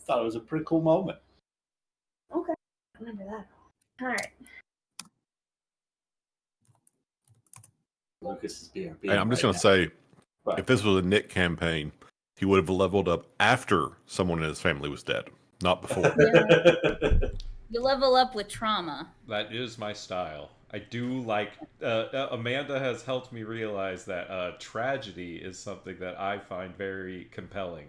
thought it was a pretty cool moment. Okay, I remember that. All right. Lucas is being I'm just right going to say, But if this was a Nick campaign, he would have leveled up after someone in his family was dead, not before. You level up with trauma. That is my style. I do like... Amanda has helped me realize that tragedy is something that I find very compelling.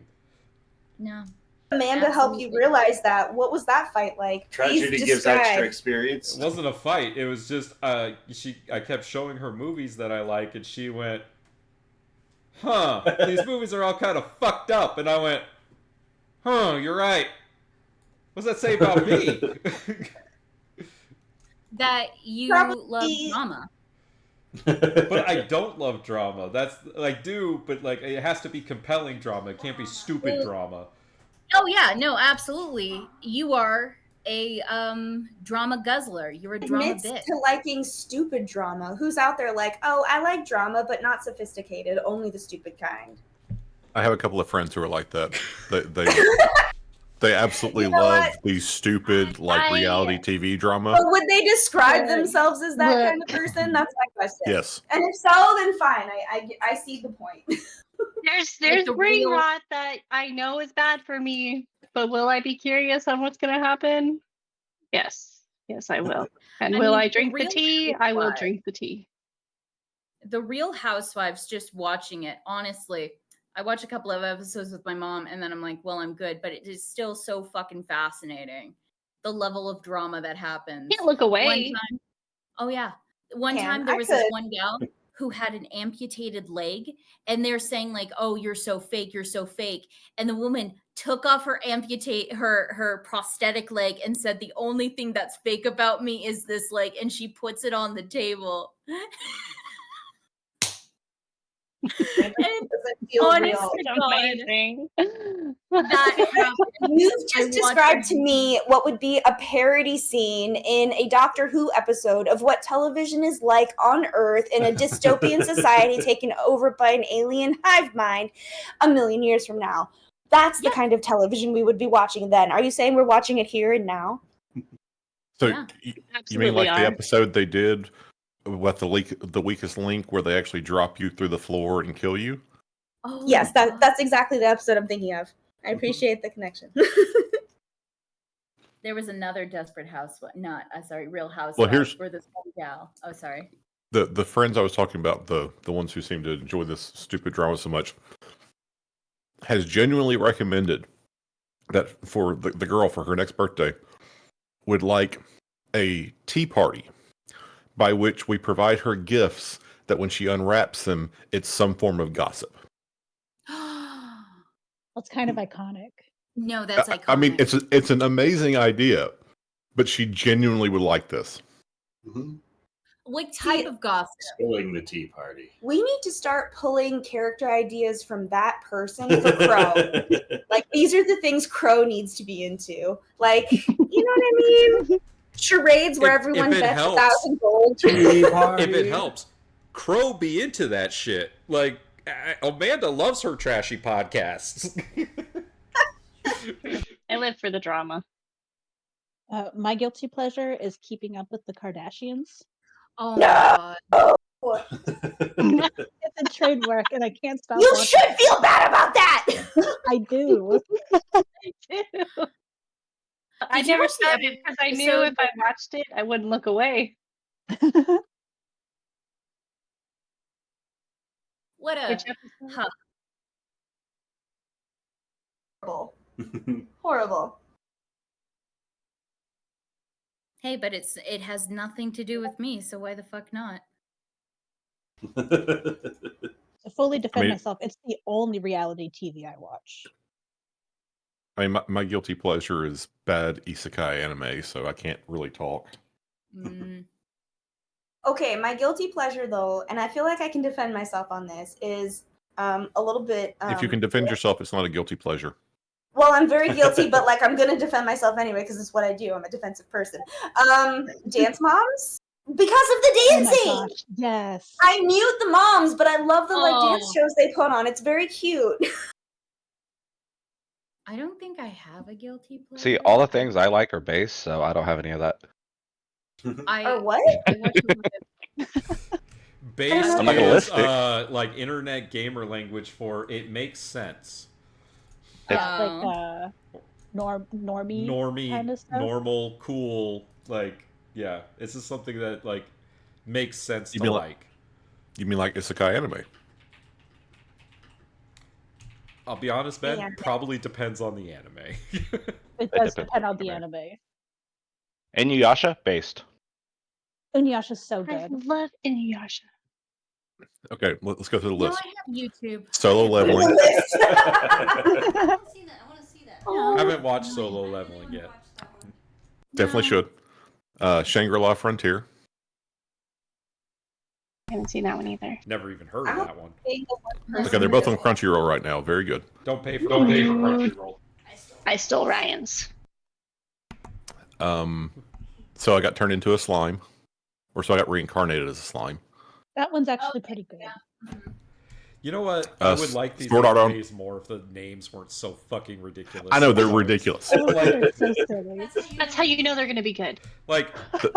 No. Amanda helped you realize that. What was that fight like? Tragedy Please gives describe. extra experience. It wasn't a fight. It was just I kept showing her movies that I like, and she went, "Huh, these movies are all kind of fucked up." And I went, "Huh, you're right. What's that say about me?" That you love drama. But I don't love drama. That's like but like it has to be compelling drama. It can't be stupid drama. Oh yeah, no, absolutely. You are a drama guzzler. You're a drama Admits bitch. to liking stupid drama. Who's out there like, oh, I like drama, but not sophisticated, only the stupid kind. I have a couple of friends who are like that. They absolutely love these stupid reality TV drama. But would they describe themselves as that kind of person? That's my question. Yes. And if so, then fine. I see the point. There's brain rot that I know is bad for me, but will I be curious on what's going to happen? Yes. Yes, I will. And will I drink the tea? I will drink the tea. The Real Housewives, just watching it, honestly, I watch a couple of episodes with my mom, and then I'm like, well, I'm good. But it is still so fucking fascinating. The level of drama that happens. Can't look away. One time, oh, yeah. One time there was this one gal who had an amputated leg, and they're saying like, oh, you're so fake, you're so fake. And the woman took off her her prosthetic leg and said, the only thing that's fake about me is this leg. And she puts it on the table. Amazing. That happened. You've just described to me what would be a parody scene in a Doctor Who episode of what television is like on Earth in a dystopian society taken over by an alien hive mind 1,000,000 years from now. That's the kind of television we would be watching then. Are you saying we're watching it here and now? So you mean like the episode they did with the weakest link where they actually drop you through the floor and kill you? Oh, yes, that's exactly the episode I'm thinking of. I appreciate the connection. There was another Desperate Housewife, Real Housewives. Well, here's for this one gal. Oh, sorry. The friends I was talking about, the ones who seem to enjoy this stupid drama so much, has genuinely recommended that for the girl for her next birthday would like a tea party by which we provide her gifts that when she unwraps them, it's some form of gossip. That's kind of iconic. No, that's iconic. I mean, it's an amazing idea, but she genuinely would like this. Mm-hmm. What type of gossip? Spilling the tea party. We need to start pulling character ideas from that person for Crow. Like, these are the things Crow needs to be into. Like, you know what I mean? Charades where everyone bets 1,000 gold. If it helps, Crow be into that shit. Like, Amanda loves her trashy podcasts. I live for the drama. My guilty pleasure is keeping up with the Kardashians. Oh my god. It's a trademark and I can't stop. You should feel bad about that. I do. I do. I never started because I knew if I watched it, I wouldn't look away. What a Horrible. Hey, but it has nothing to do with me, so why the fuck not? To fully defend myself, it's the only reality TV I watch. I mean, my guilty pleasure is bad isekai anime, so I can't really talk. Okay, my guilty pleasure, though, and I feel like I can defend myself on this, is a little bit... if you can defend yourself, it's not a guilty pleasure. Well, I'm very guilty, but like I'm gonna defend myself anyway because it's what I do. I'm a defensive person. Dance moms because of the dancing. Oh yes, I mute the moms, but I love the like dance shows they put on. It's very cute. I don't think I have a guilty pleasure. See, all the things I like are base, so I don't have any of that. Or what? I watch a lot of- Based I'm not gonna is list it. like internet gamer language for it makes sense. It's Oh. like normie Normie, kind of stuff. normal, cool, like yeah. It's just something that like makes sense You to mean like. You mean like isekai anime? I'll be honest, Ben. Yeah. Probably depends on the anime. It does depends depend on on the the anime. Inuyasha based. Inuyasha's so I good. love Inuyasha. Okay, let's go through the No, list. I have YouTube. Solo leveling. I want to see that. I haven't watched Solo Leveling yet. Definitely should. Shangri-La Frontier. I haven't seen that one either. Never even heard of that one. Okay, they're both on Crunchyroll right now. Very good. Don't pay for Crunchyroll. I stole Ryan's. So I got turned into a slime, or so I got reincarnated as a slime. That one's actually pretty good. You know what? I would like these Sword Art On- animes more if the names weren't so fucking ridiculous. I know they're ridiculous. They're so silly. That's how you know they're gonna be good. Like,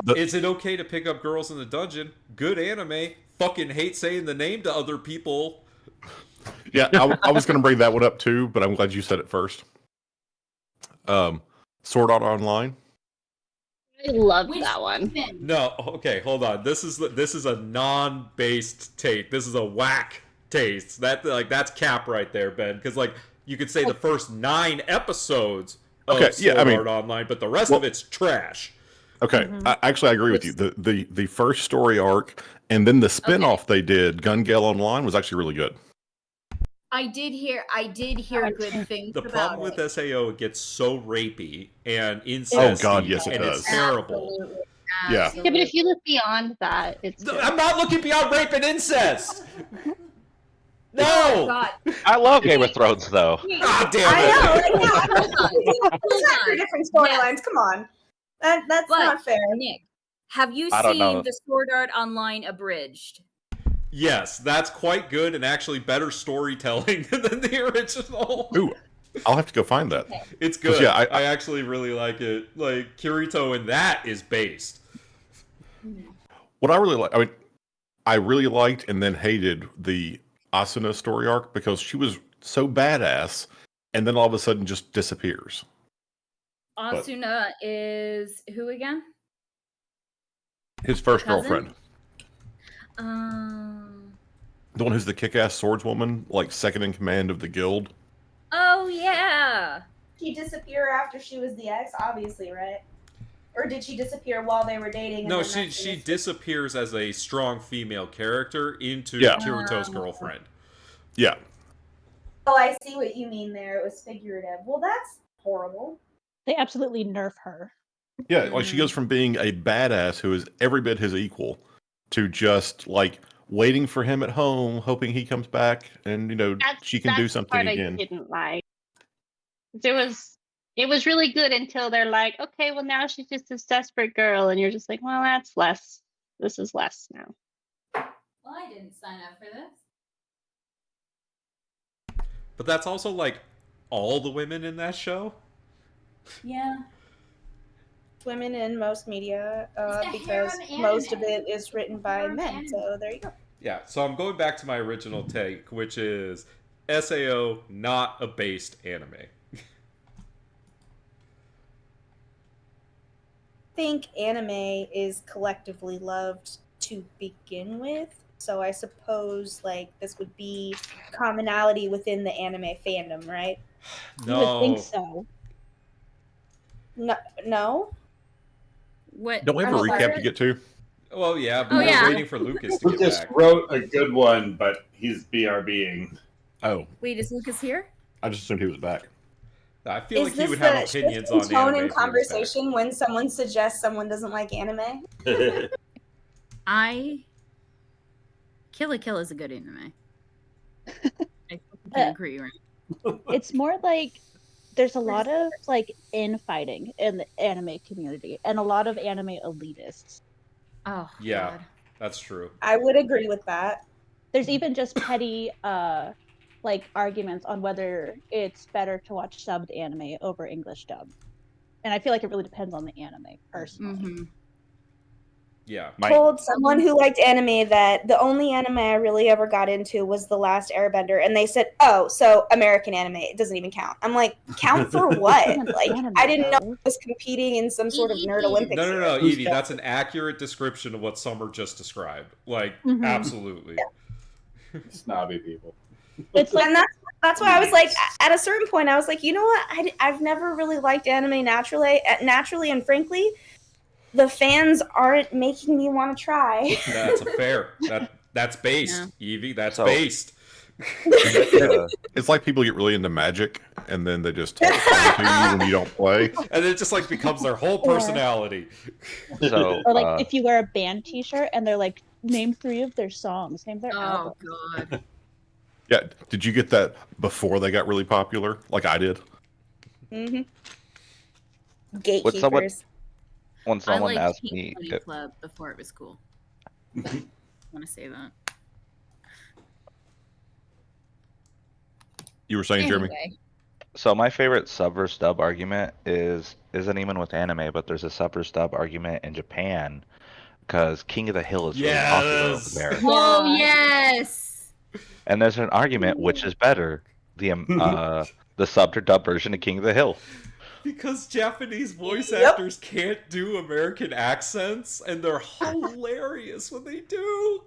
The- is it okay to pick up girls in the dungeon? Good anime. Fucking hate saying the name to other people. Yeah, I was going to bring that one up too, but I'm glad you said it first. Sword Art Online. I love Which that one. even? No, okay, hold on. This is a non-based taste. This is a whack taste. That's cap right there, Ben. Because like you could say the first 9 episodes of Okay, yeah, Sword I mean- Art Online, but the rest of it's trash. Okay, actually, I agree with you. The first story arc and then the spin-off they did, Gun Gale Online, was actually really good. I did hear good things The about problem it. with SAO, it gets so rapey and incesty. God, yes, it and does. it's terrible. Absolutely, Yeah. Yeah, but if you look beyond that, it's good. I'm not looking beyond rape and incest. Oh No. God. I love Game of Thrones though. God damn I it. know. Like, yeah, Hold it's not on. two different storylines. Come on, that's But- not fair. Nick, have you I don't seen know. the Sword Art Online abridged? Yes, that's quite good and actually better storytelling than the original. Ooh, I'll have to go find that. It's good. Yeah, I actually really like it. Like Kirito in that is based. What I really like, I mean, I really liked and then hated the Asuna story arc because she was so badass, and then all of a sudden just disappears. Asuna is who again? His first Cousin? girlfriend, the one who's the kick-ass swordswoman, like second in command of the guild. Oh yeah. She disappear after she was the ex, obviously, right? Or did she disappear while they were dating? and No, then that's she when disappears as a strong female character into Yeah. Kirito's girlfriend. Yeah, Oh, I see what you mean there. It was figurative. Well, that's horrible. They absolutely nerf her. yeah, like she goes from being a badass who is every bit his equal to just like waiting for him at home, hoping he comes back, and she can do That's the something part again. I didn't like. It was really good until they're like, okay, well now she's just this desperate girl, and you're just like, well, that's less. This is less now. Well, I didn't sign up for this. But that's also like all the women in that show. Yeah. Women in most media, It's a because harem most of anime. it is written by Harem men. anime. So there you go. Yeah, so I'm going back to my original take, which is SAO not a based anime. I think anime is collectively loved to begin with. So I suppose like this would be commonality within the anime fandom, right? You would think so. No. What? Don't we have a I'm recap sorry. to get to? Well, yeah, but Oh, we're yeah. waiting for Lucas to get Lucas back. wrote a good one, but he's BRBing. Oh, Wait, is Lucas here? I just assumed he was back. I feel Is like he this would the have shift opinions in on tone anime in if he was back. conversation when someone suggests someone doesn't like anime? Kill la Kill is a good anime. I can agree, right? It's more like there's a lot of like infighting in the anime community and a lot of anime elitists. Oh, Yeah. God. That's true. I would agree with that. There's even just petty like arguments on whether it's better to watch subbed anime over English dub. And I feel like it really depends on the anime, personally. Mm-hmm. Yeah. Told someone who liked anime that the only anime I really ever got into was The Last Airbender, and they said, "Oh, so American anime, it doesn't even count." I'm like, "Count for what?" Like, I didn't know it was competing in some sort of nerd Olympics. No, Evie, that's an accurate description of what Summer just described. Like, absolutely. Yeah. Snobby people. It's like, and that's why I was like, at a certain point, I was like, you know what? I've never really liked anime naturally, and frankly, the fans aren't making me want to try. That's fair. That's based, Evie. That's based. It's like people get really into Magic, and then they just talk to you when you don't play, and it just like becomes their whole personality. So, or like if you wear a band T-shirt and they're like, name 3 of their songs, name their album. Oh God. Yeah, did you get that before they got really popular, like I did? Mm-hmm. Gatekeepers. When someone I liked asked Pink me, Pony Club before it was cool. I want to say that. You were saying, Jeremy? So my favorite sub versus dub argument isn't even with anime, but there's a sub versus dub argument in Japan because King of the Hill is really popular over there. Oh yes. And there's an argument which is better, the subbed or dub version of King of the Hill. Because Japanese voice actors can't do American accents, and they're hilarious when they do.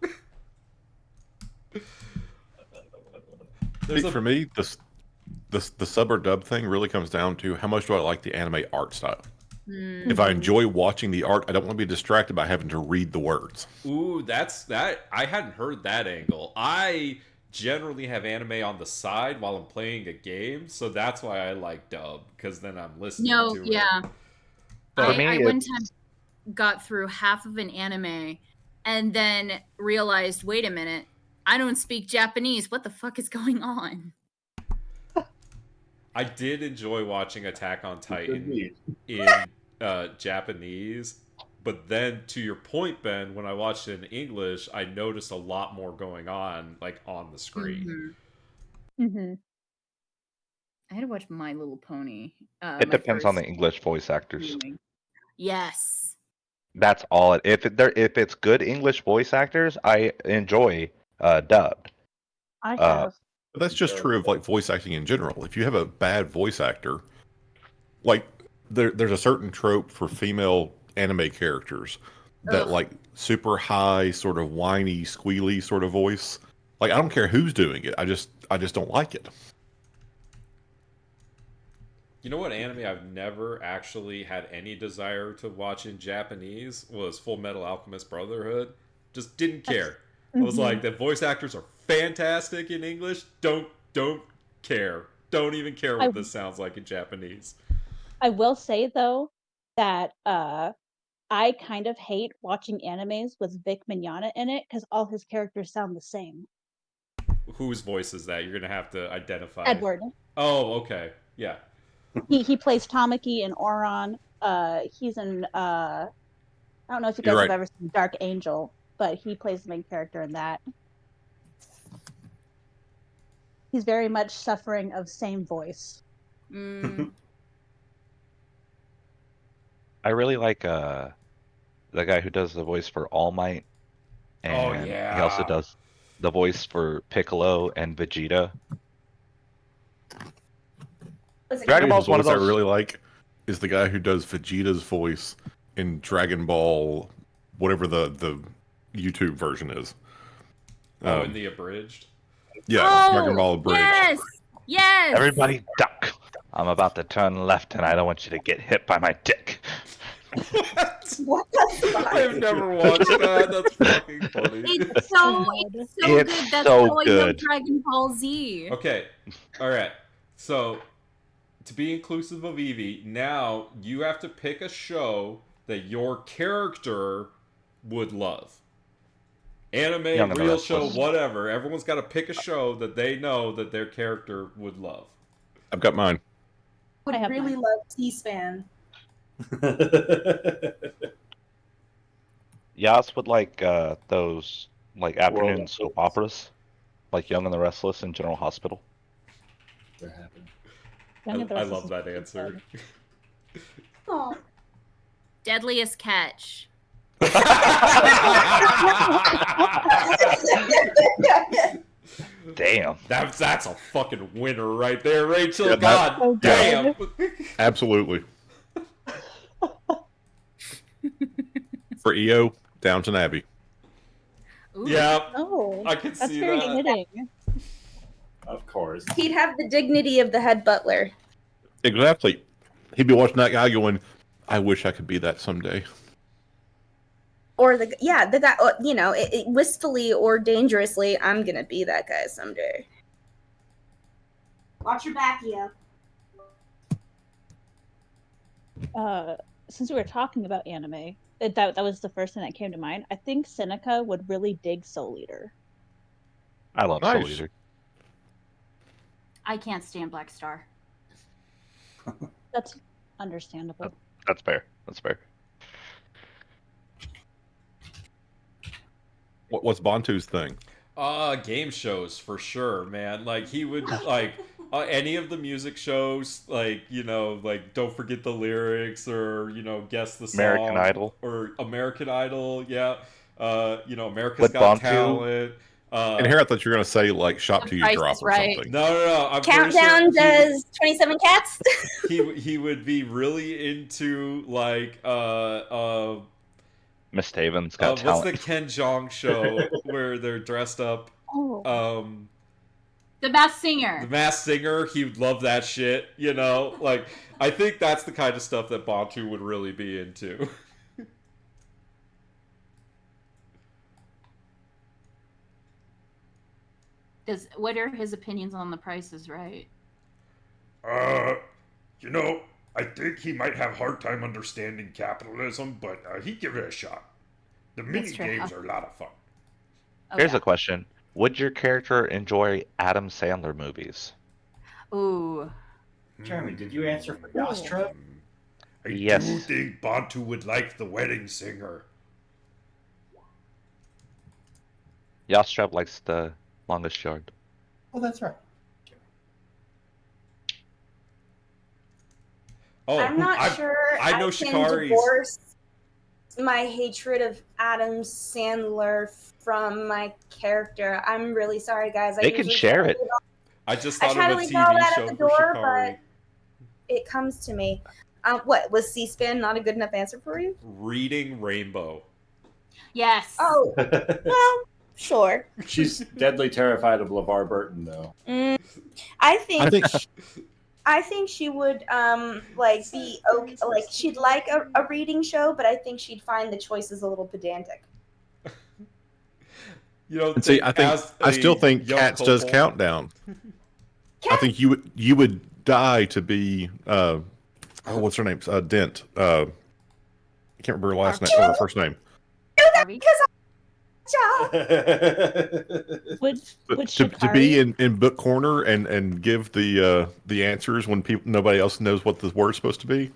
For me, the sub or dub thing really comes down to how much do I like the anime art style. If I enjoy watching the art, I don't want to be distracted by having to read the words. Ooh, that I hadn't heard that angle. I generally have anime on the side while I'm playing a game, so that's why I like dub, because then I'm listening to it. Yeah. But I one time got through half of an anime and then realized, wait a minute, I don't speak Japanese. What the fuck is going on? I did enjoy watching Attack on Titan in Japanese, but then to your point, Ben, when I watched it in English, I noticed a lot more going on, like on the screen. Mm-hmm. I had to watch My Little Pony. It depends on the English voice actors. Yes. That's all. If it's good English voice actors, I enjoy dubbed. I have. But that's just true of like voice acting in general. If you have a bad voice actor, like there's a certain trope for female anime characters that like super high, sort of whiny, squealy sort of voice. Like I don't care who's doing it. I just don't like it. You know what anime I've never actually had any desire to watch in Japanese was Full Metal Alchemist Brotherhood. Just didn't care. I was like, the voice actors are fantastic in English. Don't care. Don't even care what this sounds like in Japanese. I will say though that I kind of hate watching animes with Vic Mignogna in it because all his characters sound the same. Whose voice is that? You're gonna have to identify. Edward. Oh, okay. Yeah. He plays Tamaki in Oron. He's in I don't know if you guys have ever seen Dark Angel, but he plays the main character in that. He's very much suffering of same voice. I really like the guy who does the voice for All Might, and he also does the voice for Piccolo and Vegeta. Dragon Ball's one of those I really like is the guy who does Vegeta's voice in Dragon Ball, whatever the YouTube version is. In the abridged. Yeah, Dragon Ball abridged. Yes. Everybody duck. I'm about to turn left, and I don't want you to get hit by my dick. What the fuck? I've never watched that. That's fucking funny. It's so good. That's how I love Dragon Ball Z. Okay. All right. So, to be inclusive of Evie, now you have to pick a show that your character would love. Anime, real show, whatever. Everyone's got to pick a show that they know that their character would love. I've got mine. Would really love C-SPAN. Yas would like those like afternoon soap operas. like Young and the Restless and General Hospital. I love that answer. Oh. Deadliest Catch. Damn. That's a fucking winner right there, Rachel. Yeah, God damn. Absolutely. For EO, Downton Abbey. Ooh. Yeah, Oh, I can that's see very that. hitting. Of course. He'd have the dignity of the head butler. Exactly. He'd be watching that guy going, I wish I could be that someday. Or the guy, you know, wistfully or dangerously, I'm gonna be that guy someday. Watch your back, yeah. Since we were talking about anime, that was the first thing that came to mind. I think Seneca would really dig Soul Eater. I love Nice. Soul Eater. I can't stand Black Star. That's understandable. That's fair. That's fair. What's Bantu's thing? Game shows for sure, man. Like he would like any of the music shows, like, you know, like Don't Forget the Lyrics, or, you know, Guess the Song, American Idol, or American Idol, yeah. You know, America's With Got Bantu. Talent. And here I thought you were going to say, like, Shop Till You Price Drop is or Right. something. No. I'm Countdown does 27 Cats. He would be really into like Miss Taven's Got what's Talent. the Ken Jeong show where they're dressed up? Oh. The Masked Singer. The Masked Singer. He would love that shit. You know, like I think that's the kind of stuff that Bantu would really be into. What are his opinions on The Price is Right? You know, I think he might have a hard time understanding capitalism, but he'd give it a shot. The mini That's true. games are a lot of fun. Oh, Here's yeah. a question. Would your character enjoy Adam Sandler movies? Ooh. Jeremy, did you answer for Yastra? I Yes. do think Bantu would like The Wedding Singer. Yastreb likes The Longest Yard. Oh, that's right. Oh, I'm not sure I know can Shikari's. divorce my hatred of Adam Sandler from my character. I'm really sorry, guys. They can share it. I just I thought try to of a leave all TV that show at the for door, Shikari. but it comes to me. What was C-SPAN not a good enough answer for you? Reading Rainbow. Yes. Oh, well, sure. She's deadly terrified of LeVar Burton, though. I think she would like be okay, like she'd like a reading show, but I think she'd find the choices a little pedantic. You know, And see, I still think young Cats does couple- Countdown. I think you would die to be what's her name? Dent. I can't remember her last name or her first name. Would But to be in book corner and give the answers when nobody else knows what the word's supposed to be.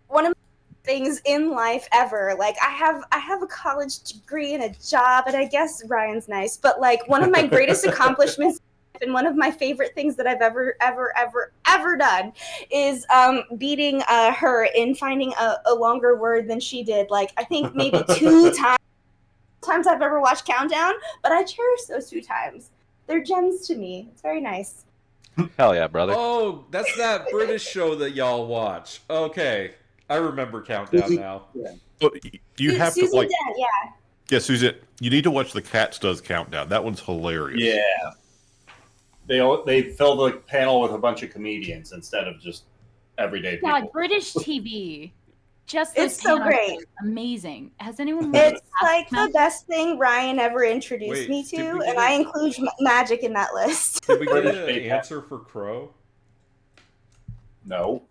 One of the things in life ever, like I have a college degree and a job, and I guess Ryan's nice, but like one of my greatest accomplishments and one of my favorite things that I've ever done is beating her in finding a longer word than she did. Like I think maybe 2 times I've ever watched Countdown, but I cherish those 2 times. They're gems to me. It's very nice. Hell yeah, brother. Oh, that's that British show that y'all watch. Okay, I remember Countdown now. But you have Susan to like, Dent, yeah. yeah, Susan. You need to watch the Cats does Countdown. That one's hilarious. Yeah. They fill the panel with a bunch of comedians instead of just everyday people. God, British TV. Just those It's so panels great. are amazing. Has anyone? It's like the best thing Ryan ever introduced Wait, me did to, we and get I a- include magic in that list. Did we get British an PayPal. answer for Crow? No.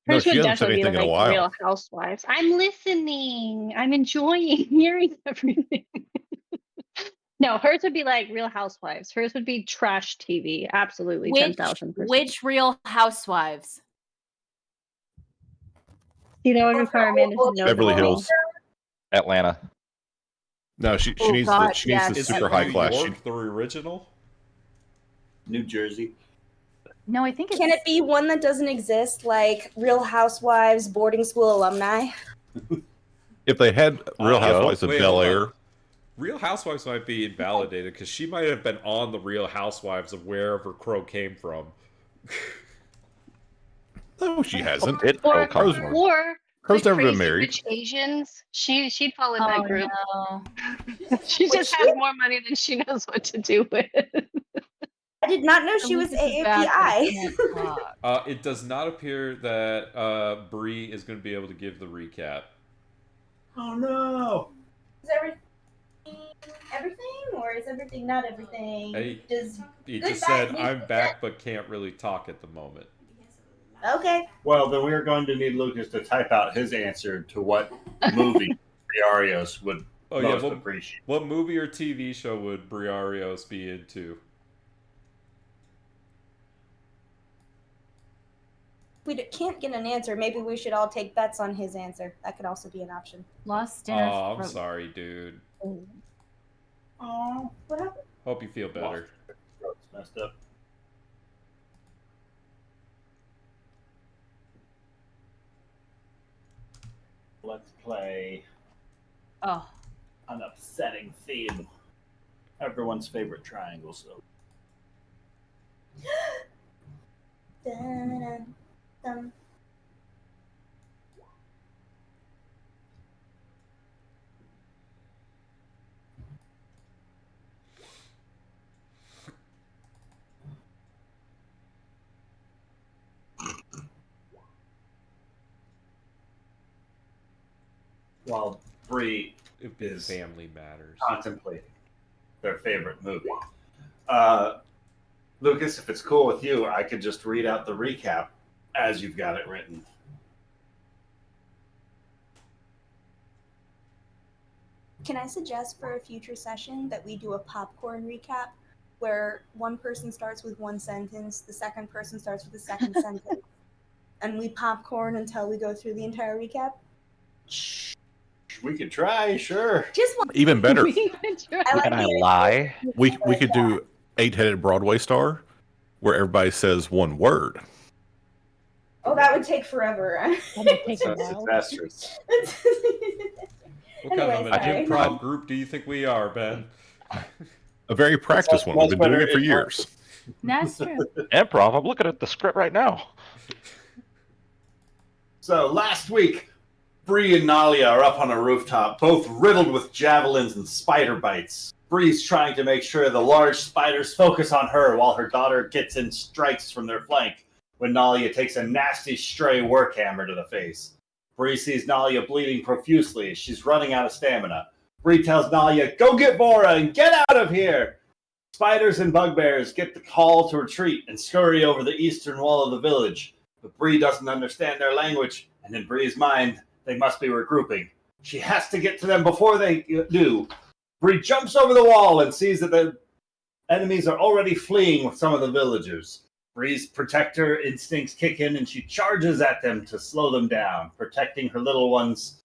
No, Hers she would hasn't said definitely be anything in a like while. Real Housewives. I'm listening. I'm enjoying hearing everything. No, hers would be like Real Housewives. Hers would be trash TV. Absolutely, 10,000%. Which Real Housewives? You know, requirement is no. Beverly Hills. Atlanta. No, she Oh, needs God, the she needs yes. the Is super it high New class. York, the original? New Jersey. No, I think it's. Can it be one that doesn't exist, like Real Housewives boarding school alumni? If they had Real Housewives of Wait, Bel hold on. Air, Real Housewives might be invalidated because she might have been on the Real Housewives of wherever Crow came from. no, she hasn't. Did Crow come from? Or Crow's like never been Crazy married. Rich Asians. She'd fall in Oh that group. no. She just has more money than she knows what to do with. I did not know she was Lucas is back, but he AAPI. can't talk. It does not appear that Bree is going to be able to give the recap. Oh no! Is everything, or is everything not everything? He Just said, "I'm back, but can't really talk at the moment." okay. Well, then we are going to need Lucas to type out his answer to what movie Briarios would most appreciate. What movie or TV show would Briarios be into? If we can't get an answer, maybe we should all take bets on his answer. That could also be an option. Lost dinner. Oh, I'm sorry, dude. Oh, what happened? Hope you feel better. Throat's messed up. Let's play Oh, an upsetting theme. Everyone's favorite triangle. So Dun-dun-dun. while Bree If Family Matters. contemplating their favorite movie, Lucas, if it's cool with you, I could just read out the recap as you've got it written. Can I suggest for a future session that we do a popcorn recap where one person starts with one sentence, the second person starts with the second sentence, and we popcorn until we go through the entire recap? We could try, sure. Just one. Even better, Can I lie? we could do 8-headed Broadway star, where everybody says one word. Oh, that would take forever. That would take a That's while. disastrous. What kind of Anyways, an sorry. improv group do you think we are, Ben? A very practiced one. We've been doing it for better years. that's true. Improv. I'm looking at the script right now. So last week, Bree and Nalia are up on a rooftop, both riddled with javelins and spider bites. Bree's trying to make sure the large spiders focus on her while her daughter gets in strikes from their flank when Nalia takes a nasty stray work hammer to the face. Bree sees Nalia bleeding profusely as she's running out of stamina. Bree tells Nalia, "Go get Vora and get out of here!" Spiders and bugbears get the call to retreat and scurry over the eastern wall of the village. But Bree doesn't understand their language, and in Bree's mind, they must be regrouping. She has to get to them before they do. Bree jumps over the wall and sees that the enemies are already fleeing with some of the villagers. Bree's protector instincts kick in and she charges at them to slow them down, protecting her little ones.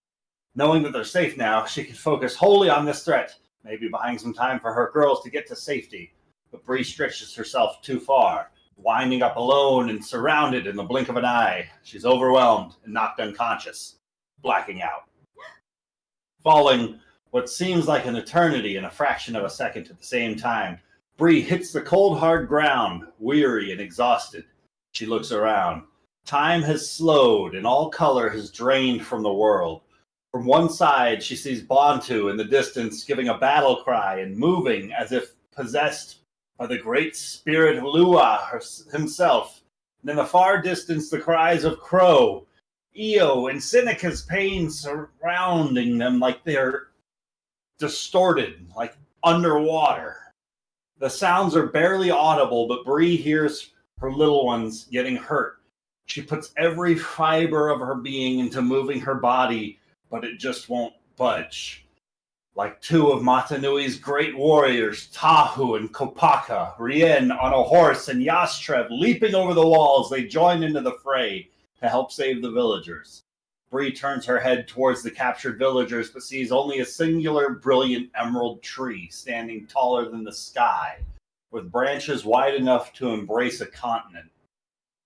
Knowing that they're safe now, she can focus wholly on this threat, maybe buying some time for her girls to get to safety. But Bree stretches herself too far, winding up alone and surrounded in the blink of an eye. She's overwhelmed and knocked unconscious, blacking out. Falling what seems like an eternity in a fraction of a second at the same time, Bree hits the cold, hard ground, weary and exhausted. She looks around. Time has slowed, and all color has drained from the world. From one side, she sees Bantu in the distance giving a battle cry and moving as if possessed by the great spirit Lua himself. And in the far distance, the cries of Crow, Io, and Seneca's pain surrounding them like they're distorted, like underwater. The sounds are barely audible, but Bree hears her little ones getting hurt. She puts every fiber of her being into moving her body, but it just won't budge. Like two of Matanui's great warriors, Tahu and Kopaka, Rien on a horse, and Yastrev leaping over the walls, they join into the fray to help save the villagers. Bree turns her head towards the captured villagers, but sees only a singular brilliant emerald tree standing taller than the sky, with branches wide enough to embrace a continent.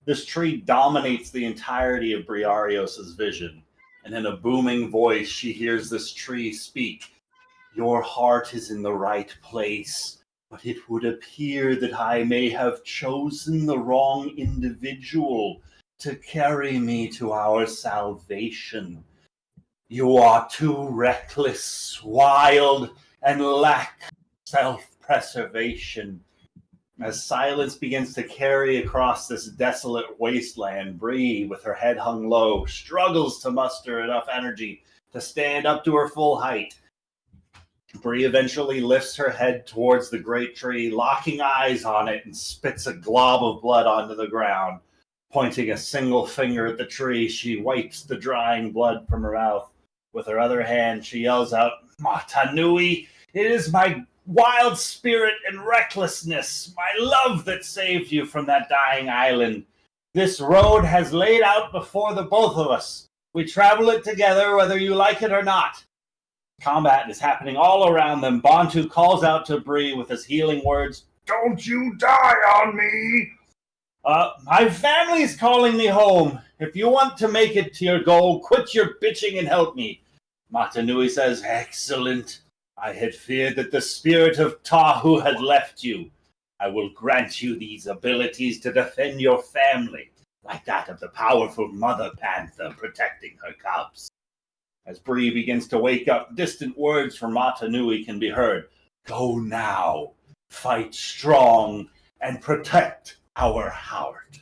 This tree dominates the entirety of Briarios' vision, and in a booming voice she hears this tree speak. Your heart is in the right place, but it would appear that I may have chosen the wrong individual to carry me to our salvation. You are too reckless, wild, and lack self-preservation. As silence begins to carry across this desolate wasteland, Bree, with her head hung low, struggles to muster enough energy to stand up to her full height. Bree eventually lifts her head towards the great tree, locking eyes on it, and spits a glob of blood onto the ground. Pointing a single finger at the tree, she wipes the drying blood from her mouth. With her other hand, she yells out, Mata Nui, it is my wild spirit and recklessness, my love that saved you from that dying island. This road has laid out before the both of us. We travel it together whether you like it or not. Combat is happening all around them. Bantu calls out to Bree with his healing words, Don't you die on me! My family's calling me home. If you want to make it to your goal, quit your bitching and help me. Mata Nui says, Excellent. I had feared that the spirit of Tahu had left you. I will grant you these abilities to defend your family, like that of the powerful Mother Panther protecting her cubs. As Bree begins to wake up, distant words from Mata Nui can be heard. Go now, fight strong, and protect our heart.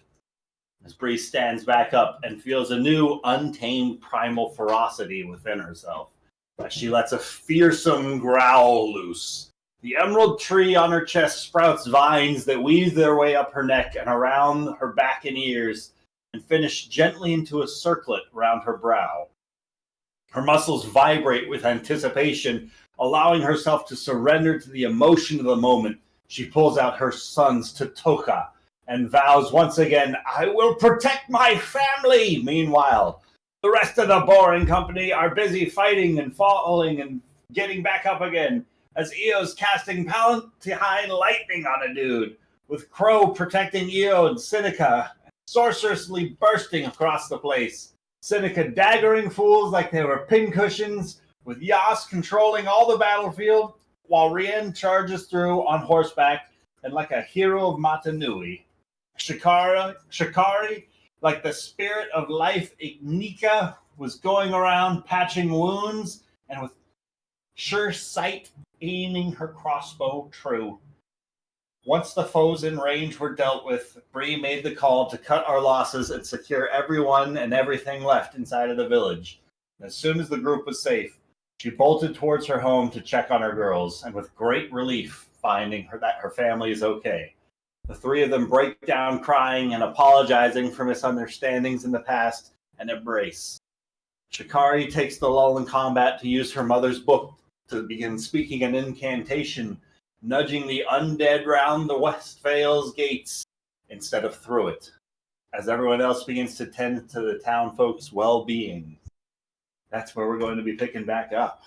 As Bree stands back up and feels a new, untamed primal ferocity within herself, as she lets a fearsome growl loose. The emerald tree on her chest sprouts vines that weave their way up her neck and around her back and ears, and finish gently into a circlet around her brow. Her muscles vibrate with anticipation, allowing herself to surrender to the emotion of the moment. She pulls out her sons to Toka, and vows once again, I will protect my family! Meanwhile, the rest of the boring company are busy fighting and falling and getting back up again, as Io's casting Palatine lightning on a dude, with Crow protecting Io and Seneca, sorcerously bursting across the place. Seneca daggering fools like they were pincushions, with Yas controlling all the battlefield, while Rien charges through on horseback and like a hero of Mata Nui. Shikari, like the spirit of life, Ignika, was going around patching wounds and with sure sight aiming her crossbow true. Once the foes in range were dealt with, Bree made the call to cut our losses and secure everyone and everything left inside of the village. As soon as the group was safe, she bolted towards her home to check on her girls, and with great relief finding that her family is okay. The three of them break down crying and apologizing for misunderstandings in the past and embrace. Shikari takes the lull in combat to use her mother's book to begin speaking an incantation, nudging the undead round the West Vale's gates instead of through it, as everyone else begins to tend to the town folks' well-being. That's where we're going to be picking back up.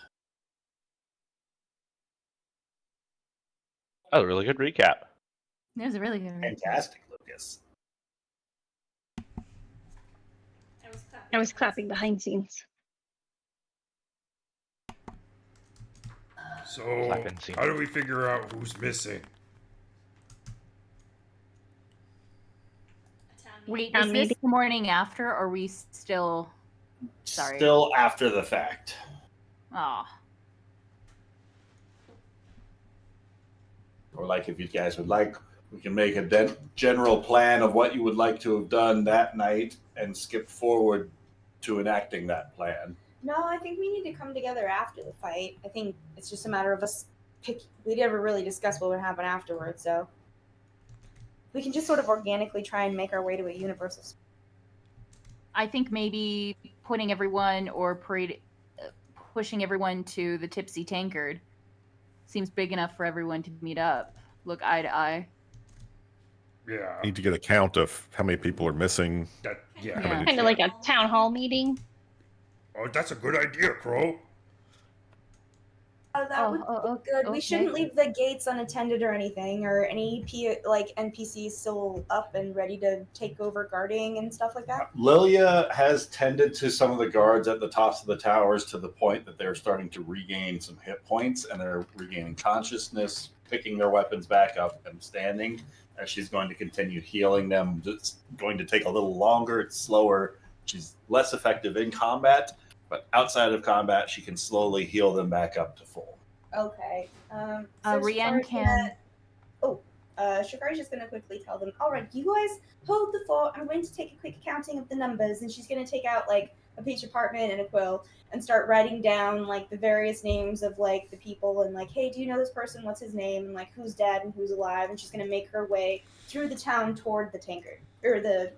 That was a really good recap. It was a really good recap. Fantastic, Lucas. I was clapping behind scenes. So, how do we figure out who's missing? Wait, is this the morning after, or are we still... Sorry. Still after the fact. Oh. Or like if you guys would like, we can make a general plan of what you would like to have done that night and skip forward to enacting that plan. No, I think we need to come together after the fight. I think it's just a matter of us we never really discussed what would happen afterwards, so we can just sort of organically try and make our way to a universal. I think maybe putting everyone or pushing everyone to the Tipsy Tankard seems big enough for everyone to meet up, look eye to eye. Yeah. Need to get a count of how many people are missing. Yeah. Kind of like a town hall meeting. Oh, that's a good idea, Crow. That would be good. We shouldn't leave the gates unattended or anything, or any NPCs still up and ready to take over guarding and stuff like that. Lilia has tended to some of the guards at the tops of the towers to the point that they're starting to regain some hit points and they're regaining consciousness, picking their weapons back up and standing. As she's going to continue healing them. It's going to take a little longer. It's slower. She's less effective in combat, but outside of combat, she can slowly heal them back up to full. Okay. Rian can. Shikari's just going to quickly tell them, all right, you guys hold the fort. I'm going to take a quick accounting of the numbers. And she's going to take out, like, a piece of parchment and a quill and start writing down, like, the various names of, like, the people and, like, hey, do you know this person? What's his name? And, like, who's dead and who's alive? And she's going to make her way through the town toward the tankard. Or the,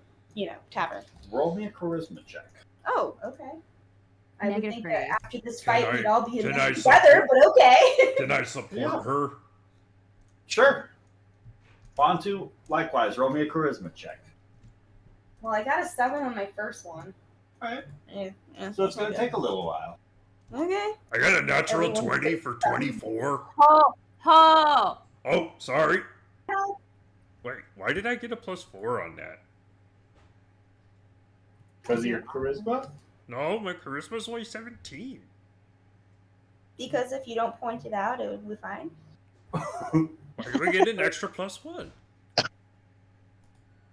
tavern. Roll me a charisma check. Oh, okay. I would think that after this Can fight, I- we'd all be in can this I together, but okay. Can I support her? Sure. Bantu, likewise, roll me a charisma check. Well, I got a 7 on my first one. All right. Yeah, So it's going to take a little while. Okay. I got a natural Everyone 20 for 24. Oh! Oh, sorry. Wait, why did I get a +4 on that? Because of your charisma? No, my charisma's only 17. Because if you don't point it out, it would be fine. Why do I get an extra +1?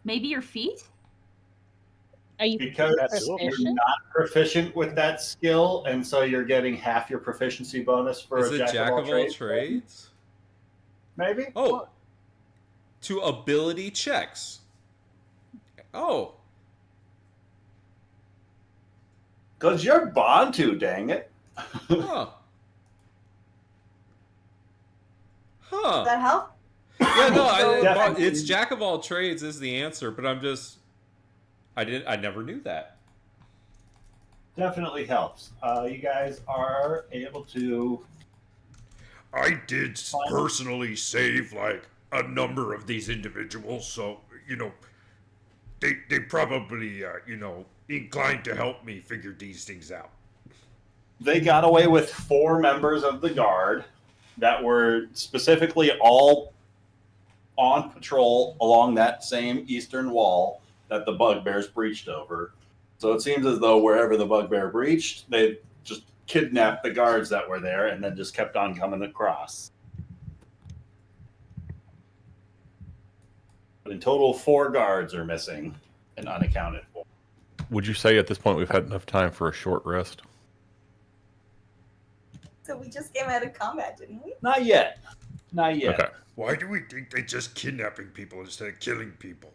Maybe your feet? Are you Because you're not proficient with that skill, and so you're getting half your proficiency bonus for Is a it jack of all trades? Maybe? Oh. To ability checks. Oh. Because you're Bantu, dang it. Huh. Huh. Does that help? Yeah, no, Definitely. it's jack of all trades is the answer, but I never knew that. Definitely helps. You guys are able to. I did personally save, like, a number of these individuals, so, they probably, inclined to help me figure these things out. They got away with 4 members of the guard that were specifically all on patrol along that same eastern wall that the bugbears breached over. So it seems as though wherever the bugbear breached, they just kidnapped the guards that were there and then just kept on coming across. But in total, 4 guards are missing and unaccounted for. Would you say at this point we've had enough time for a short rest? So we just came out of combat, didn't we? Not yet. Not yet. Okay. Why do we think they're just kidnapping people instead of killing people?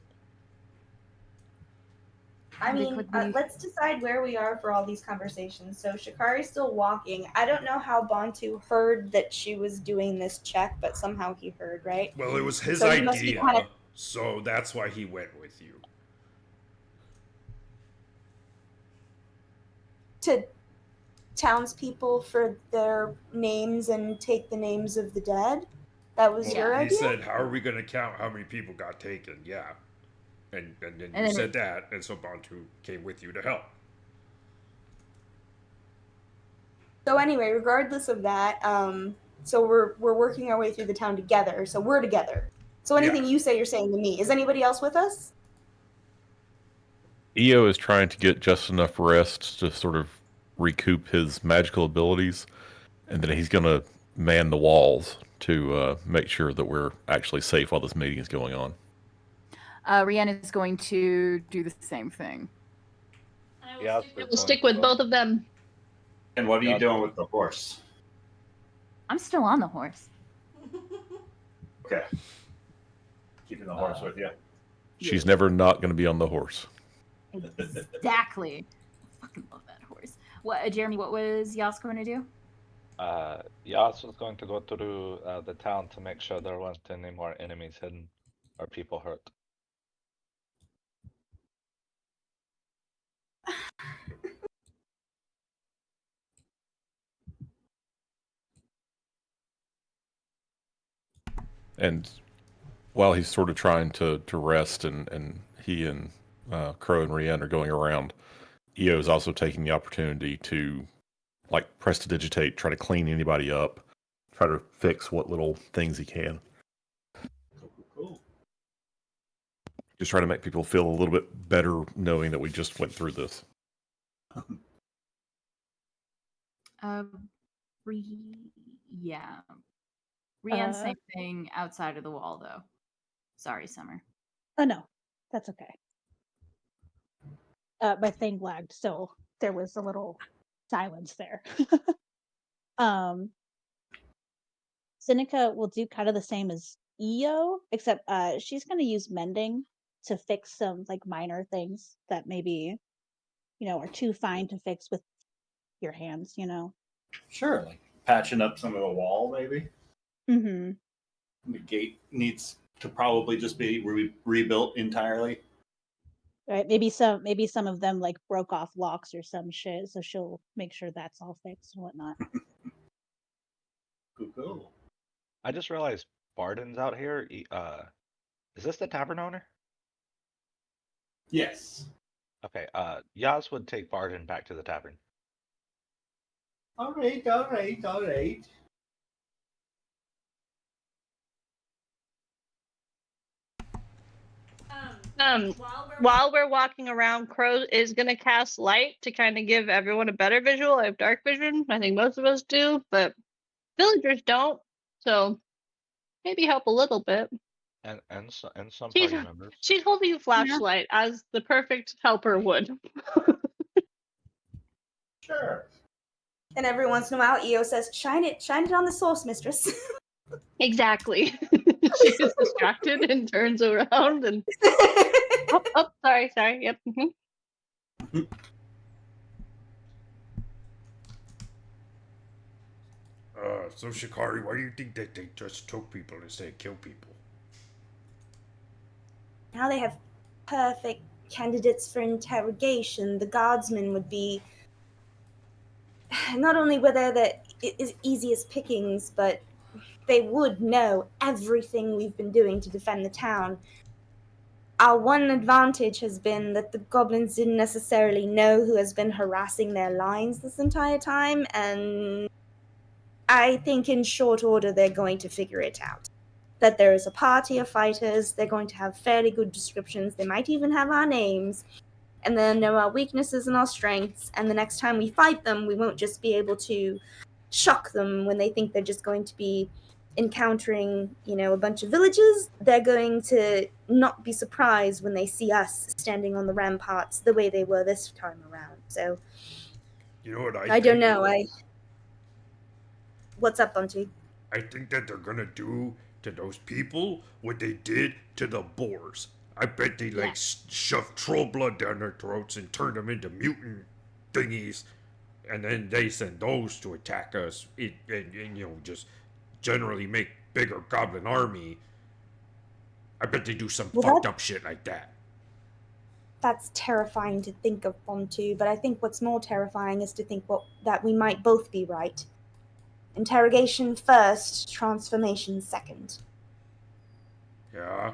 I mean, let's decide where we are for all these conversations. So Shikari's still walking. I don't know how Bantu heard that she was doing this check, but somehow he heard, right? Well, it was his So he must be idea, kinda- so that's why he went with you. To townspeople for their names and take the names of the dead? That was your He idea? said, how are we going to count how many people got taken? Yeah. And then And you then said that, and so Bantu came with you to help. So anyway, regardless of that, so we're working our way through the town together. So we're together. So anything you say, you're saying to me. Is anybody else with us? EO is trying to get just enough rest to sort of recoup his magical abilities, and then he's going to man the walls to make sure that we're actually safe while this meeting is going on. Rihanna is going to do the same thing. I will stick with both of them. And what are you doing with the horse? I'm still on the horse. Okay. Keeping the horse with you. She's never not going to be on the horse. Exactly. I fucking love that horse. What, Jeremy? What was Yas going to do? Yas was going to go through the town to make sure there weren't any more enemies hidden or people hurt. And while he's sort of trying to rest and he and Crow and Rian are going around, EO is also taking the opportunity to, like, prestidigitate, try to clean anybody up, try to fix what little things he can. Cool. Just try to make people feel a little bit better knowing that we just went through this. Rianne, same thing outside of the wall, though. Sorry, Summer. Oh, no. That's okay. My thing lagged, so there was a little silence there. Seneca will do kind of the same as EO, except she's going to use mending to fix some like minor things that maybe, are too fine to fix with your hands, Sure, like patching up some of the wall, maybe. Mm-hmm. The gate needs to probably just be rebuilt entirely. Right? Maybe some of them like broke off locks or some shit, so she'll make sure that's all fixed and whatnot. Cool. I just realized Barden's out here. Is this the tavern owner? Yes. Okay. Yaz would take Barden back to the tavern. All right. While we're walking around, Crow is gonna cast light to kind of give everyone a better visual. I have dark vision. I think most of us do, but villagers don't. So maybe help a little bit. And some party members. She's holding a flashlight as the perfect helper would. Sure. And every once in a while, EO says, "Shine it on the source, mistress." Exactly. She gets distracted and turns around and oh, sorry, yep. So Shikari, why do you think that they just took people instead of kill people? Now they have perfect candidates for interrogation. The guardsmen would be not only whether that is easy as pickings, but they would know everything we've been doing to defend the town. Our one advantage has been that the goblins didn't necessarily know who has been harassing their lines this entire time, and I think in short order they're going to figure it out. That there is a party of fighters, they're going to have fairly good descriptions, they might even have our names, and they'll know our weaknesses and our strengths, and the next time we fight them, we won't just be able to shock them when they think they're just going to be encountering, a bunch of villagers. They're going to not be surprised when they see us standing on the ramparts the way they were this time around. So, you know what I don't know. What's up, Bunty? I think that they're gonna do to those people what they did to the boars. I bet they shoved troll blood down their throats and turned them into mutant thingies, and then they send those to attack us and just generally make bigger goblin army. I bet they do some fucked up shit like that. That's terrifying to think of, Bontu, but I think what's more terrifying is to think that we might both be right. Interrogation first, transformation second. Yeah,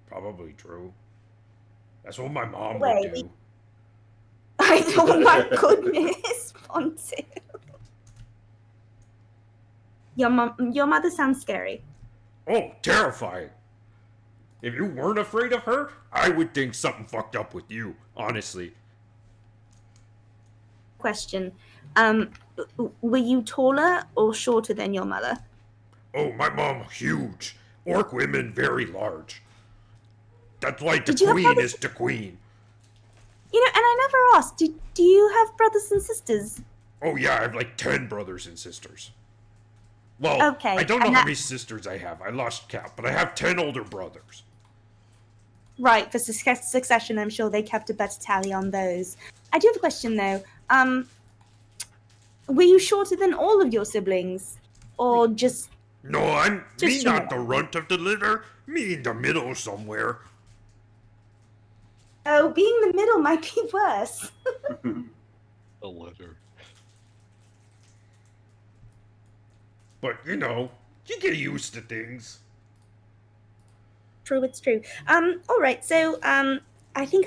probably true. That's what my mom would do. I thought, my goodness, Bontu. Your mother sounds scary. Oh, terrifying. If you weren't afraid of her, I would think something fucked up with you, honestly. Question. Were you taller or shorter than your mother? Oh, my mom, huge. Orc women, very large. That's why the queen is the queen. And I never asked, do you have brothers and sisters? Oh, yeah, I have like 10 brothers and sisters. Well, okay, I don't know how many sisters I have. I lost count, but I have 10 older brothers. Right, for succession, I'm sure they kept a better tally on those. I do have a question, though. Were you shorter than all of your siblings? Or just... No, I'm not the runt of the litter. Me in the middle somewhere. Oh, being the middle might be worse. The litter. But, you get used to things. True, it's true. All right, so, I think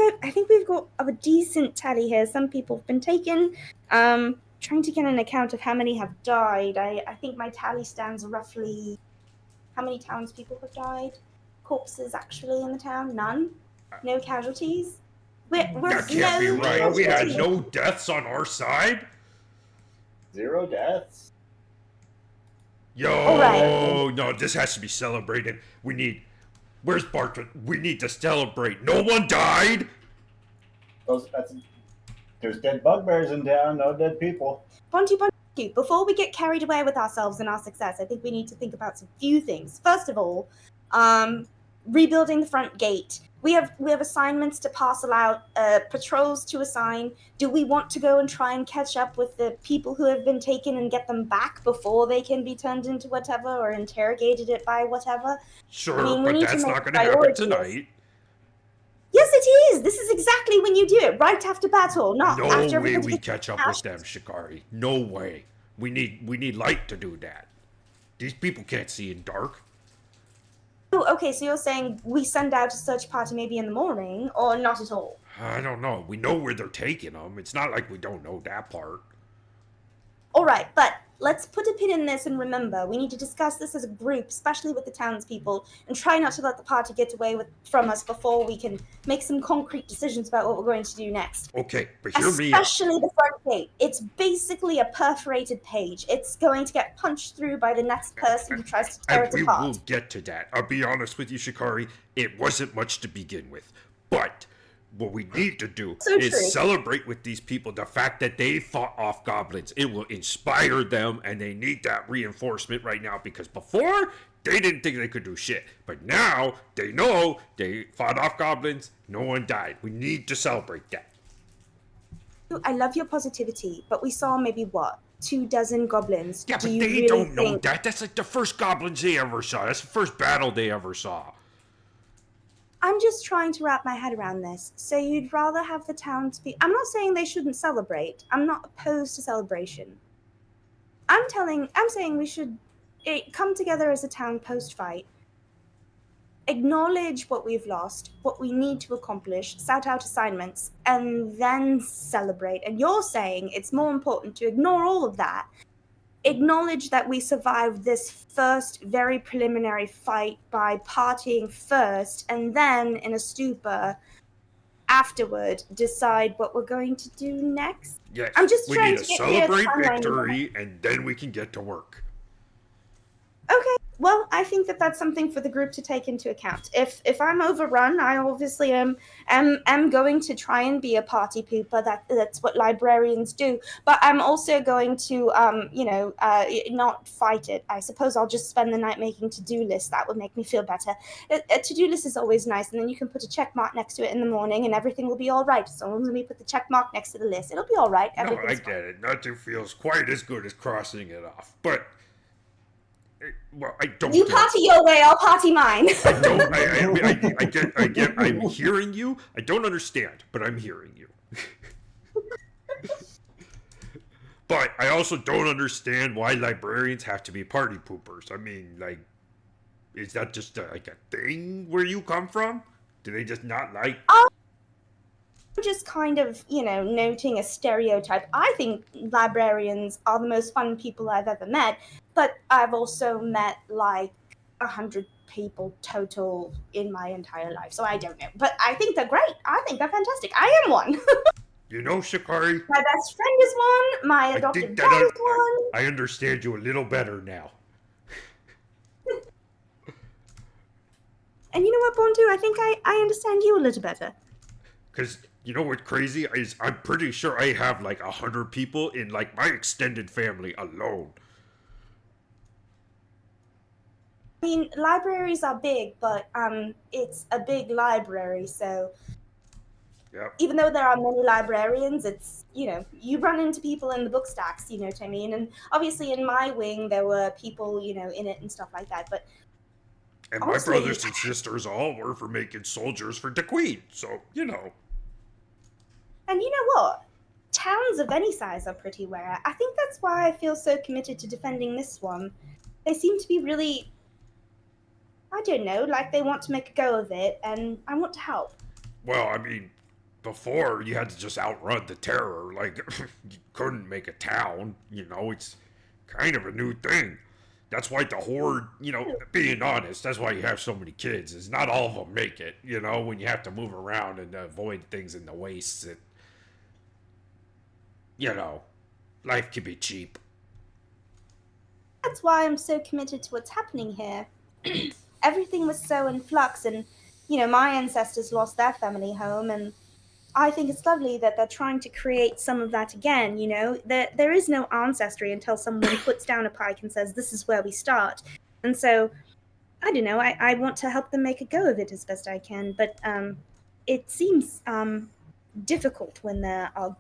we've got a decent tally here. Some people have been taken. Trying to get an account of how many have died. I think my tally stands roughly. How many townspeople have died? Corpses actually in the town? None. No casualties. That can't be right. We had no deaths on our side. 0 deaths. Yo, no, this has to be celebrated. Where's Barton? We need to celebrate. No one died. There's dead bugbears in town, no dead people. Bunty, before we get carried away with ourselves and our success, I think we need to think about some few things. First of all, rebuilding the front gate. We have assignments to parcel out, patrols to assign. Do we want to go and try and catch up with the people who have been taken and get them back before they can be turned into whatever or interrogated it by whatever? Sure, but that's not going to happen tonight. Yes, it is. This is exactly when you do it, right after battle, not after. No way we catch up with them, Shikari. No way. We need light to do that. These people can't see in dark. Oh, okay, so you're saying we send out a search party maybe in the morning, or not at all? I don't know. We know where they're taking them. It's not like we don't know that part. All right, but let's put a pin in this and remember, we need to discuss this as a group, especially with the townspeople, and try not to let the party get away from us before we can make some concrete decisions about what we're going to do next. Okay, but hear me out. Especially the front gate. It's basically a perforated page. It's going to get punched through by the next person who tries to tear it apart. We will get to that. I'll be honest with you, Shikari, it wasn't much to begin with. But what we need to do is celebrate with these people the fact that they fought off goblins. It will inspire them, and they need that reinforcement right now, because before, they didn't think they could do shit. But now, they know they fought off goblins, no one died. We need to celebrate that. I love your positivity, but we saw maybe, 24 goblins. Yeah, but they don't know that. That's like the first goblins they ever saw. That's the first battle they ever saw. I'm just trying to wrap my head around this. So you'd rather have the townspeople... I'm not saying they shouldn't celebrate. I'm not opposed to celebration. I'm saying we should come together as a town post-fight, acknowledge what we've lost, what we need to accomplish, set out assignments, and then celebrate. And you're saying it's more important to ignore all of that, acknowledge that we survived this first very preliminary fight by partying first, and then in a stupor afterward decide what we're going to do next. Yes, I'm just we trying need to to celebrate victory, and then we can get to work. Okay, well, I think that's something for the group to take into account. If I'm overrun, I obviously am going to try and be a party pooper. That's what librarians do. But I'm also going to, not fight it. I suppose I'll just spend the night making to-do lists. That would make me feel better. A to-do list is always nice, and then you can put a check mark next to it in the morning, and everything will be all right. As long as we put the check mark next to the list, it'll be all right. No, I get it. Nothing feels quite as good as crossing it off, but. Well, I don't. You party your way, I'll party mine. I get. I'm hearing you. I don't understand, but I'm hearing you. But I also don't understand why librarians have to be party poopers. I mean, like, is that just a thing where you come from? Do they just not like? I'm just kind of, noting a stereotype. I think librarians are the most fun people I've ever met, but I've also met like 100 people total in my entire life, so I don't know. But I think they're great. I think they're fantastic. I am one. You know, Shikari? My best friend is one. My adopted dad is one. I understand you a little better now. And you know what, Bontu? I think I understand you a little better. Because you know what's crazy is I'm pretty sure I have like 100 people in like my extended family alone. I mean, libraries are big, but it's a big library, so yep. Even though there are many librarians, it's, you run into people in the book stacks, you know what I mean? And obviously in my wing, there were people, in it and stuff like that, but... And my brothers and sisters all were for making soldiers for the Queen, so, And you know what? Towns of any size are pretty rare. I think that's why I feel so committed to defending this one. They seem to be really, I don't know, like they want to make a go of it, and I want to help. Well, I mean, before you had to just outrun the terror. Like, you couldn't make a town, it's kind of a new thing. That's why the Horde, being honest, that's why you have so many kids, is not all of them make it, when you have to move around and avoid things in the wastes. Life can be cheap. That's why I'm so committed to what's happening here. Everything was so in flux, and, my ancestors lost their family home, and I think it's lovely that they're trying to create some of that again, There is no ancestry until someone puts down a pike and says, this is where we start. And so, I don't know, I want to help them make a go of it as best I can, but it seems difficult when there are,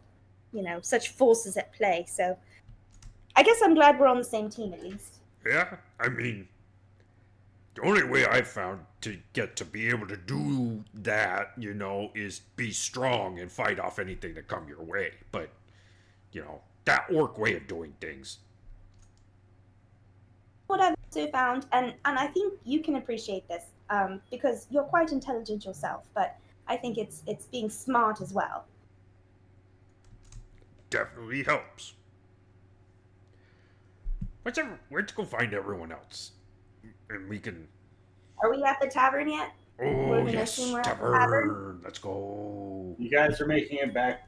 such forces at play, so I guess I'm glad we're on the same team at least. Yeah, I mean, the only way I've found to get to be able to do that, is be strong and fight off anything that come your way. But, that orc way of doing things. What I've also found, and I think you can appreciate this, because you're quite intelligent yourself, but I think it's being smart as well. Definitely helps. Let's go find everyone else. And we can... Are we at the tavern yet? Oh, yes, tavern. Let's go. You guys are making it back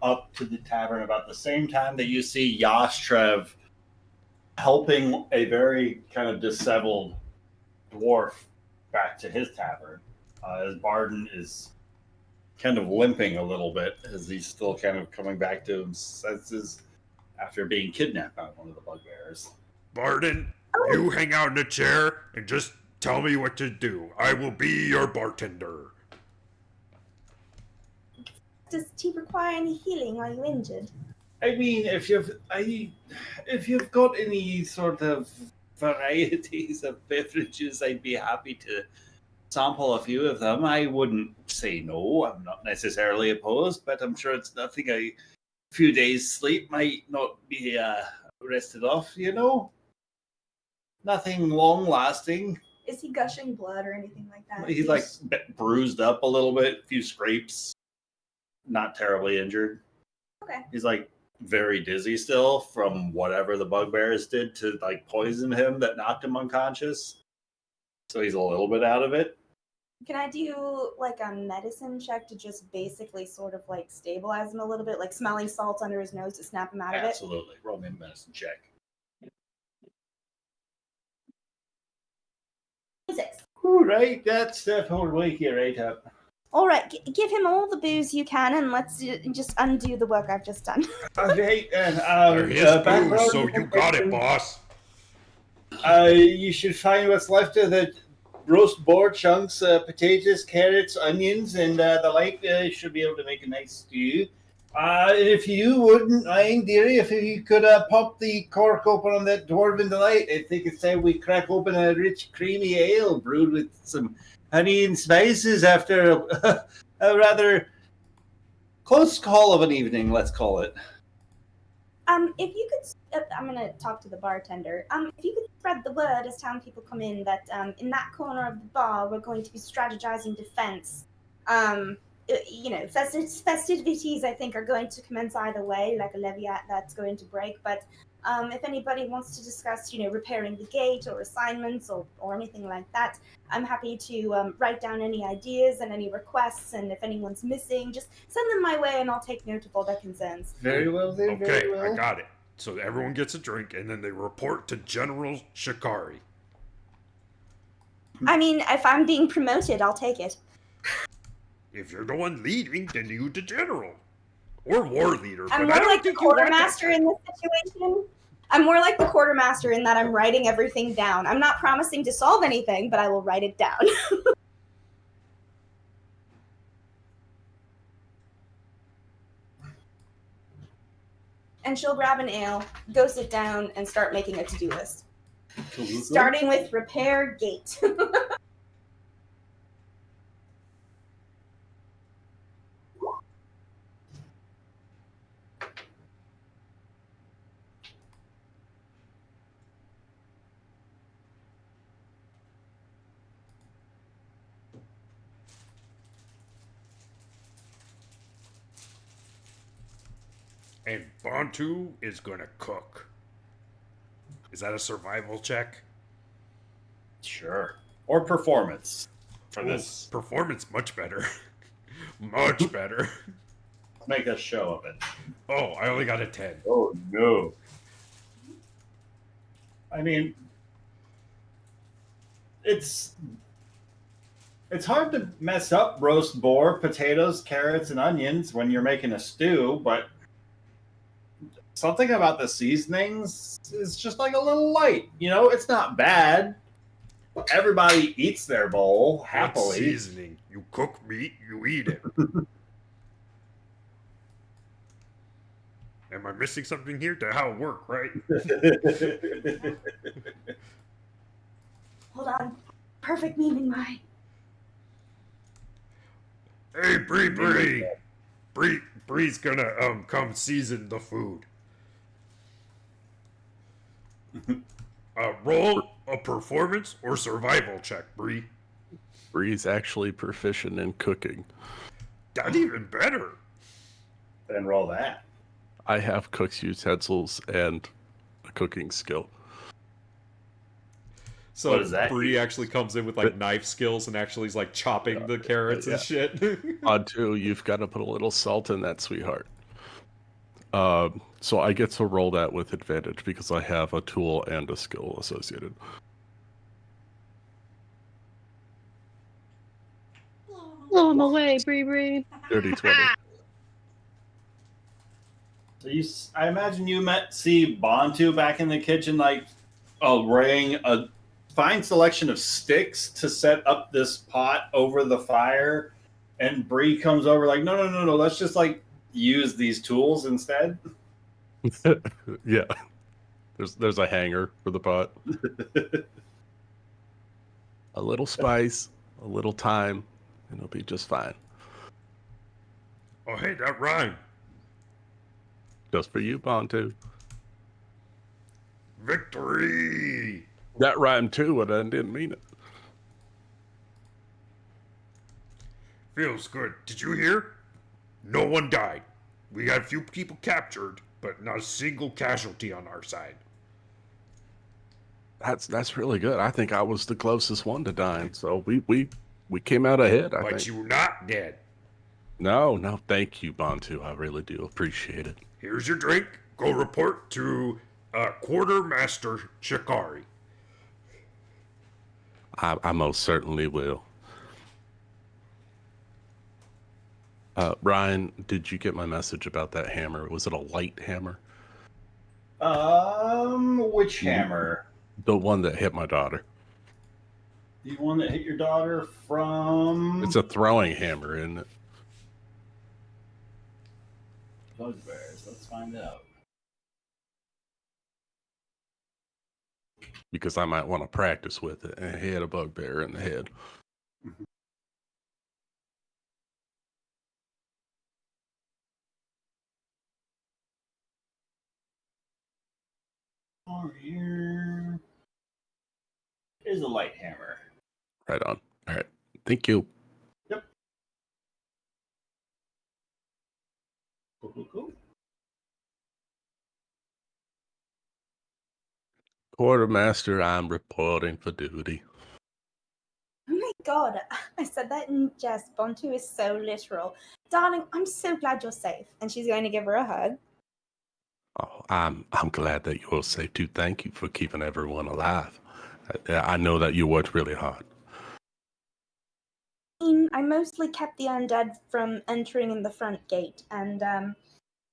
up to the tavern about the same time that you see Yastrev helping a very kind of disheveled dwarf back to his tavern. As Barden is kind of limping a little bit as he's still kind of coming back to his senses after being kidnapped by one of the bugbears. Barden, you hang out in a chair and just tell me what to do. I will be your bartender. Does tea require any healing? Are you injured? I mean, if you've got any sort of varieties of beverages, I'd be happy to sample a few of them. I wouldn't say no. I'm not necessarily opposed, but I'm sure it's nothing a few days' sleep might not be rested off, Nothing long-lasting. Is he gushing blood or anything like that? He's like bruised up a little bit, a few scrapes. Not terribly injured. Okay. He's like very dizzy still from whatever the bugbears did to like poison him that knocked him unconscious. So he's a little bit out of it. Can I do like a medicine check to just basically sort of like stabilize him a little bit, like smelling salt under his nose to snap him out of it? Absolutely. Roll me a medicine check. 6. All right, that's definitely wake you right up. All right, give him all the booze you can, and let's just undo the work I've just done. Okay, there is booze, so you got it, boss. You should find what's left of the roast boar chunks, potatoes, carrots, onions, and the like. Should be able to make a nice stew. If you wouldn't mind, dearie, if you could pop the cork open on that Dwarven Delight, I think it's time we crack open a rich, creamy ale brewed with some honey and spices after a rather close call of an evening, let's call it. If you could, I'm gonna talk to the bartender. If you could spread the word as town people come in that in that corner of the bar we're going to be strategizing defense. Festivities I think are going to commence either way, like a levy that's going to break. But if anybody wants to discuss, repairing the gate or assignments or anything like that, I'm happy to write down any ideas and any requests. And if anyone's missing, just send them my way, and I'll take note of all their concerns. Very well, then. Okay, very well. I got it. So everyone gets a drink, and then they report to General Shikari. I mean, if I'm being promoted, I'll take it. If you're the one leading, then you the general. Or war leader. I'm more like the quartermaster in this situation. I'm more like the quartermaster in that I'm writing everything down. I'm not promising to solve anything, but I will write it down. And she'll grab an ale, go sit down, and start making a to-do list. Starting with repair gate. And Bantu is gonna cook. Is that a survival check? Sure. Or performance for this. Performance, much better. Much better. Let's make a show of it. Oh, I only got a 10. Oh, no. I mean, it's hard to mess up roast boar, potatoes, carrots, and onions when you're making a stew, but something about the seasonings is just like a little light. You know, it's not bad. Everybody eats their bowl happily. What seasoning? You cook meat, you eat it. Am I missing something here to how it work, right? Hold on. Perfect meme in mind. Hey, Bree's gonna come season the food. Roll a performance or survival check, Bree. Bree's actually proficient in cooking. That's even better. Then roll that. I have cook's utensils and a cooking skill. So What is that? Bree actually comes in with like knife skills and actually is like chopping the carrots and shit. Bantu, you've got to put a little salt in that, sweetheart. So I get to roll that with advantage because I have a tool and a skill associated. Blow him away, Bree. Dirty 20. So I imagine you see Bantu back in the kitchen, like arraying a fine selection of sticks to set up this pot over the fire, and Bree comes over like, no, let's just like use these tools instead. Yeah. There's a hanger for the pot. A little spice, a little thyme, and it'll be just fine. Oh, hey, that rhymed. Just for you, Bantu. Victory! That rhymed too, but I didn't mean it. Feels good. Did you hear? No one died. We got a few people captured, but not a single casualty on our side. That's really good. I think I was the closest one to dying, so we came out ahead. I But think. you're not dead. No, thank you, Bantu. I really do appreciate it. Here's your drink. Go report to Quartermaster Shikari. I most certainly will. Ryan, did you get my message about that hammer? Was it a light hammer? Which hammer? The one that hit my daughter. The one that hit your daughter from... It's a throwing hammer, isn't it? Bugbears. Let's find out. Because I might want to practice with it and hit a bugbear in the head. Here is a light hammer. Right on. All right. Thank you. Yep. Cool. Quartermaster, I'm reporting for duty. Oh my god, I said that in jest. Bantu is so literal. Darling, I'm so glad you're safe. And she's going to give her a hug. Oh, I'm glad that you're safe too. Thank you for keeping everyone alive. I know that you worked really hard. I mostly kept the undead from entering in the front gate, and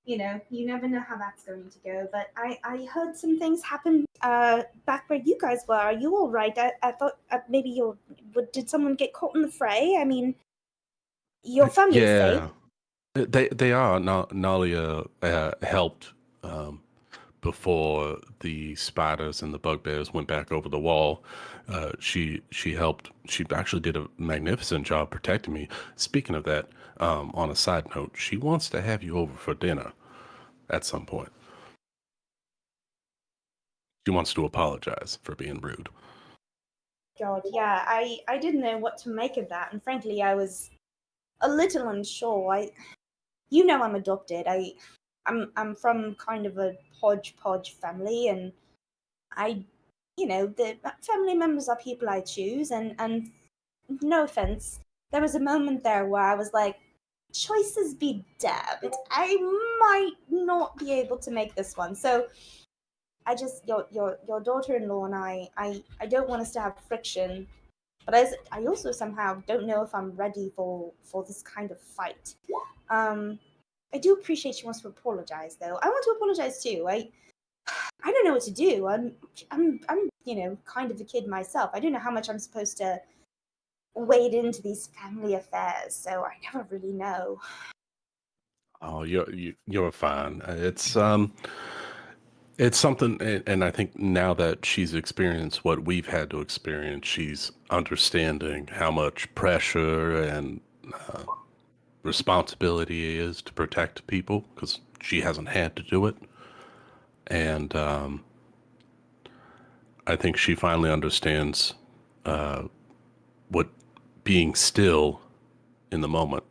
you never know how that's going to go. But I heard some things happen back where you guys were. Are you all right? I thought maybe did someone get caught in the fray? I mean, your family is safe. They are. Nalia helped before the spiders and the bugbears went back over the wall. She helped. She actually did a magnificent job protecting me. Speaking of that, on a side note, she wants to have you over for dinner at some point. She wants to apologize for being rude. God, yeah, I didn't know what to make of that, and frankly, I was a little unsure. I'm adopted. I I'm from kind of a hodgepodge family, and the family members are people I choose, and no offense, there was a moment there where I was like, choices be damned, I might not be able to make this one. So I just your daughter-in-law and I don't want us to have friction, but I also somehow don't know if I'm ready for this kind of fight. I do appreciate she wants to apologize, though. I want to apologize too. I don't know what to do. I'm kind of a kid myself. I don't know how much I'm supposed to wade into these family affairs, so I never really know. Oh, you're fine. It's something, and I think now that she's experienced what we've had to experience, she's understanding how much pressure and responsibility it is to protect people, because she hasn't had to do it. And I think she finally understands what being still in the moment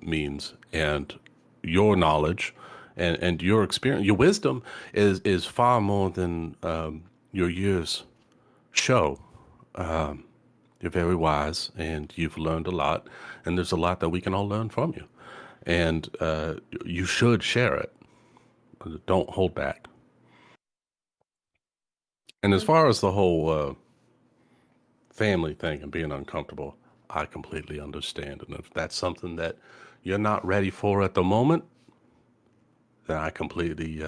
means, and your knowledge and your experience, your wisdom is far more than your years show. You're very wise, and you've learned a lot, and there's a lot that we can all learn from you, and you should share it. Don't hold back. And as far as the whole family thing and being uncomfortable, I completely understand. And if that's something that you're not ready for at the moment, then I completely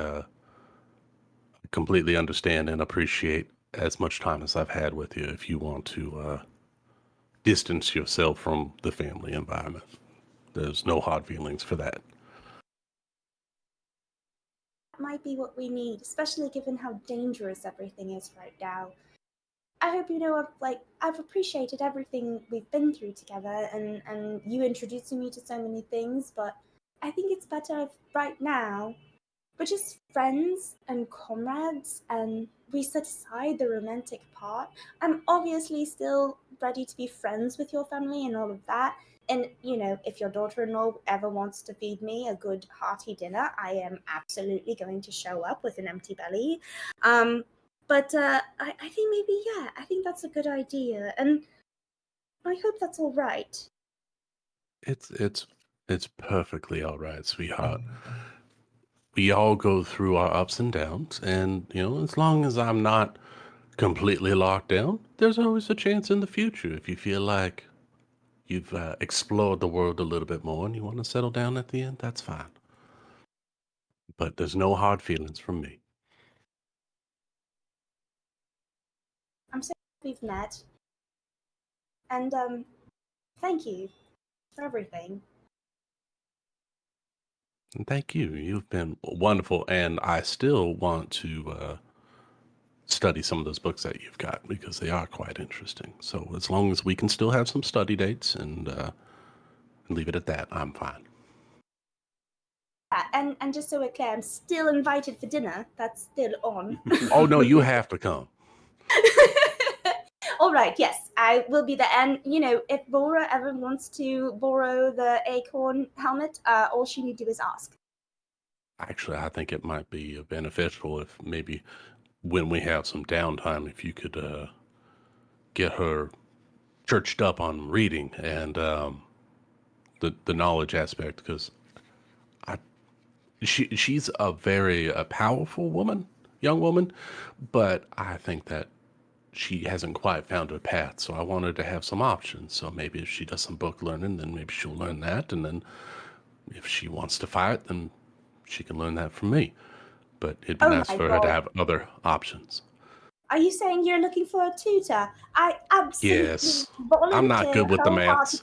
understand and appreciate as much time as I've had with you if you want to distance yourself from the family environment. There's no hard feelings for that. Might be what we need, especially given how dangerous everything is right now. I hope you know I've appreciated everything we've been through together, and you introducing me to so many things, but I think it's better if right now we're just friends and comrades, and we set aside the romantic part. I'm obviously still ready to be friends with your family and all of that. And, if your daughter-in-law ever wants to feed me a good hearty dinner, I am absolutely going to show up with an empty belly. But I think maybe, I think that's a good idea. And I hope that's all right. It's perfectly all right, sweetheart. We all go through our ups and downs, and as long as I'm not completely locked down, there's always a chance in the future if you feel like you've explored the world a little bit more and you want to settle down at the end. That's fine, but there's no hard feelings from me. I'm so happy we've met, and thank you for everything. And thank you. You've been wonderful, and I still want to study some of those books that you've got because they are quite interesting. So as long as we can still have some study dates and leave it at that, I'm fine. And just so we're clear, I'm still invited for dinner. That's still on. Oh no, you have to come. All right, yes, I will be there. And if Bora ever wants to borrow the acorn helmet, all she need to do is ask. Actually, I think it might be beneficial if maybe when we have some downtime, if you could get her churched up on reading and the knowledge aspect, because she's a very powerful young woman, but I think that she hasn't quite found her path. So I want her to have some options. So maybe if she does some book learning, then maybe she'll learn that, and then if she wants to fight, then she can learn that from me. But it'd be nice for her to have other options. Are you saying you're looking for a tutor? I absolutely Yes. I'm not good with the maths.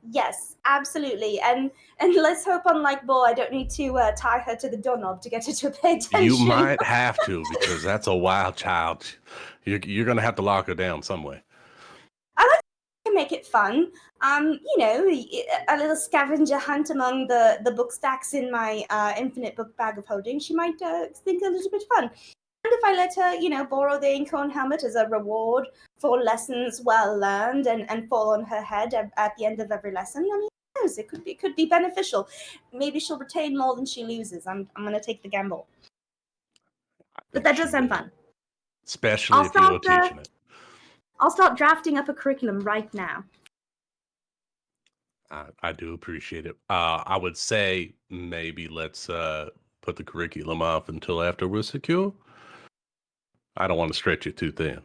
Yes, absolutely. And let's hope, unlike Bo, I don't need to tie her to the doorknob to get her to pay attention. You might have to, because that's a wild child. You're going to have to lock her down some way. I like to make it fun. A little scavenger hunt among the book stacks in my infinite book bag of holding. She might think a little bit fun. And if I let her, borrow the acorn helmet as a reward for lessons well learned and fall on her head at the end of every lesson, I mean, knows? It could be beneficial. Maybe she'll retain more than she loses. I'm gonna take the gamble. But that does sound fun. Especially if you're teaching it. I'll start drafting up a curriculum right now. I do appreciate it. I would say maybe let's put the curriculum off until after we're secure. I don't want to stretch it too thin.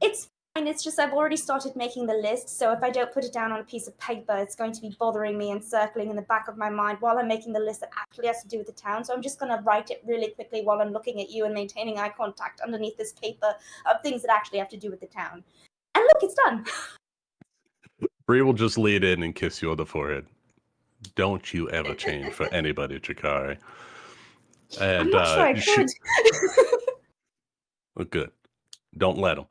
It's fine. It's just I've already started making the list, so if I don't put it down on a piece of paper, it's going to be bothering me and circling in the back of my mind while I'm making the list that actually has to do with the town. So I'm just going to write it really quickly while I'm looking at you and maintaining eye contact underneath this paper of things that actually have to do with the town. And look, it's done. Bree will just lean in and kiss you on the forehead. Don't you ever change for anybody, Chikari. And I'm not sure I could. Well, good. Don't let him.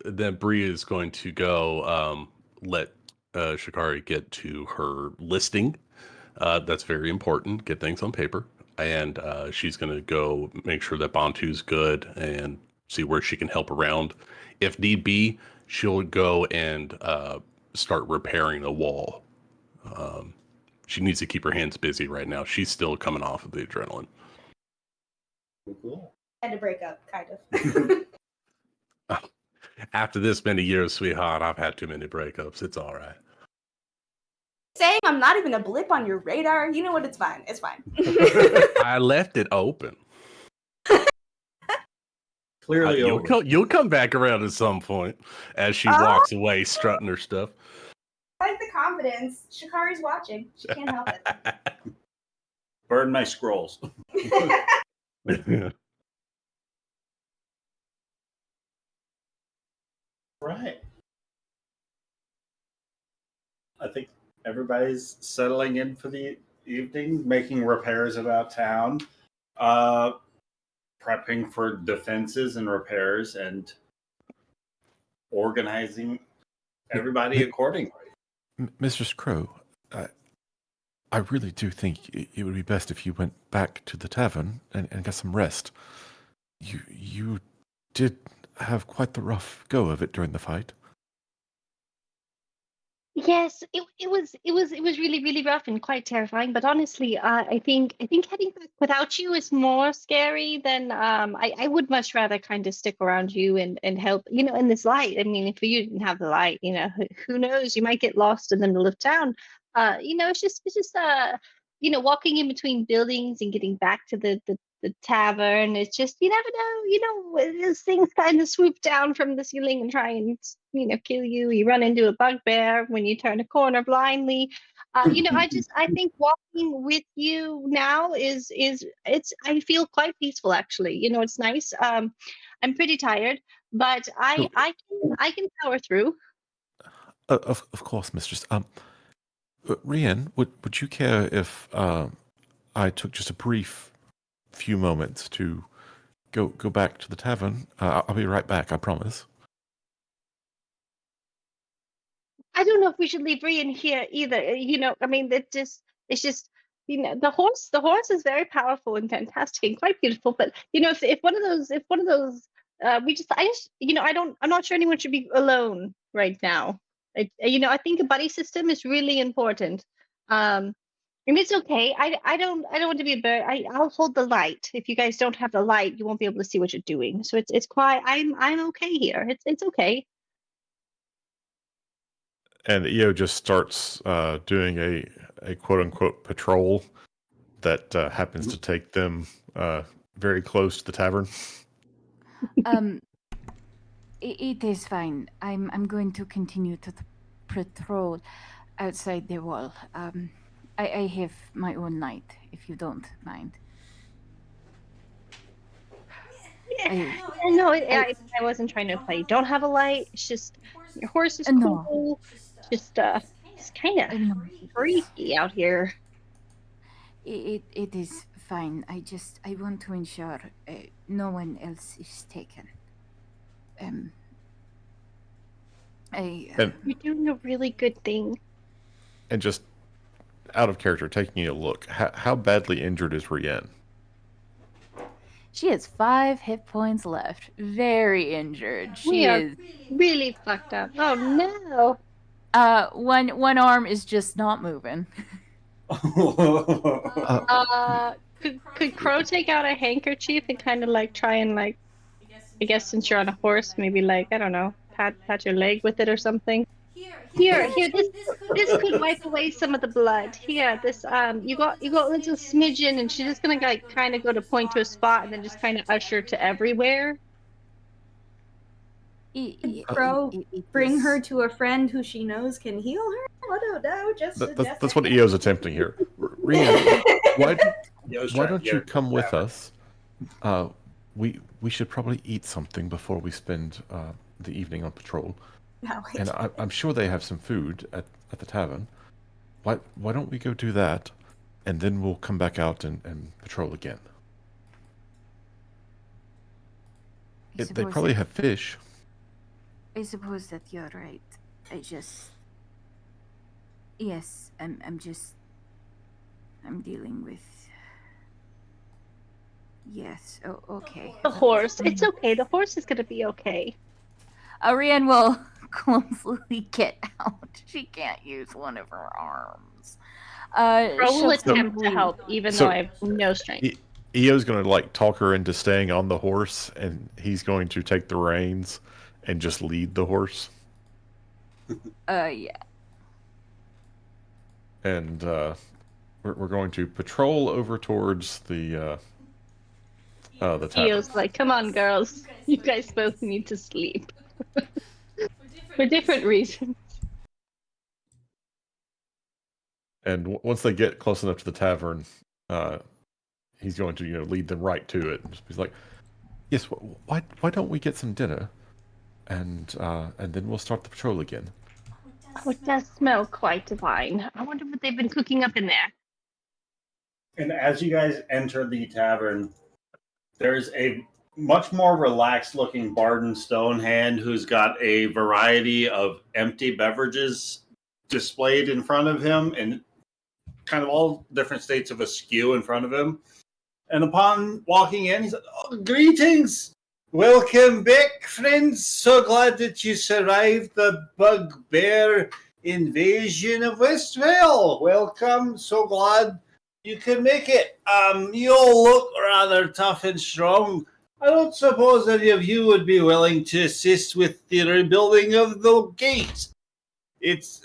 Then Bree is going to go let Chikari get to her listing. That's very important. Get things on paper. And she's going to go make sure that Bantu's good and see where she can help around. If need be, she'll go and start repairing a wall. She needs to keep her hands busy right now. She's still coming off of the adrenaline. Cool. Had to break up, kind of. After this many years, sweetheart, I've had too many breakups. It's all right. Saying I'm not even a blip on your radar. You know what? It's fine. It's fine. I left it open. Clearly you'll come back around at some point as she walks away strutting her stuff. I like the confidence. Shikari's watching. She can't help it. Burn my scrolls. Right. I think everybody's settling in for the evening, making repairs about town, prepping for defenses and repairs, and organizing everybody accordingly. Mistress Crow, I really do think it would be best if you went back to the tavern and got some rest. You did have quite the rough go of it during the fight. Yes, it was really, really rough and quite terrifying. But honestly, I think heading back without you is more scary than I would much rather kind of stick around you and help, in this light. I mean, if you didn't have the light, who knows, you might get lost in the middle of town. It's just walking in between buildings and getting back to the tavern. It's just, you never know, these things kind of swoop down from the ceiling and try and, kill you. You run into a bugbear when you turn a corner blindly. I think walking with you now I feel quite peaceful, actually. It's nice. I'm pretty tired, but I can power through. Of course, mistress. Rian, would you care if I took just a brief few moments to go back to the tavern? I'll be right back, I promise. I don't know if we should leave Rian here either. I mean, it's just the horse is very powerful and fantastic and quite beautiful. But if one of those I'm not sure anyone should be alone right now. I think a buddy system is really important. And it's okay. I don't want to be a bird. I'll hold the light. If you guys don't have the light, you won't be able to see what you're doing. So it's quiet. I'm okay here. It's okay. And Io just starts doing a quote unquote patrol that happens to take them very close to the tavern. It is fine. I'm going to continue to patrol outside the wall. I have my own light, if you don't mind. I wasn't trying to play. Don't have a light. It's just your horse is cool. Just it's kind of freaky out here. It is fine. I want to ensure no one else is taken. You're doing a really good thing. And just out of character, taking a look, how badly injured is Rian? She has 5 hit points left. Very injured. She is really fucked up. Oh no. One arm is just not moving. Could Crow take out a handkerchief and kind of like try and like, I guess since you're on a horse, maybe like, I don't know, pat your leg with it or something. Here, this could wipe away some of the blood. Here, this you got a little smidgen, and she's just gonna like kind of go to point to a spot and then just kind of usher to everywhere. Crow, bring her to a friend who she knows can heal her. I don't know. That's what EO's attempting here. Rian, why don't you come with us? We should probably eat something before we spend the evening on patrol. And I'm sure they have some food at the tavern. Why don't we go do that, and then we'll come back out and patrol again. They probably have fish. I suppose that you're right. Yes, I'm dealing with. Yes. Oh, okay. The horse. It's okay. The horse is gonna be okay. Rian will clumsily get out. She can't use one of her arms. Crow will attempt to help, even though I have no strength. EO's going to like talk her into staying on the horse, and he's going to take the reins and just lead the horse. Yeah. And we're going to patrol over towards the tavern. EO's like, come on, girls. You guys both need to sleep. For different reasons. And once they get close enough to the tavern, he's going to lead them right to it. And just be like, yes, why don't we get some dinner, and then we'll start the patrol again. Oh, it does smell quite divine. I wonder what they've been cooking up in there. And as you guys enter the tavern, there's a much more relaxed looking Barden Stonehand who's got a variety of empty beverages displayed in front of him and kind of all different states of askew in front of him. And upon walking in, he said, "Oh, greetings! Welcome back, friends. So glad that you survived the bugbear invasion of Westvale. Welcome. So glad you can make it. You all look rather tough and strong. I don't suppose any of you would be willing to assist with the rebuilding of the gate.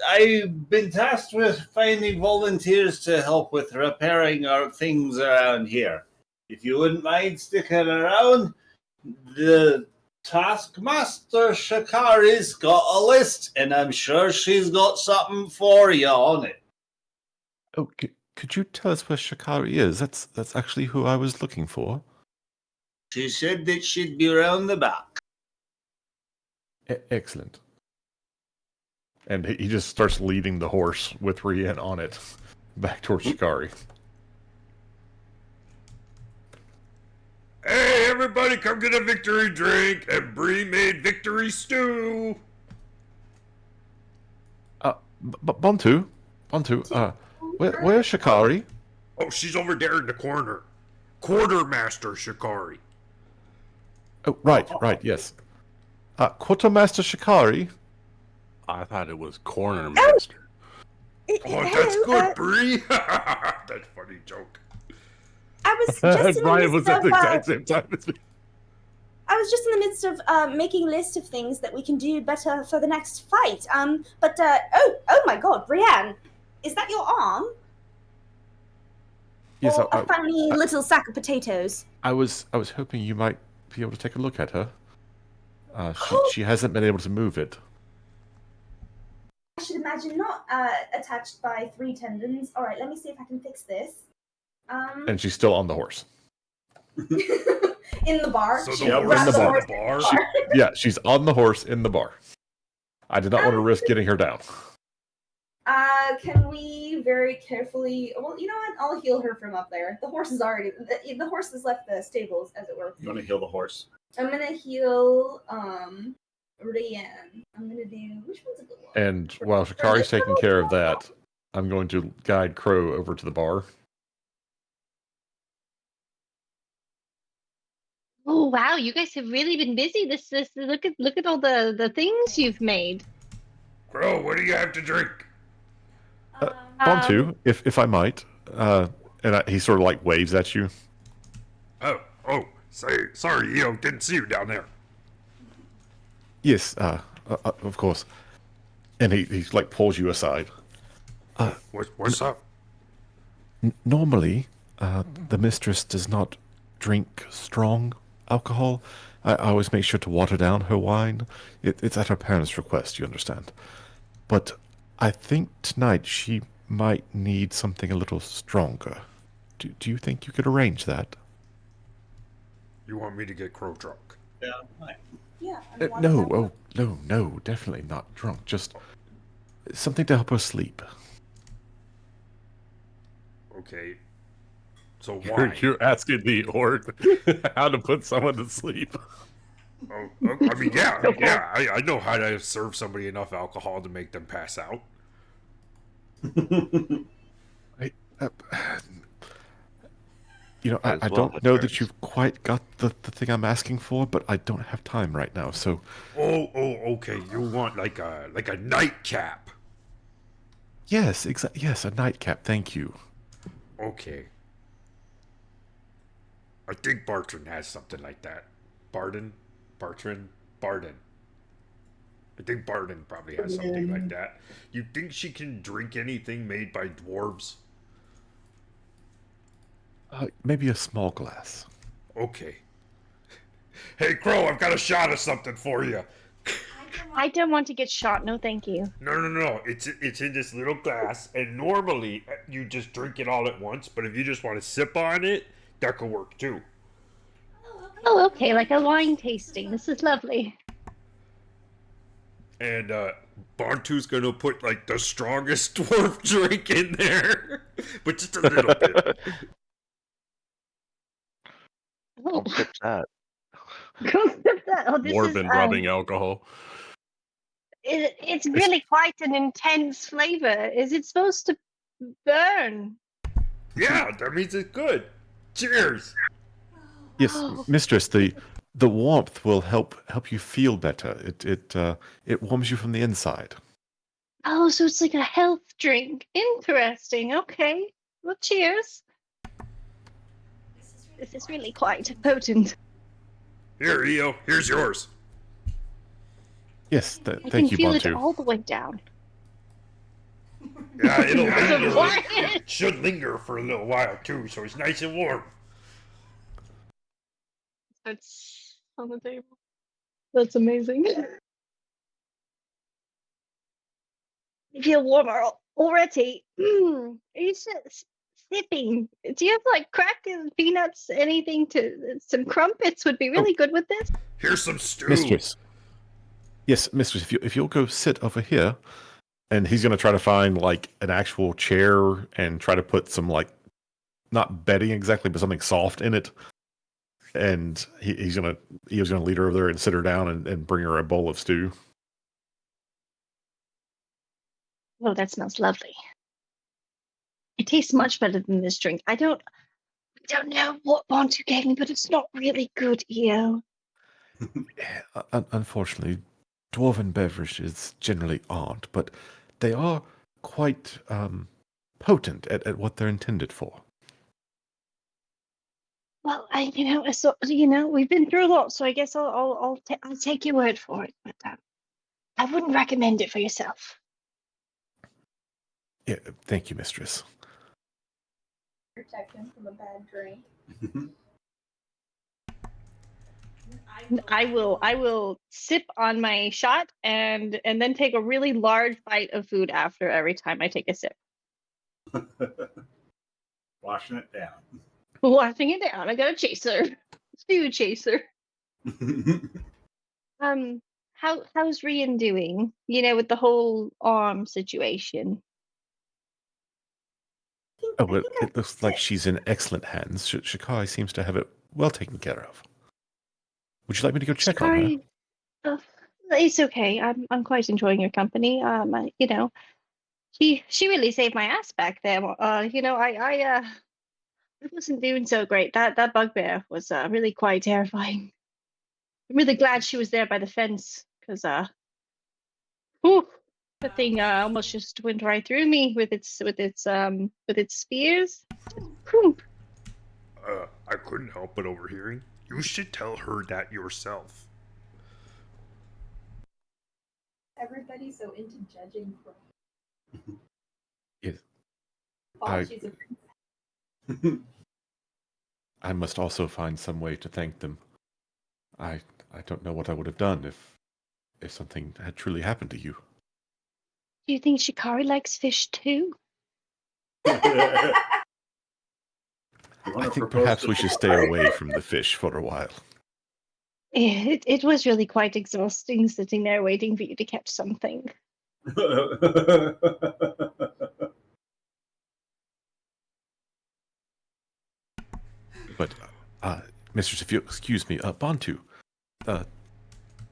I've been tasked with finding volunteers to help with repairing our things around here. If you wouldn't mind sticking around, the Taskmaster Shikari's got a list, and I'm sure she's got something for you on it." Oh, could you tell us where Shikari is? That's actually who I was looking for. She said that she'd be around the back. Excellent. And he just starts leading the horse with Rian on it back towards Shikari. Hey, everybody, come get a victory drink and Bree made victory stew. Bontu, where's Shikari? Oh, she's over there in the corner. Quartermaster Shikari. Oh, right, yes. Quartermaster Shikari? I thought it was Corner Master. Oh, that's good, Bree. That's a funny joke. I was just in Brian was at the exact same time as me. I was just in the midst of making a list of things that we can do better for the next fight. Oh my God, Brienne, is that your arm? Yes, or a funny little sack of potatoes? I was hoping you might be able to take a look at her. She hasn't been able to move it. I should imagine not attached by 3 tendons. All right, let me see if I can fix this. And she's still on the horse. In the bar. So She the grabs horse is the on horse the bar? Yeah, she's on the horse in the bar. I did not want to risk getting her down. Can we very carefully? Well, you know what? I'll heal her from up there. The horse is already. The horse has left the stables, as it were. You want to heal the horse? I'm gonna heal. Rian. I'm gonna do. Which one's a good one? And while Shikari's taking care of that, I'm going to guide Crow over to the bar. Oh wow, you guys have really been busy. This look at all the things you've made. Crow, what do you have to drink? Bontu, if I might, he sort of like waves at you. Sorry, didn't see you down there. Yes, of course. And he like pulls you aside. What's up? Normally, the mistress does not drink strong alcohol. I always make sure to water down her wine. It's at her parents' request, you understand. But I think tonight she might need something a little stronger. Do you think you could arrange that? You want me to get Crow drunk? Yeah. Right. Yeah. No, definitely not drunk. Just something to help her sleep. Okay. So why? You're asking the orc how to put someone to sleep. I mean, I know how to serve somebody enough alcohol to make them pass out. I don't know that you've quite got the thing I'm asking for, but I don't have time right now, so... Okay. You want like a nightcap? Yes, yes, a nightcap, thank you. Okay. I think Bartran has something like that. Barden? I think Barden probably has something like that. You think she can drink anything made by dwarves? Maybe a small glass. Okay. Hey, Crow, I've got a shot of something for you. I don't want to get shot. No, thank you. No. It's in this little glass, and normally you just drink it all at once, but if you just want to sip on it, that could work too. Oh, okay, like a wine tasting. This is lovely. And Bontu's gonna put like the strongest dwarf drink in there, but just a little bit. Don't sip that. Go sip that. Oh, this Dwarven rubbing alcohol. It's really quite an intense flavor. Is it supposed to burn? Yeah, that means it's good. Cheers. Yes, mistress, the warmth will help you feel better. It warms you from the inside. Oh, so it's like a health drink. Interesting. Okay. Well, cheers. This is really quite potent. Here, Eo. Here's yours. Yes, I thank you, can feel Bontu. it all the way down. Yeah, it'll linger. Quiet. It should linger for a little while too, so it's nice and warm. It's on the table. That's amazing. I feel warmer already. Are you sipping? Do you have like crackers, peanuts, anything some crumpets would be really good with this? Here's some stew. Mistress. Yes, mistress, if you'll go sit over here, and he's going to try to find like an actual chair and try to put some like, not bedding exactly, but something soft in it. And he was gonna lead her over there and sit her down and bring her a bowl of stew. Oh, that smells lovely. It tastes much better than this drink. I don't know what Bontu gave me, but it's not really good, Eo. Unfortunately, dwarven beverages generally aren't, but they are quite potent at what they're intended for. Well, we've been through a lot, so I guess I'll take your word for it. But I wouldn't recommend it for yourself. Yeah, thank you, mistress. Protect him from a bad drink. I will sip on my shot and then take a really large bite of food after every time I take a sip. Washing it down. Washing it down. I got a chaser. Stew chaser. How's Rian doing? With the whole arm situation. Oh, well, it looks like she's in excellent hands. Shakai seems to have it well taken care of. Would you like me to go check on her? It's okay. I'm quite enjoying your company. She really saved my ass back there. I wasn't doing so great. That bugbear was really quite terrifying. I'm really glad she was there by the fence because The thing almost just went right through me with its spears. Whew. I couldn't help but overhearing. You should tell her that yourself. Everybody's so into judging Crow. Yes. She's a I must also find some way to thank them. I don't know what I would have done if something had truly happened to you. Do you think Shikari likes fish too? I think perhaps we should stay away from the fish for a while. It was really quite exhausting sitting there waiting for you to catch something. But, mistress, if you excuse me, Bantu,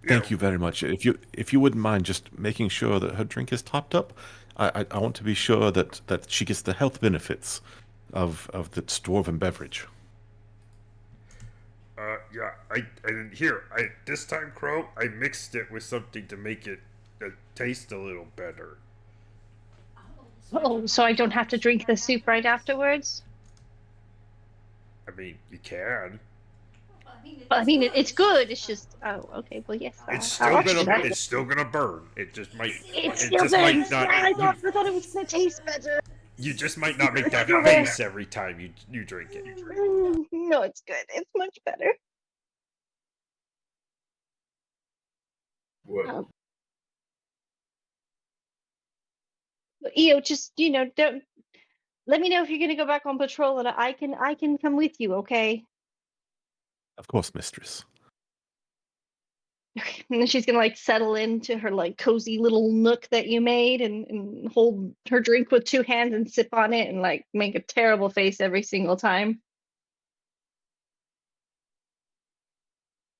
thank you very much. If you wouldn't mind just making sure that her drink is topped up, I want to be sure that she gets the health benefits of the dwarven beverage. Yeah, this time, Crow, I mixed it with something to make it taste a little better. Oh, so I don't have to drink the soup right afterwards? I mean, you can. Well, I mean, it's good. It's just, oh, okay. Well, yes. It's still gonna burn. It just might. It's it still just might burns. not. I thought it was gonna taste better. You just might not make that face every time you drink it. No, it's good. It's much better. What? Just don't. Let me know if you're gonna go back on patrol, and I can come with you. Okay. Of course, mistress. And then she's gonna settle into her cozy little nook that you made, and hold her drink with two hands and sip on it, and make a terrible face every single time.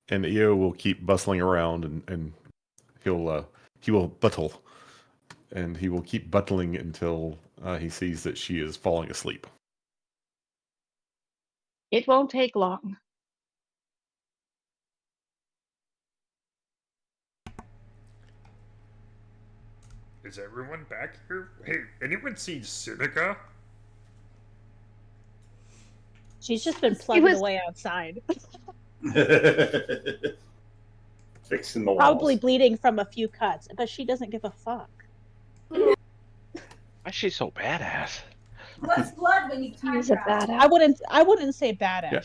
And Io will keep bustling around, and he will buttle, and he will keep buttling until he sees that she is falling asleep. It won't take long. Is everyone back here? Hey, anyone seen Seneca? She's just been plugging away outside. Fixing the walls. Probably bleeding from a few cuts, but she doesn't give a fuck. Why is she so badass? What's blood when you time travel? I wouldn't say badass. Yeah.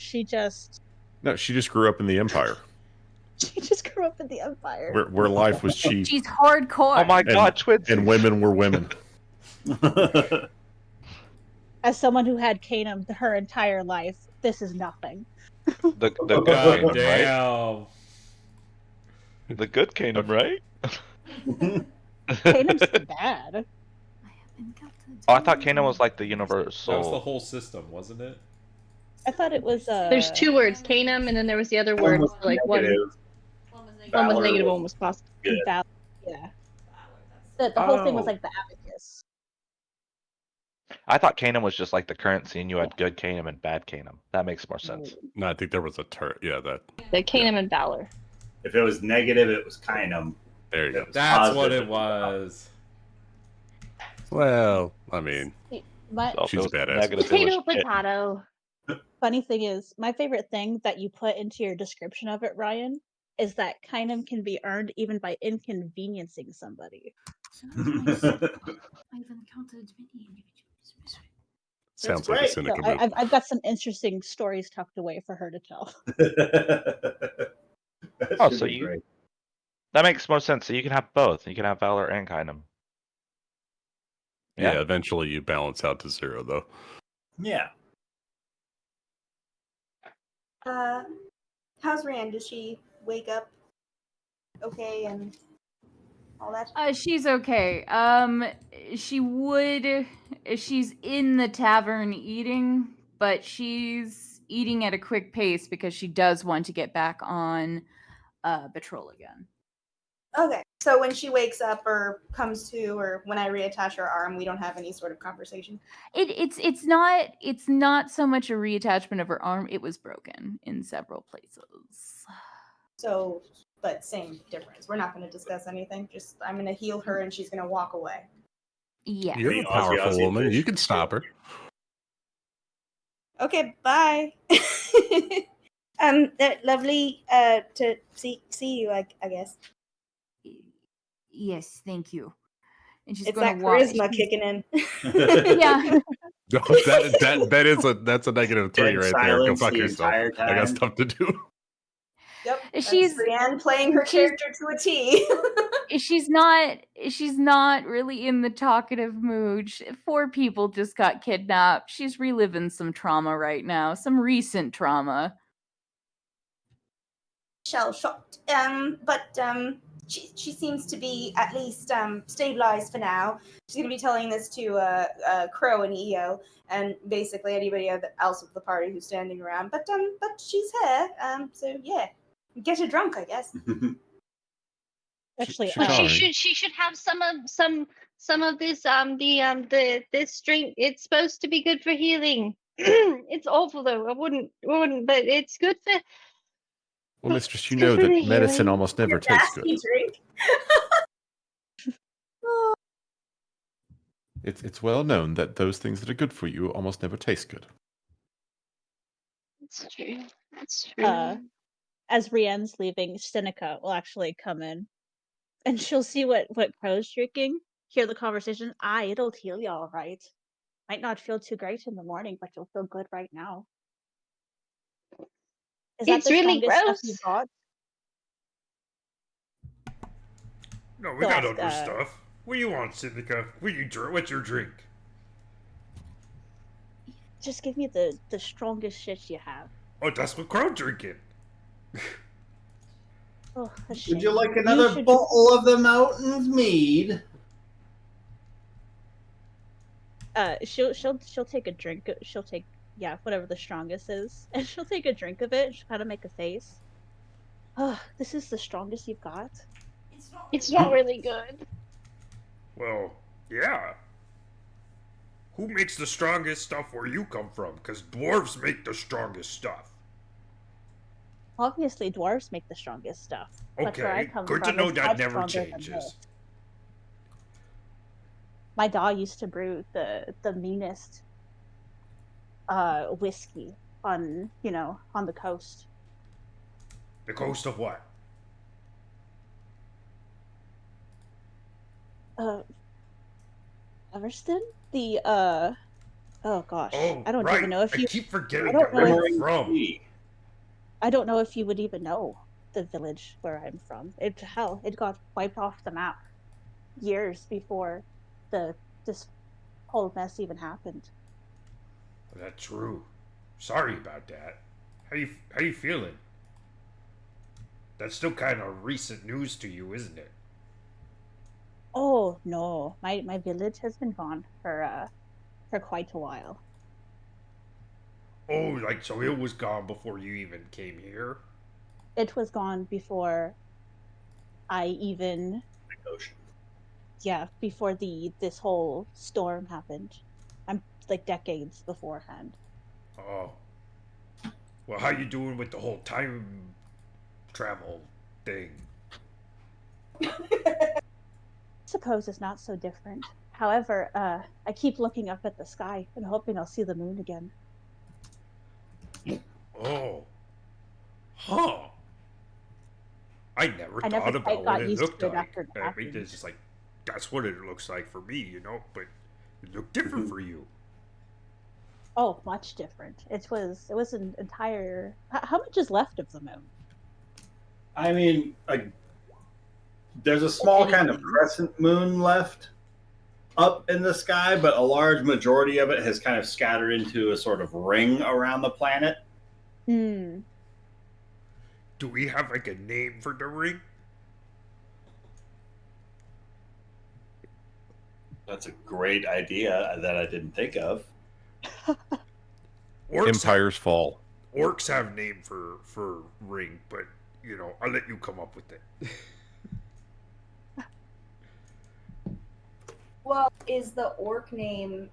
She just grew up in the Empire. She just grew up in the Empire. Where life was cheap. She's hardcore. Oh my god, twins. And women were women. As someone who had Kanem her entire life, this is nothing. The good God Kanem, damn. right? The good Kanem, right? Kanam's bad. Oh, I thought Kanem was like the universal. That was the whole system, wasn't it? I thought it was. There's two words, Kanem, and then there was the other word, one was negative, one was positive. Yeah. The whole thing was the abacus. I thought Kanem was just like the currency, and you had good Kanem and bad Kanem. That makes more sense. No, I think there was a that. The Kanem and Valor. If it was negative, it was Kainem. There you go. That's what it was. Well, I mean, she's badass. Potato. Funny thing is, my favorite thing that you put into your description of it, Ryan, is that Kainem can be earned even by inconveniencing somebody. I've encountered many individuals. Sounds like a Seneca So move. I've got some interesting stories tucked away for her to tell. Oh, so that makes more sense. So you can have both. You can have Valor and Kainem. Yeah, eventually you balance out to zero, though. Yeah. How's Rand? Does she wake up okay and all that? She's okay. She's in the tavern eating, but she's eating at a quick pace because she does want to get back on patrol again. Okay, so when she wakes up or comes to, or when I reattach her arm, we don't have any sort of conversation. It's not so much a reattachment of her arm. It was broken in several places. So but same difference. We're not going to discuss anything. Just I'm going to heal her, and she's going to walk away. Yeah. You're a powerful woman. You can stop her. Okay, bye. Lovely to see you. I guess. Yes, thank you. And she's It's gonna that walk. charisma kicking in. Yeah. That's a negative 3 Dead right there. Go silence fuck the yourself. entire I got time. stuff to do. Yep. She's Brienne playing her character to a T. She's not really in the talkative mood. 4 people just got kidnapped. She's reliving some trauma right now, some recent trauma. Shell shocked. But she seems to be at least stabilized for now. She's gonna be telling this to Crow and EO and basically anybody else of the party who's standing around. But she's here. So yeah, get her drunk, I guess. Actually, she should have some of this this drink. It's supposed to be good for healing. It's awful though. I wouldn't, but it's good for. Well, mistress, you know that medicine almost never tastes good. Drink. It's well known that those things that are good for you almost never taste good. That's true. That's true. As Rienne's leaving, Seneca will actually come in, and she'll see what Crow's drinking. Hear the conversation. It'll heal you all right. Might not feel too great in the morning, but you'll feel good right now. Is that It's the really strongest stuff gross. you got? No, we got other stuff. What do you want, Syndica? What's your drink? Just give me the strongest shit you have. Oh, that's what Crow drinking. Oh, Would you like another bottle of the Mountain's mead? She'll take a drink. She'll take whatever the strongest is, and she'll take a drink of it. She'll kind of make a face. Oh, this is the strongest you've got. It's not really good. Well, yeah. Who makes the strongest stuff where you come from? Because dwarves make the strongest stuff. Obviously, dwarves make the strongest stuff. But where I Okay, come good to from, know it's that much never stronger than changes. this. My dad used to brew the meanest whiskey on the coast. The coast of what? Everston? The oh gosh. Oh, I don't right. even know if I you keep forgetting I don't where know you're from. I don't know if you would even know the village where I'm from. It got wiped off the map years before this whole mess even happened. That's true. Sorry about that. How you feeling? That's still kind of recent news to you, isn't it? Oh no, my village has been gone for quite a while. Oh, like so it was gone before you even came here? It was gone before I even before this whole storm happened. I'm like decades beforehand. Oh. Well, how you doing with the whole time travel thing? Suppose it's not so different. However, I keep looking up at the sky and hoping I'll see the moon again. Oh. Huh. I never I never thought quite about got what it used looked to it like. after it I mean, happened. it's just like, that's what it looks like for me, but it looked different for you. Oh, much different. It was an entire. How much is left of the moon? I mean, there's a small kind of crescent moon left up in the sky, but a large majority of it has kind of scattered into a sort of ring around the planet. Hmm. Do we have like a name for the ring? That's a great idea that I didn't think of. Empires fall. Orcs have name for ring, but I'll let you come up with it. Well, is the orc name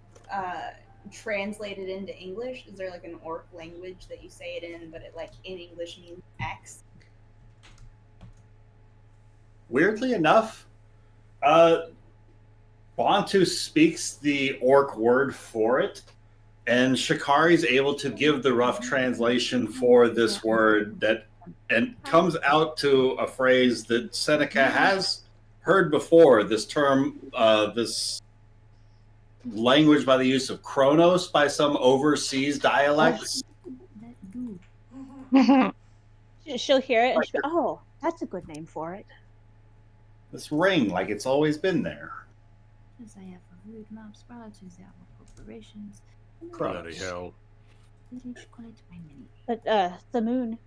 translated into English? Is there like an orc language that you say it in, but it like in English means X? Weirdly enough, Bantu speaks the orc word for it, and Shikari's able to give the rough translation for this word and comes out to a phrase that Seneca has heard before. This term, this language by the use of Chronos by some overseas dialects. She'll hear it and she'll be, oh, that's a good name for it. This ring, like it's always been there. Bloody hell. But the moon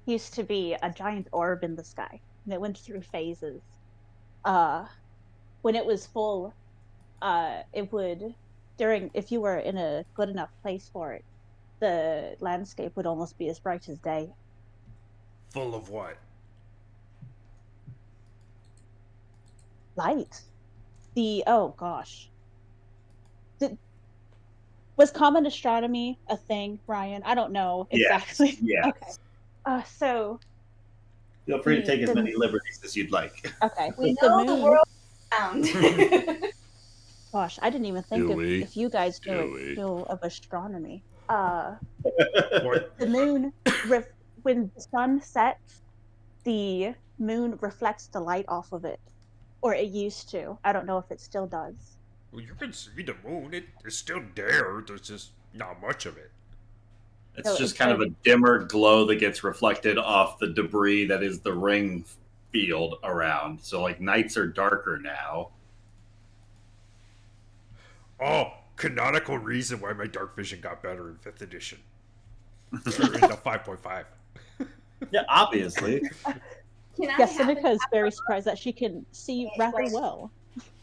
used to be a giant orb in the sky, and it went through phases. When it was full, it would, if you were in a good enough place for it, the landscape would almost be as bright as day. Full of what? Light. Oh gosh. Was common astronomy a thing, Ryan? I don't know exactly. Yes. Okay. So. Feel free to take as many liberties as you'd like. Okay. We know the world around. Gosh, I didn't even think if you guys knew of astronomy. The moon, when the sun sets, the moon reflects the light off of it, or it used to. I don't know if it still does. Well, you can see the moon. It's still there. There's just not much of it. It's just kind of a dimmer glow that gets reflected off the debris that is the ring field around. So, like, nights are darker now. Oh, canonical reason why my dark vision got better in 5th edition. Or in the 5.5. Yeah, obviously. Seneca is very surprised that she can see rather well.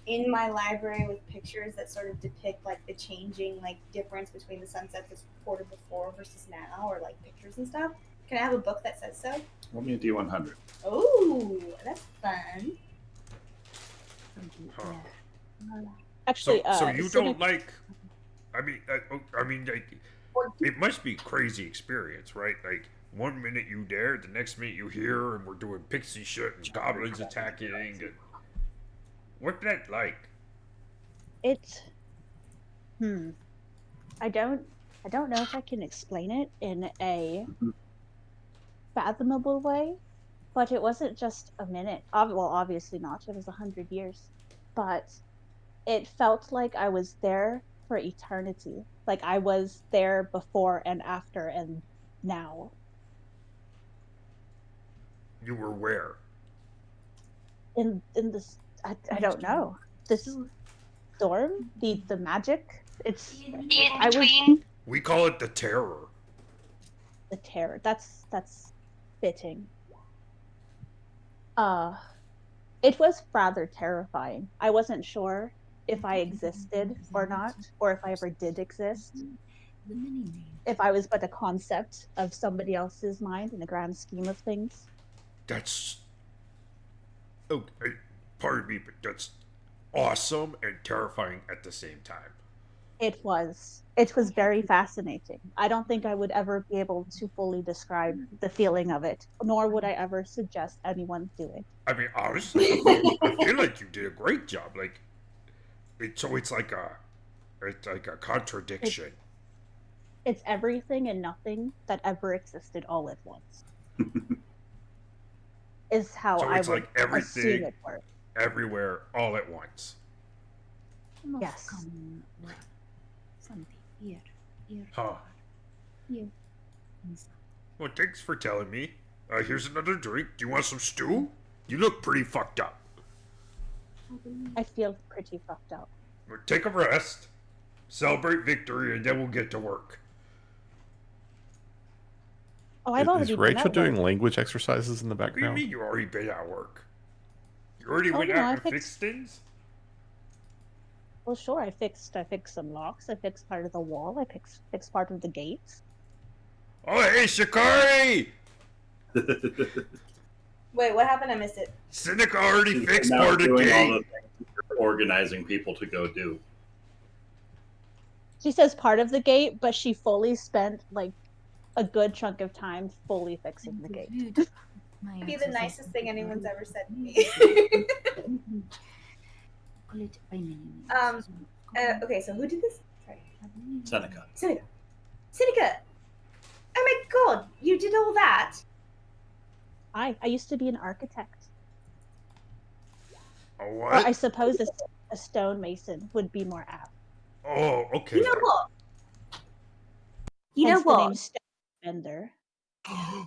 In my library with pictures that sort of depict like the changing like difference between the sunsets this quarter before versus now, or like pictures and stuff. Can I have a book that says so? Roll me a D100. Oh, that's fun. Huh. Actually, so you don't like? I mean, like, it must be a crazy experience, right? Like, one minute you there, the next minute you here, and we're doing pixie shit and goblins attacking. And what's that like? It's I don't know if I can explain it in a fathomable way, but it wasn't just a minute. Well, obviously not. It was 100 years, but it felt like I was there for eternity. Like I was there before and after and now. You were where? In this, I don't know. This storm, the magic. It's We call it the terror. The terror. That's fitting. It was rather terrifying. I wasn't sure if I existed or not, or if I ever did exist. If I was but a concept of somebody else's mind in the grand scheme of things. That's... Oh, pardon me, but that's awesome and terrifying at the same time. It was very fascinating. I don't think I would ever be able to fully describe the feeling of it, nor would I ever suggest anyone do it. I mean, honestly, I feel like you did a great job. Like, it's like a contradiction. It's everything and nothing that ever existed all at once. Is how I would like everything, assume it works. Everywhere, all at once. Yes. Huh. Well, thanks for telling me. Here's another drink. Do you want some stew? You look pretty fucked up. I feel pretty fucked up. Well, take a rest, celebrate victory, and then we'll get to work. Oh, I've already Is Rachel doing language exercises in the What do you background? mean you already been at work? You already went out and fixed things? Well, sure. I fixed some locks. I fixed part of the wall. I fixed part of the gates. Oh, hey, Shikari! Wait, what happened? I missed it. Seneca already fixed Now part of the doing all gate. the things you're organizing people to go do. She says part of the gate, but she fully spent like a good chunk of time fully fixing the gate. Be the nicest thing anyone's ever said to me. Okay, so who did this? Sorry. Seneca. Seneca. Oh my god, you did all that? I used to be an architect. A Or what? I suppose a stonemason would be more apt. Oh, okay. You know what? Hence the name Stonebender.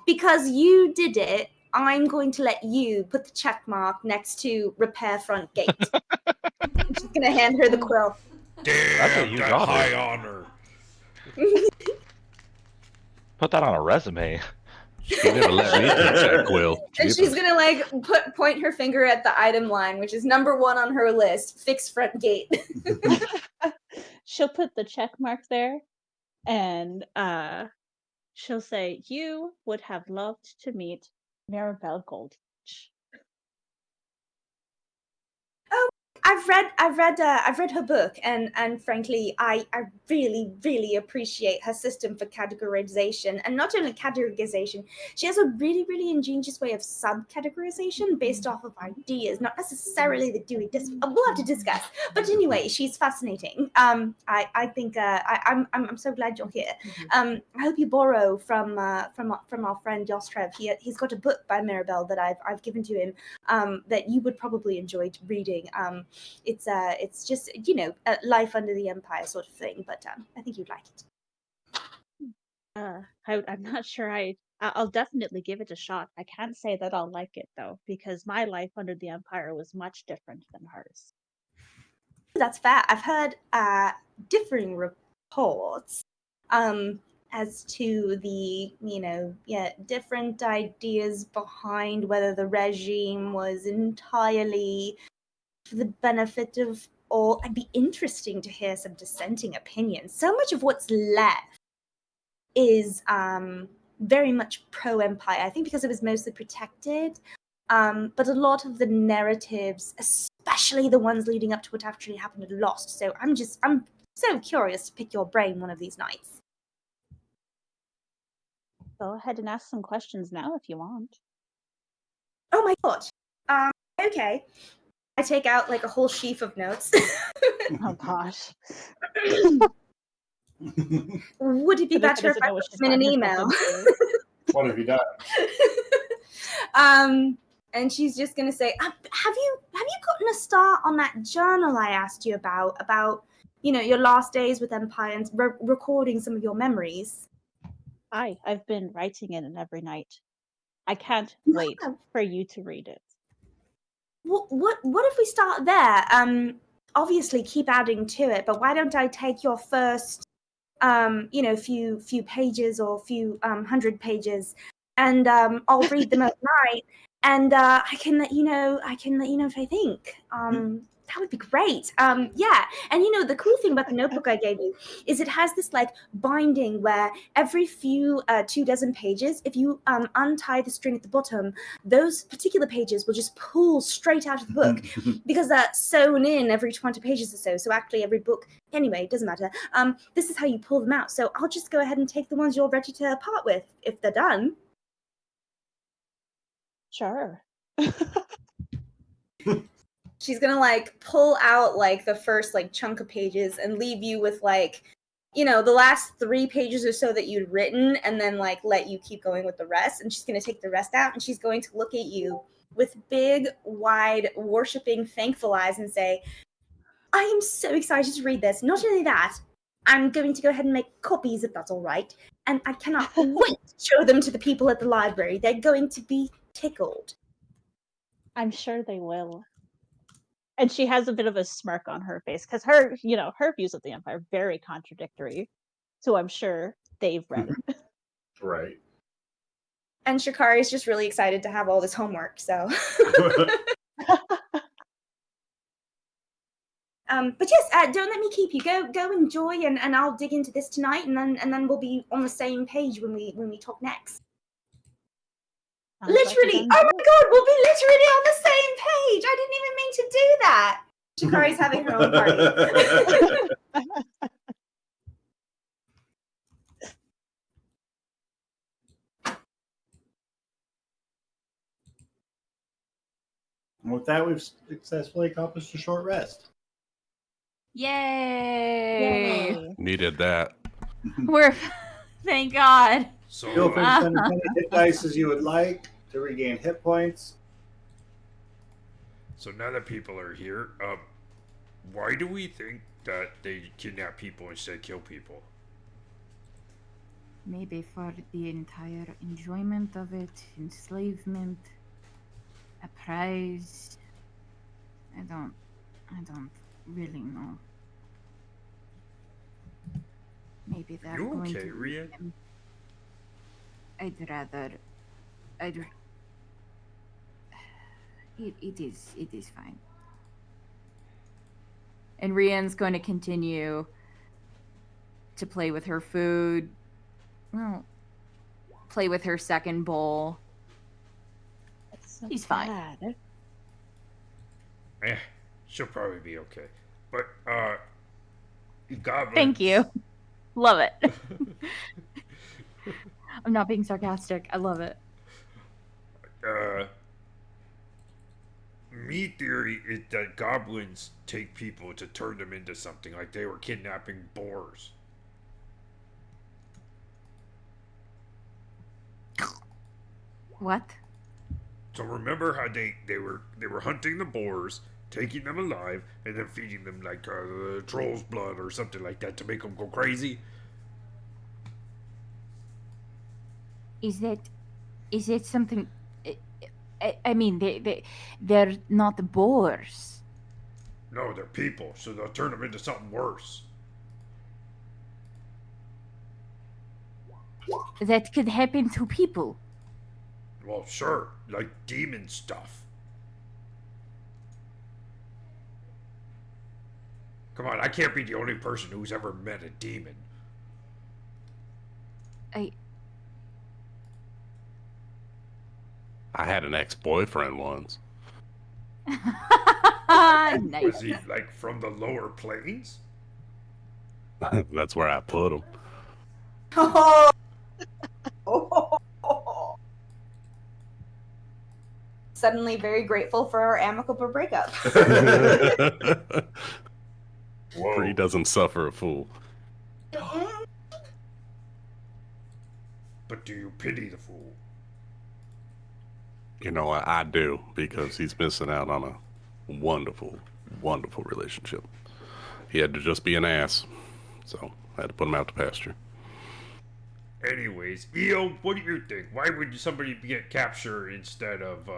Because you did it, I'm going to let you put the check mark next to repair front gate. I'm just going to hand her the quill. Damn, that high honor. Put that on a resume. She never let me touch that quill. And she's gonna like point her finger at the item line, which is number 1 on her list: fix front gate. She'll put the check mark there, and she'll say, "You would have loved to meet Maribel Goldfinch." Oh, I've read her book, and frankly, I really appreciate her system for categorization, and not only categorization. She has a really ingenious way of sub-categorization based off of ideas, not necessarily the Dewey. We'll have to discuss. But anyway, she's fascinating. I think I'm so glad you're here. I hope you borrow from our friend Yostrev. He's got a book by Maribel that I've given to him that you would probably enjoy reading. It's just, you know, a life under the Empire sort of thing, but I think you'd like it. I'm not sure I'll definitely give it a shot. I can't say that I'll like it though, because my life under the Empire was much different than hers. That's fair. I've heard differing reports as to the, different ideas behind whether the regime was entirely for the benefit of all. It'd be interesting to hear some dissenting opinions. So much of what's left is very much pro-Empire, I think, because it was mostly protected. But a lot of the narratives, especially the ones leading up to what actually happened, are lost. So I'm so curious to pick your brain one of these nights. Go ahead and ask some questions now if you want. Oh my god. Okay. I take out like a whole sheaf of notes. Oh gosh. Would it be better if I put them in an email? What have you done? And she's just gonna say, have you gotten a start on that journal I asked you about your last days with Empire and recording some of your memories? I've been writing in it every night. I can't wait for you to read it. What if we start there? Obviously keep adding to it, but why don't I take your first few pages or few 100 pages, and I'll read them at night, and I can let you know if I think that would be great. Yeah, and the cool thing about the notebook I gave you is it has this like binding where every few 24 pages, if you untie the string at the bottom, those particular pages will just pull straight out of the book because they're sewn in every 20 pages or so. So actually every book, anyway, it doesn't matter. This is how you pull them out. So I'll just go ahead and take the ones you're ready to part with if they're done. Sure. She's gonna like pull out like the first like chunk of pages and leave you with like, the last 3 pages or so that you'd written, and then like let you keep going with the rest. And she's gonna take the rest out, and she's going to look at you with big, wide, worshipping, thankful eyes and say, I am so excited to read this. Not only that, I'm going to go ahead and make copies if that's all right. And I cannot wait to show them to the people at the library. They're going to be tickled. I'm sure they will. And she has a bit of a smirk on her face because her views of the Empire are very contradictory. So I'm sure they've read it. Right. And Shikari is just really excited to have all this homework, so. But yes, don't let me keep you. Go enjoy, and I'll dig into this tonight, and then we'll be on the same page when we talk next. Sounds literally, like oh my god, we'll be literally on the same page. I didn't even mean to do that. Shikari's having her own party. And with that, we've successfully accomplished a short rest. Yay! Needed that. We're thank God. So, Feel free to spend as many hit dice as you would like to regain hit points. So now that people are here, why do we think that they kidnap people instead of kill people? Maybe for the entire enjoyment of it, enslavement, a prize. I don't really know. Maybe they're You going okay, to. Ria? It is fine. And Rian's going to continue to play with her food. Well, play with her second bowl. He's fine. She'll probably be okay. But, goblins... Thank you. Love it. I'm not being sarcastic. I love it. Me theory is that goblins take people to turn them into something, like they were kidnapping boars. What? So remember how they were hunting the boars, taking them alive, and then feeding them like troll's blood or something like that to make them go crazy? Is that something? I mean, they're not boars. No, they're people, so they'll turn them into something worse. That could happen to people. Well, sure, like demon stuff. Come on, I can't be the only person who's ever met a demon. I had an ex-boyfriend once. Nice. Was he like from the lower planes? That's where I put him. Suddenly very grateful for our amicable breakup. Bree doesn't suffer a fool. But do you pity the fool? You know, I do, because he's missing out on a wonderful, wonderful relationship. He had to just be an ass, so I had to put him out to pasture. Anyways, Eo, what do you think? Why would somebody get captured instead of,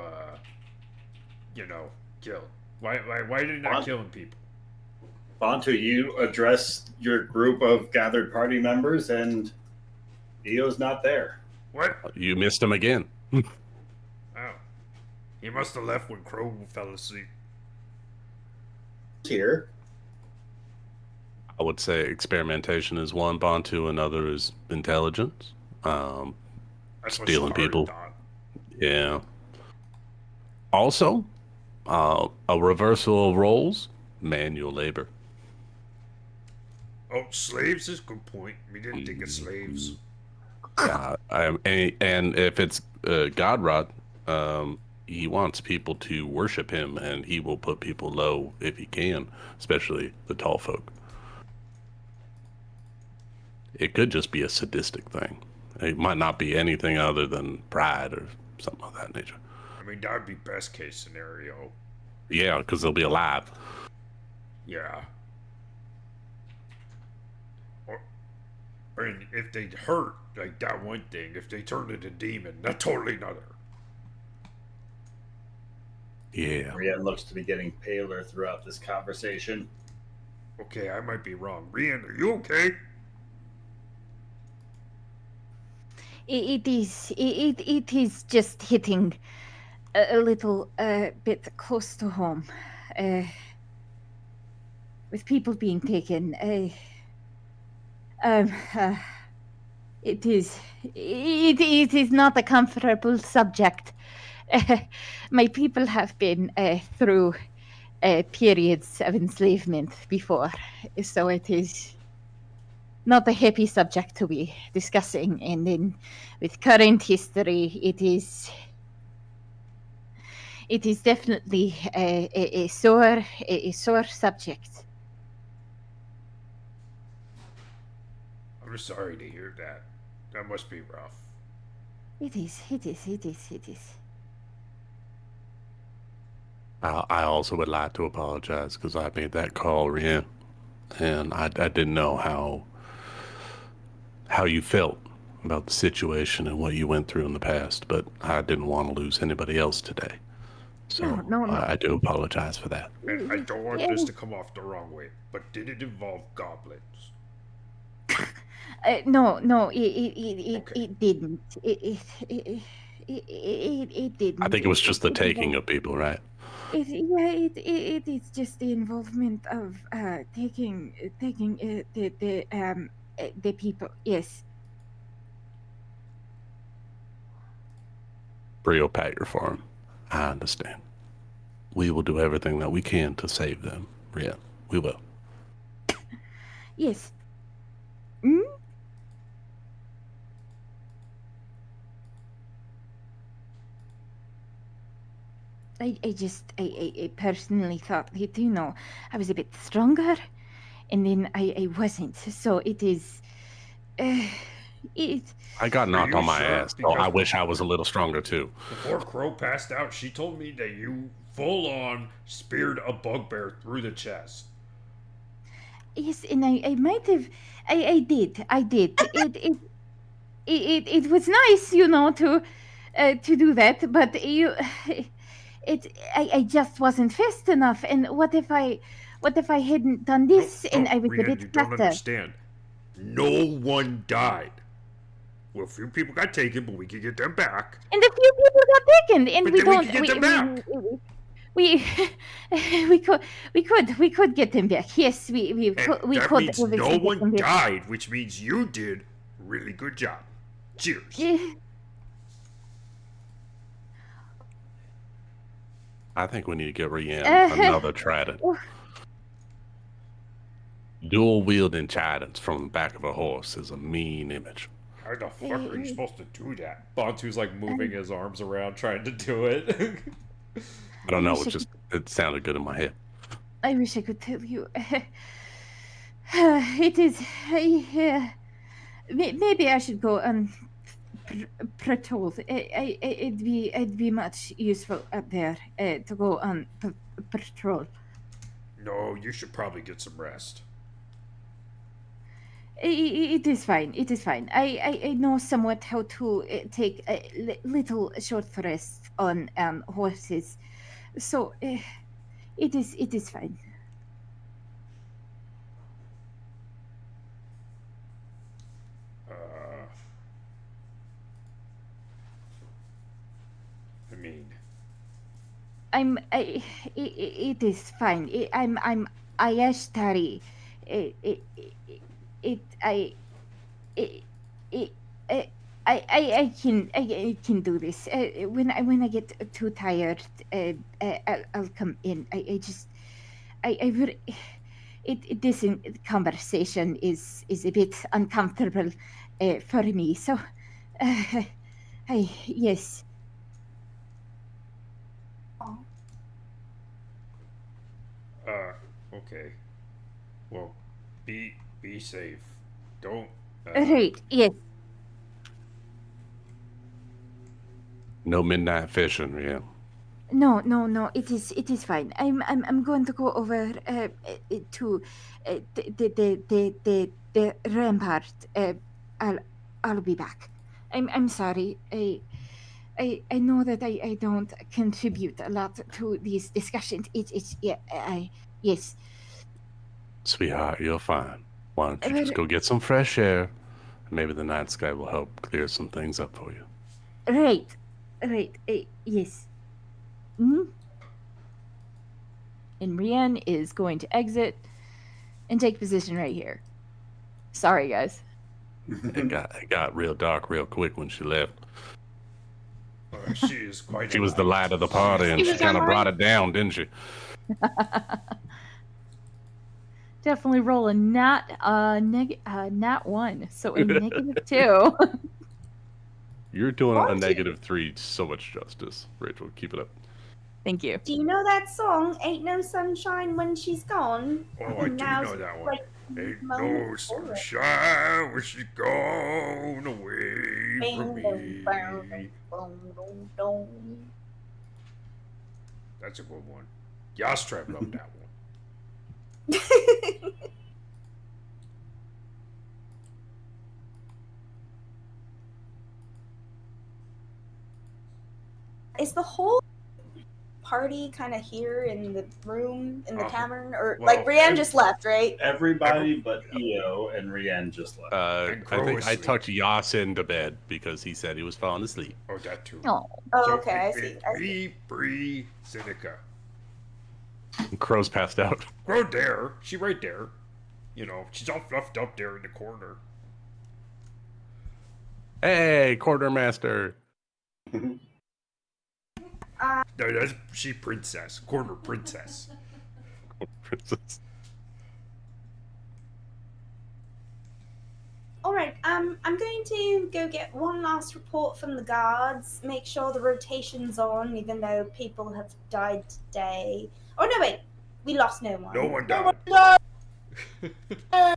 killed? Why did it not killing people? Bantu, you address your group of gathered party members, and Eo's not there. What? You missed him again. Oh. He must have left when Crow fell asleep. Here. I would say experimentation is one, Bantu, another is intelligence. Stealing people. Yeah. Also, a reversal of roles, manual labor. Oh, slaves is a good point. We didn't think of slaves. And if it's Godrod, he wants people to worship him, and he will put people low if he can, especially the tall folk. It could just be a sadistic thing. It might not be anything other than pride or something of that nature. I mean, that would be best case scenario. Yeah, because they'll be alive. Yeah. And if they hurt, like that one thing, if they turned into demon, that's totally another. Yeah. Rian looks to be getting paler throughout this conversation. Okay, I might be wrong. Rian, are you okay? It is just hitting a little bit close to home. With people being taken, it is not a comfortable subject. My people have been through periods of enslavement before, so it is not a happy subject to be discussing. And then with current history, it It is definitely a sore subject. I'm sorry to hear that. That must be rough. It is. I also would like to apologize because I made that call, Rian, and I didn't know how you felt about the situation and what you went through in the past, but I didn't want to lose anybody else today. So No. I do apologize for that. And I don't want this to come off the wrong way, but did it involve goblins? No, it didn't. It didn't. I think it was just the taking of people, right? It is just the involvement of taking the people. Yes. Bree will pat your farm. I understand. We will do everything that we can to save them. Yeah, we will. Yes. I personally thought that, I was a bit stronger, and then I wasn't. So it is. I got knocked on my ass, so I wish I was a little stronger too. Before Crow passed out, she told me that you full-on speared a bugbear through the chest. Yes, and I might have. I did. It was nice, to do that, but I just wasn't fast enough. And what if I hadn't done this and I was Brienne, a bit you don't faster? understand. No one died. Well, a few people got taken, but we can get them back. And a few people got taken, and But we then we don't. can get them back. We could get them back. Yes, we That could. means obviously no get them one back. died, which means you did a really good job. Cheers. I think we need to get Rian another trident. Dual wielding tridents from the back of a horse is a mean image. How the fuck are you supposed to do that? Bantu's like moving his arms around trying to do it. I don't know. It sounded good in my head. I wish I could tell you. It is. Maybe I should go on patrol. It'd be much useful up there to go on patrol. No, you should probably get some rest. It is fine. It is fine. I know somewhat how to take a little short rest on horses, so it is fine. I mean, it is fine. I'm Ayashtari. I can do this. When I get too tired, I'll come in. This conversation is a bit uncomfortable for me. So, yes. Okay. Well, be safe. Don't. Right. Yes. No midnight fishing, yeah. No. It is fine. I'm going to go over to the rampart. I'll be back. I'm sorry. I know that I don't contribute a lot to these discussions. Yes. Sweetheart, you're fine. Why don't you just go get some fresh air? Maybe the night sky will help clear some things up for you. Right. Yes. Mm-hmm. And Rian is going to exit and take position right here. Sorry, guys. It got real dark real quick when she left. She is quite. She was the light of the party, and she kind of brought it down, didn't she? Definitely roll a nat 1, so a -2. You're doing a -3 so much justice, Rachel. Keep it up. Thank you. Do you know that song, Ain't No Sunshine When She's Gone? Oh, I do Now's know that one. right Ain't moment no for it. sunshine when she's gone away Bing, from boom, boom, me. boom, boom, boom. That's a good one. Yastreb loved that one. Is the whole party kind of here in the room in the tavern, or well, like Brienne just left, right? Everybody but Eo and Rienne just left. I think I talked Yas into bed because he said he was falling asleep. Oh, that too. Oh, okay, I see. Me, Bree, Seneca. Crow's passed out. Crow there. She right there. You know, she's all fluffed up there in the corner. Hey, quartermaster. No, that's she princess. Corner princess. Princess. All right. I'm going to go get one last report from the guards. Make sure the rotation's on, even though people have died today. Oh no, wait. We lost no one. No one died. I'm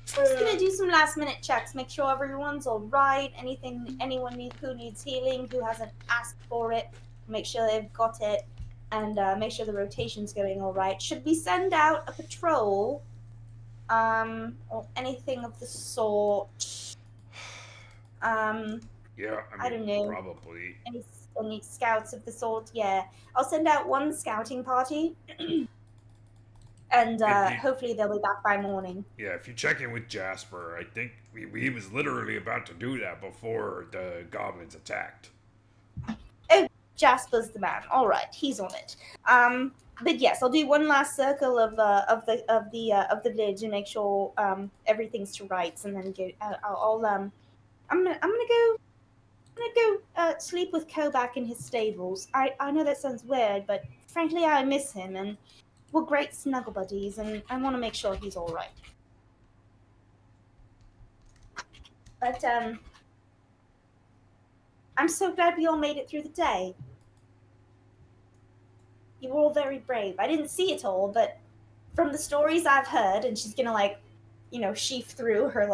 just gonna do some last minute checks. Make sure everyone's all right. Anyone who needs healing, who hasn't asked for it, make sure they've got it, and make sure the rotation's going all right. Should we send out a patrol? Or anything of the sort. Yeah, I don't know. Probably. Any scouts of the sort? Yeah, I'll send out one scouting party, and hopefully they'll be back by morning. Yeah, if you check in with Jasper, I think he was literally about to do that before the goblins attacked. Oh, Jasper's the man. All right, he's on it. But yes, I'll do one last circle of the village and make sure everything's to rights, and then go. I'm gonna go sleep with Kobak in his stables. I know that sounds weird, but frankly, I miss him, and we're great snuggle buddies, and I want to make sure he's all right. But I'm so glad we all made it through the day. You were all very brave. I didn't see it all, but from the stories I've heard, and she's gonna sheaf through her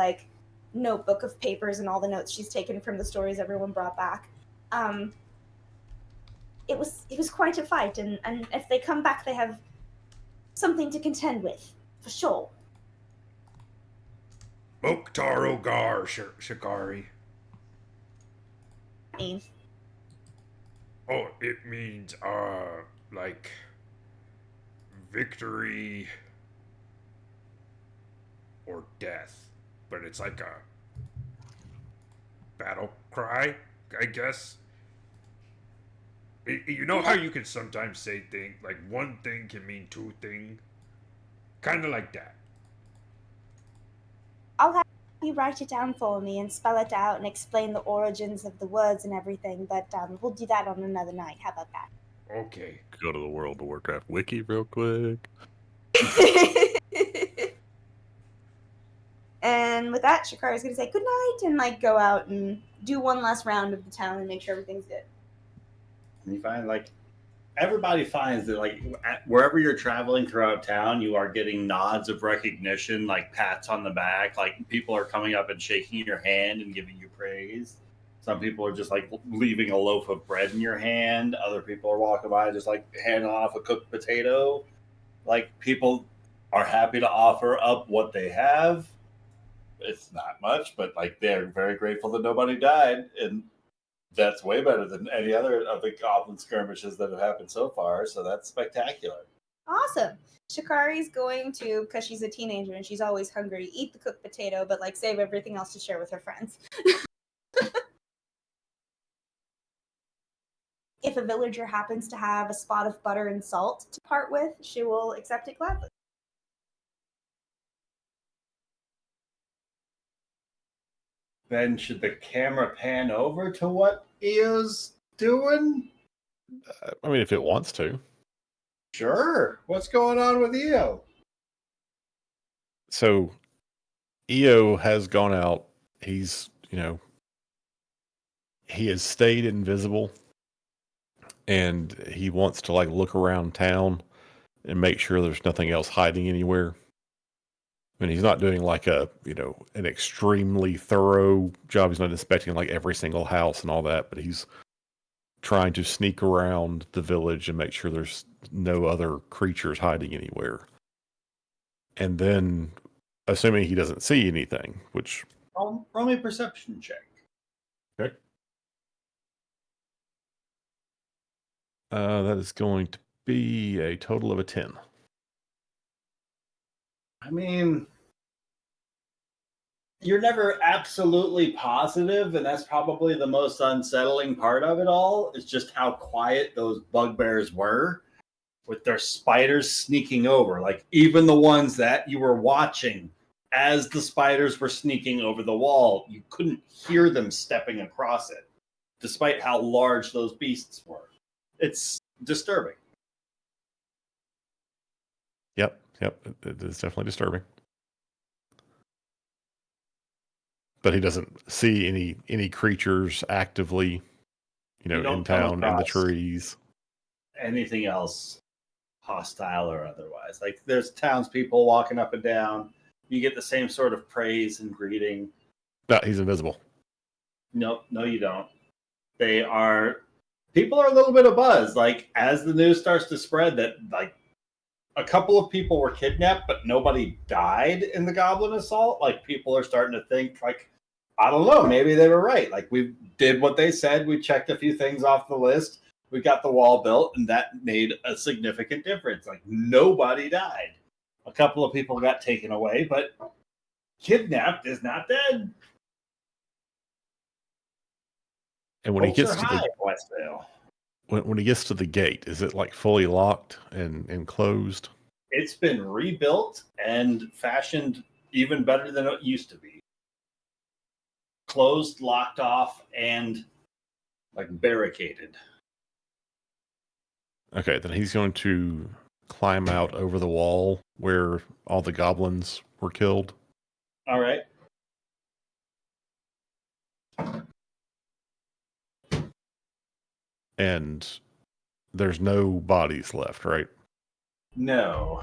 notebook of papers and all the notes she's taken from the stories everyone brought back. It was quite a fight, and if they come back, they have something to contend with, for sure. Mokhtar Ogar, Shikari. Means? Oh, it means, like, victory or death. But it's like a battle cry, I guess. You know how you can sometimes say things, like one thing can mean two things? Kind of like that. I'll have you write it down for me and spell it out and explain the origins of the words and everything, but we'll do that on another night. How about that? Okay. Go to the World of Warcraft wiki real quick. And with that, Shikari's gonna say good night and go out and do one last round of the town and make sure everything's good. And you find everybody finds that wherever you're traveling throughout town, you are getting nods of recognition, like pats on the back, like people are coming up and shaking your hand and giving you praise. Some people are just leaving a loaf of bread in your hand. Other people are walking by just handing off a cooked potato. People are happy to offer up what they have. It's not much, but they're very grateful that nobody died, and that's way better than any other of the goblin skirmishes that have happened so far. So that's spectacular. Awesome. Shikari's going to, because she's a teenager and she's always hungry, eat the cooked potato, but save everything else to share with her friends. If a villager happens to have a spot of butter and salt to part with, she will accept it gladly. Then should the camera pan over to what Eo's doing? I mean, if it wants to. Sure. What's going on with Eo? So, Eo has gone out. He's, he has stayed invisible. and he wants to like look around town and make sure there's nothing else hiding anywhere. I mean, he's not doing like an extremely thorough job. He's not inspecting like every single house and all that, but he's trying to sneak around the village and make sure there's no other creatures hiding anywhere. And then, assuming he doesn't see anything, which... Roll me a perception check. Okay. That is going to be a total of a 10. I mean, you're never absolutely positive, and that's probably the most unsettling part of it all, is just how quiet those bugbears were with their spiders sneaking over. Like, even the ones that you were watching as the spiders were sneaking over the wall, you couldn't hear them stepping across it, despite how large those beasts were. It's disturbing. Yep, it is definitely disturbing. But he doesn't see any creatures actively, in town, in the trees. Anything else hostile or otherwise. Like, there's townspeople walking up and down. You get the same sort of praise and greeting. No, he's invisible. No, you don't. People are a little bit abuzz. Like, as the news starts to spread that, like, a couple of people were kidnapped, but nobody died in the goblin assault. Like, people are starting to think, like, I don't know, maybe they were right. Like, we did what they said. We checked a few things off the list. We got the wall built, and that made a significant difference. Like, nobody died. A couple of people got taken away, but kidnapped is not dead. And when he gets to Westvale. When he gets to the gate, is it like fully locked and closed? It's been rebuilt and fashioned even better than it used to be. Closed, locked off, and like barricaded. Okay, then he's going to climb out over the wall where all the goblins were killed. All right. And there's no bodies left, right? No.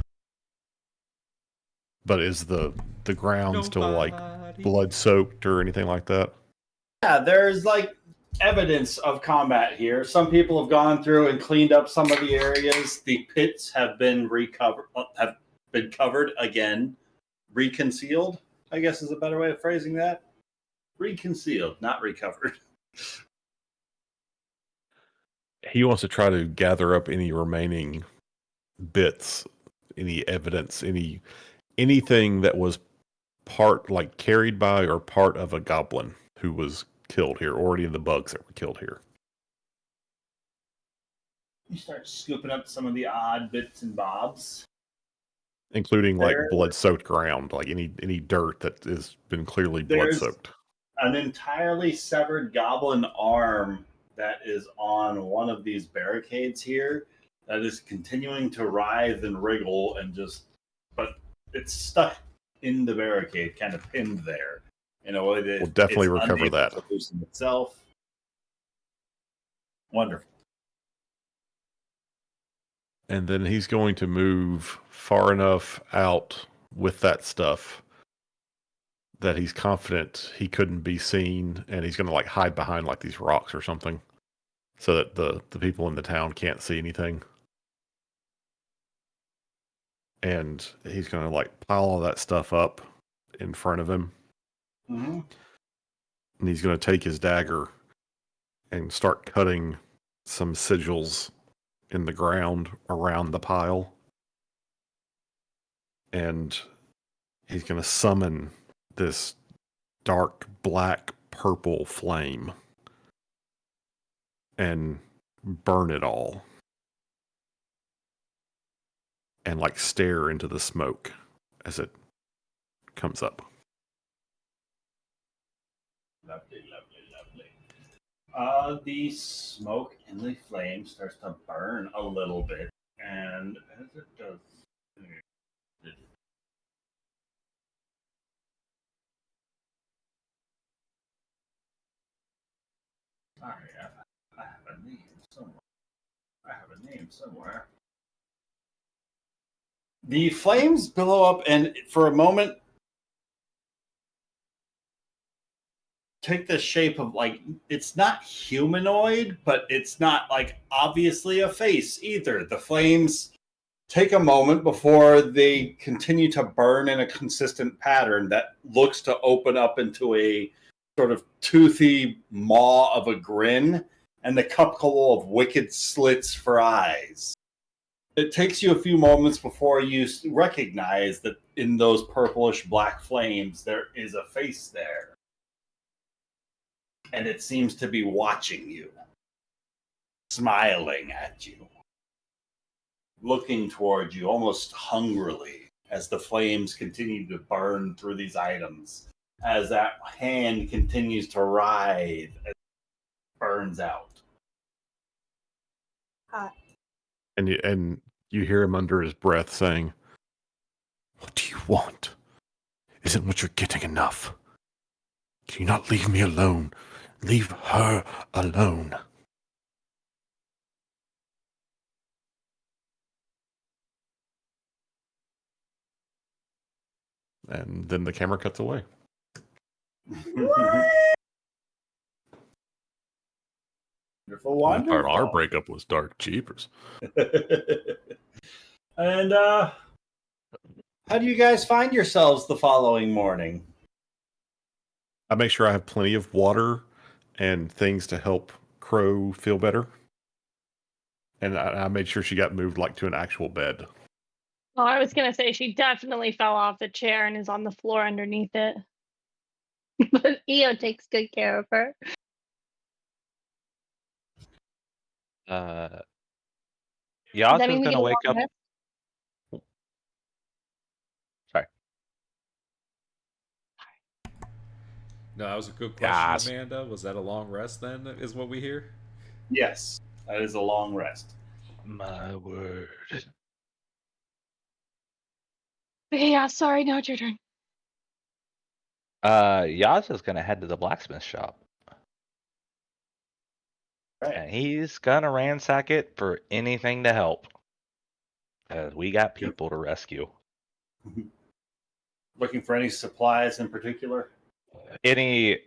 But is the ground still like blood soaked or anything like that? Yeah, there's like evidence of combat here. Some people have gone through and cleaned up some of the areas. The pits have been covered again. Reconcealed, I guess is a better way of phrasing that. Reconcealed, not recovered. He wants to try to gather up any remaining bits, any evidence, anything that was carried by or part of a goblin who was killed here, or any of the bugs that were killed here. You start scooping up some of the odd bits and bobs. Including like blood-soaked ground, like any dirt that has been clearly blood-soaked. An entirely severed goblin arm that is on one of these barricades here that is continuing to writhe and wriggle but it's stuck in the barricade, kind of pinned there. In a way that we'll definitely recover that. To loosen itself. Wonderful. And then he's going to move far enough out with that stuff that he's confident he couldn't be seen, and he's going to like hide behind like these rocks or something so that the people in the town can't see anything. And he's going to like pile all that stuff up in front of him. Mm-hmm. And he's going to take his dagger and start cutting some sigils in the ground around the pile. And he's going to summon this dark black purple flame and burn it all. And like stare into the smoke as it comes up. Lovely. The smoke and the flame starts to burn a little bit, and as it does, sorry, I have a name somewhere. name somewhere. The flames billow up, and for a moment, take the shape of like, it's not humanoid, but it's not like obviously a face either. The flames take a moment before they continue to burn in a consistent pattern that looks to open up into a sort of toothy maw of a grin and the couple of wicked slits for eyes. It takes you a few moments before you recognize that in those purplish black flames there is a face there. And it seems to be watching you, smiling at you, looking toward you almost hungrily as the flames continue to burn through these items, as that hand continues to writhe and burns out. Hot. And you hear him under his breath saying, "What do you want? Isn't what you're getting enough? Can you not leave me alone? Leave her alone." And then the camera cuts away. Wonderful. Our breakup was dark. Jeepers. And how do you guys find yourselves the following morning? I make sure I have plenty of water and things to help Crow feel better. And I made sure she got moved like to an actual bed. Oh, I was gonna say she definitely fell off the chair and is on the floor underneath it. But Io takes good care of her. Yas is gonna wake up. Sorry. No, that was a good question, Amanda. Was that a long rest then, is what we hear? Yes, that is a long rest. My word. Yeah, sorry, now it's your turn. Yas is gonna head to the blacksmith shop. Right. And he's gonna ransack it for anything to help. We got people to rescue. Looking for any supplies in particular?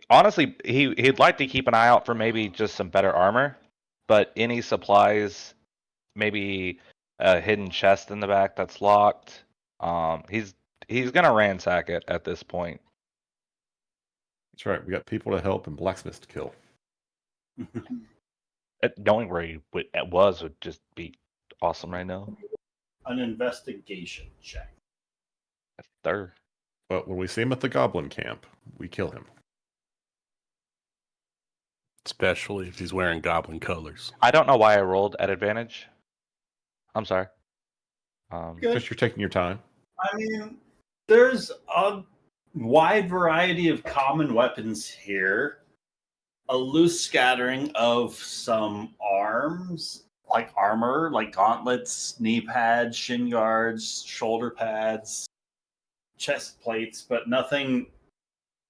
Honestly, he'd like to keep an eye out for maybe just some better armor, but any supplies, maybe a hidden chest in the back that's locked. He's gonna ransack it at this point. That's right. We got people to help and blacksmiths to kill. Knowing where he was would just be awesome right now. An investigation check. Third. But when we see him at the goblin camp, we kill him. Especially if he's wearing goblin colors. I don't know why I rolled at advantage. I'm sorry. Because you're taking your time. I mean, there's a wide variety of common weapons here. A loose scattering of some arms, like armor, like gauntlets, knee pads, shin guards, shoulder pads, chest plates, but nothing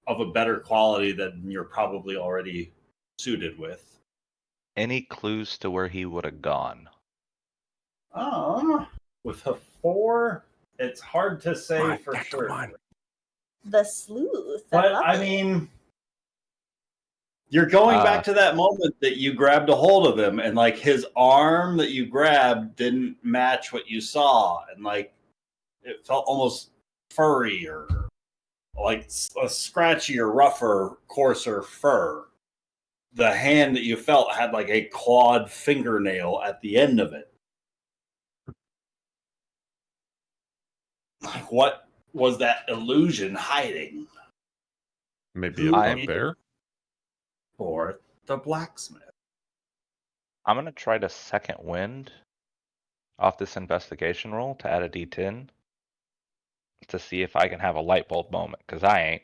of a better quality than you're probably already suited with. Any clues to where he would have gone? With a 4, it's hard to say for sure. The sleuth. But I mean, you're going back to that moment that you grabbed a hold of him, and like his arm that you grabbed didn't match what you saw, and like it felt almost furry or like a scratchier, rougher, coarser fur. The hand that you felt had like a clawed fingernail at the end of it. Like, what was that illusion hiding? Maybe a bugbear? Or the blacksmith. I'm going to try to second wind off this investigation roll to add a d10 to see if I can have a light bulb moment, because I ain't.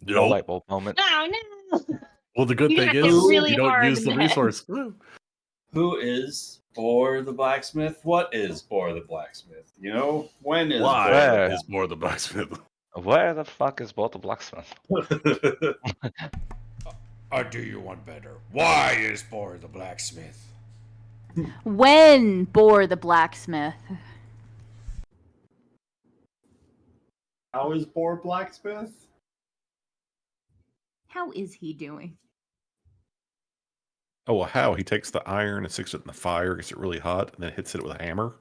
No light bulb moment. Oh, no. Well, the good thing is really you don't use the hard. resource. Who is Boar the blacksmith? What is Boar the blacksmith? You know, when is Why is Boar the blacksmith? Where the fuck is Boar the blacksmith? Or do you want better? Why is Boar the blacksmith? When Boar the blacksmith? How is Boar Blacksmith? How is he doing? Oh, well, how? He takes the iron and sticks it in the fire, gets it really hot, and then hits it with a hammer?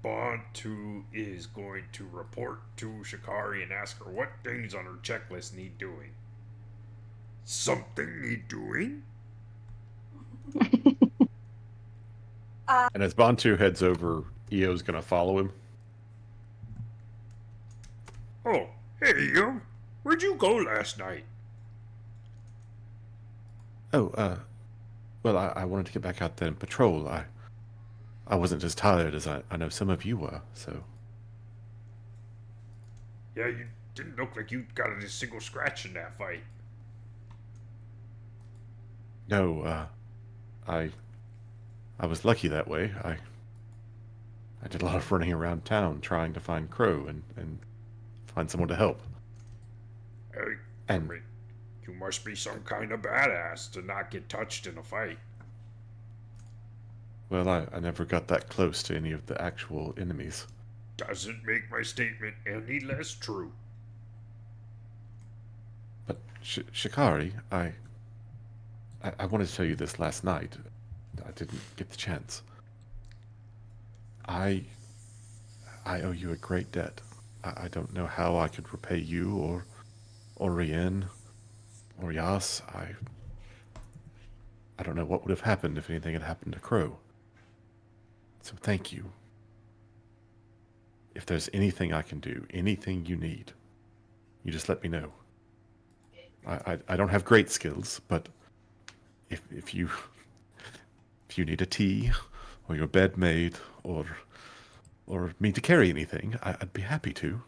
Bantu is going to report to Shikari and ask her what things on her checklist need doing. Something need doing? And as Bantu heads over, Io's going to follow him. Oh, hey, Io. Where'd you go last night? Oh, well, I wanted to get back out there and patrol. I wasn't as tired as I know some of you were, so. Yeah, you didn't look like you got a single scratch in that fight. No, I was lucky that way. I did a lot of running around town trying to find Crow and find someone to help. Hey, And you must be some kind of badass to not get touched in a fight. well, I never got that close to any of the actual enemies. Doesn't make my statement any less true. But Shikari, I wanted to tell you this last night. I didn't get the chance. I owe you a great debt. I don't know how I could repay you or Rien or Yas. I don't know what would have happened if anything had happened to Crow. So thank you. If there's anything I can do, anything you need, you just let me know. I don't have great skills, but if you need a tea or your bed made or me to carry anything, I'd be happy to.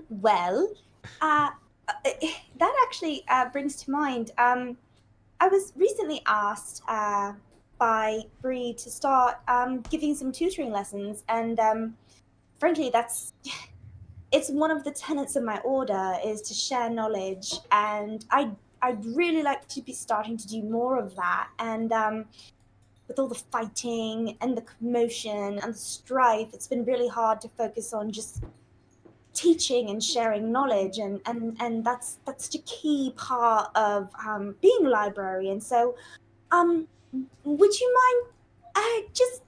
Well, that actually brings to mind. I was recently asked by Bree to start giving some tutoring lessons, and frankly, it's one of the tenets of my order is to share knowledge, and I'd really like to be starting to do more of that. And with all the fighting and the commotion and the strife, it's been really hard to focus on just teaching and sharing knowledge, and that's such a key part of being a librarian. So would you mind just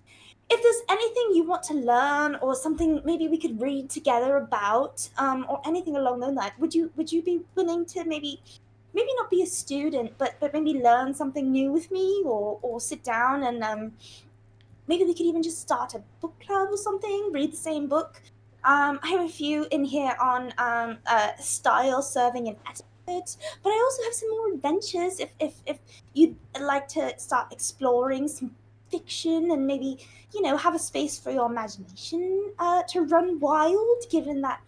if there's anything you want to learn or something maybe we could read together about or anything along those lines, would you be willing to maybe not be a student but maybe learn something new with me, or sit down and maybe we could even just start a book club or something, read the same book. I have a few in here on style, serving, and etiquette, but I also have some more adventures if you'd like to start exploring some fiction and maybe, have a space for your imagination to run wild, given that,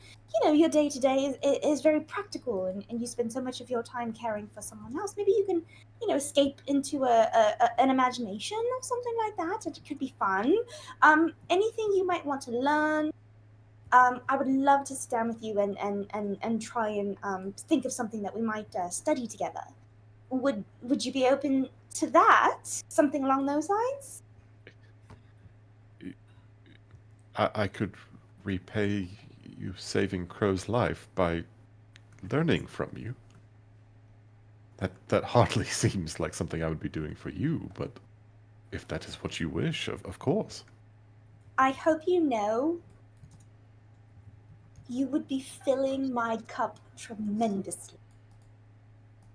your day-to-day is very practical and you spend so much of your time caring for someone else. Maybe you can, escape into an imagination or something like that. It could be fun. Anything you might want to learn. I would love to sit down with you and try and think of something that we might study together. Would you be open to that? Something along those lines? I could repay you saving Crow's life by learning from you. That hardly seems like something I would be doing for you, but if that is what you wish, of course. I hope you know you would be filling my cup tremendously.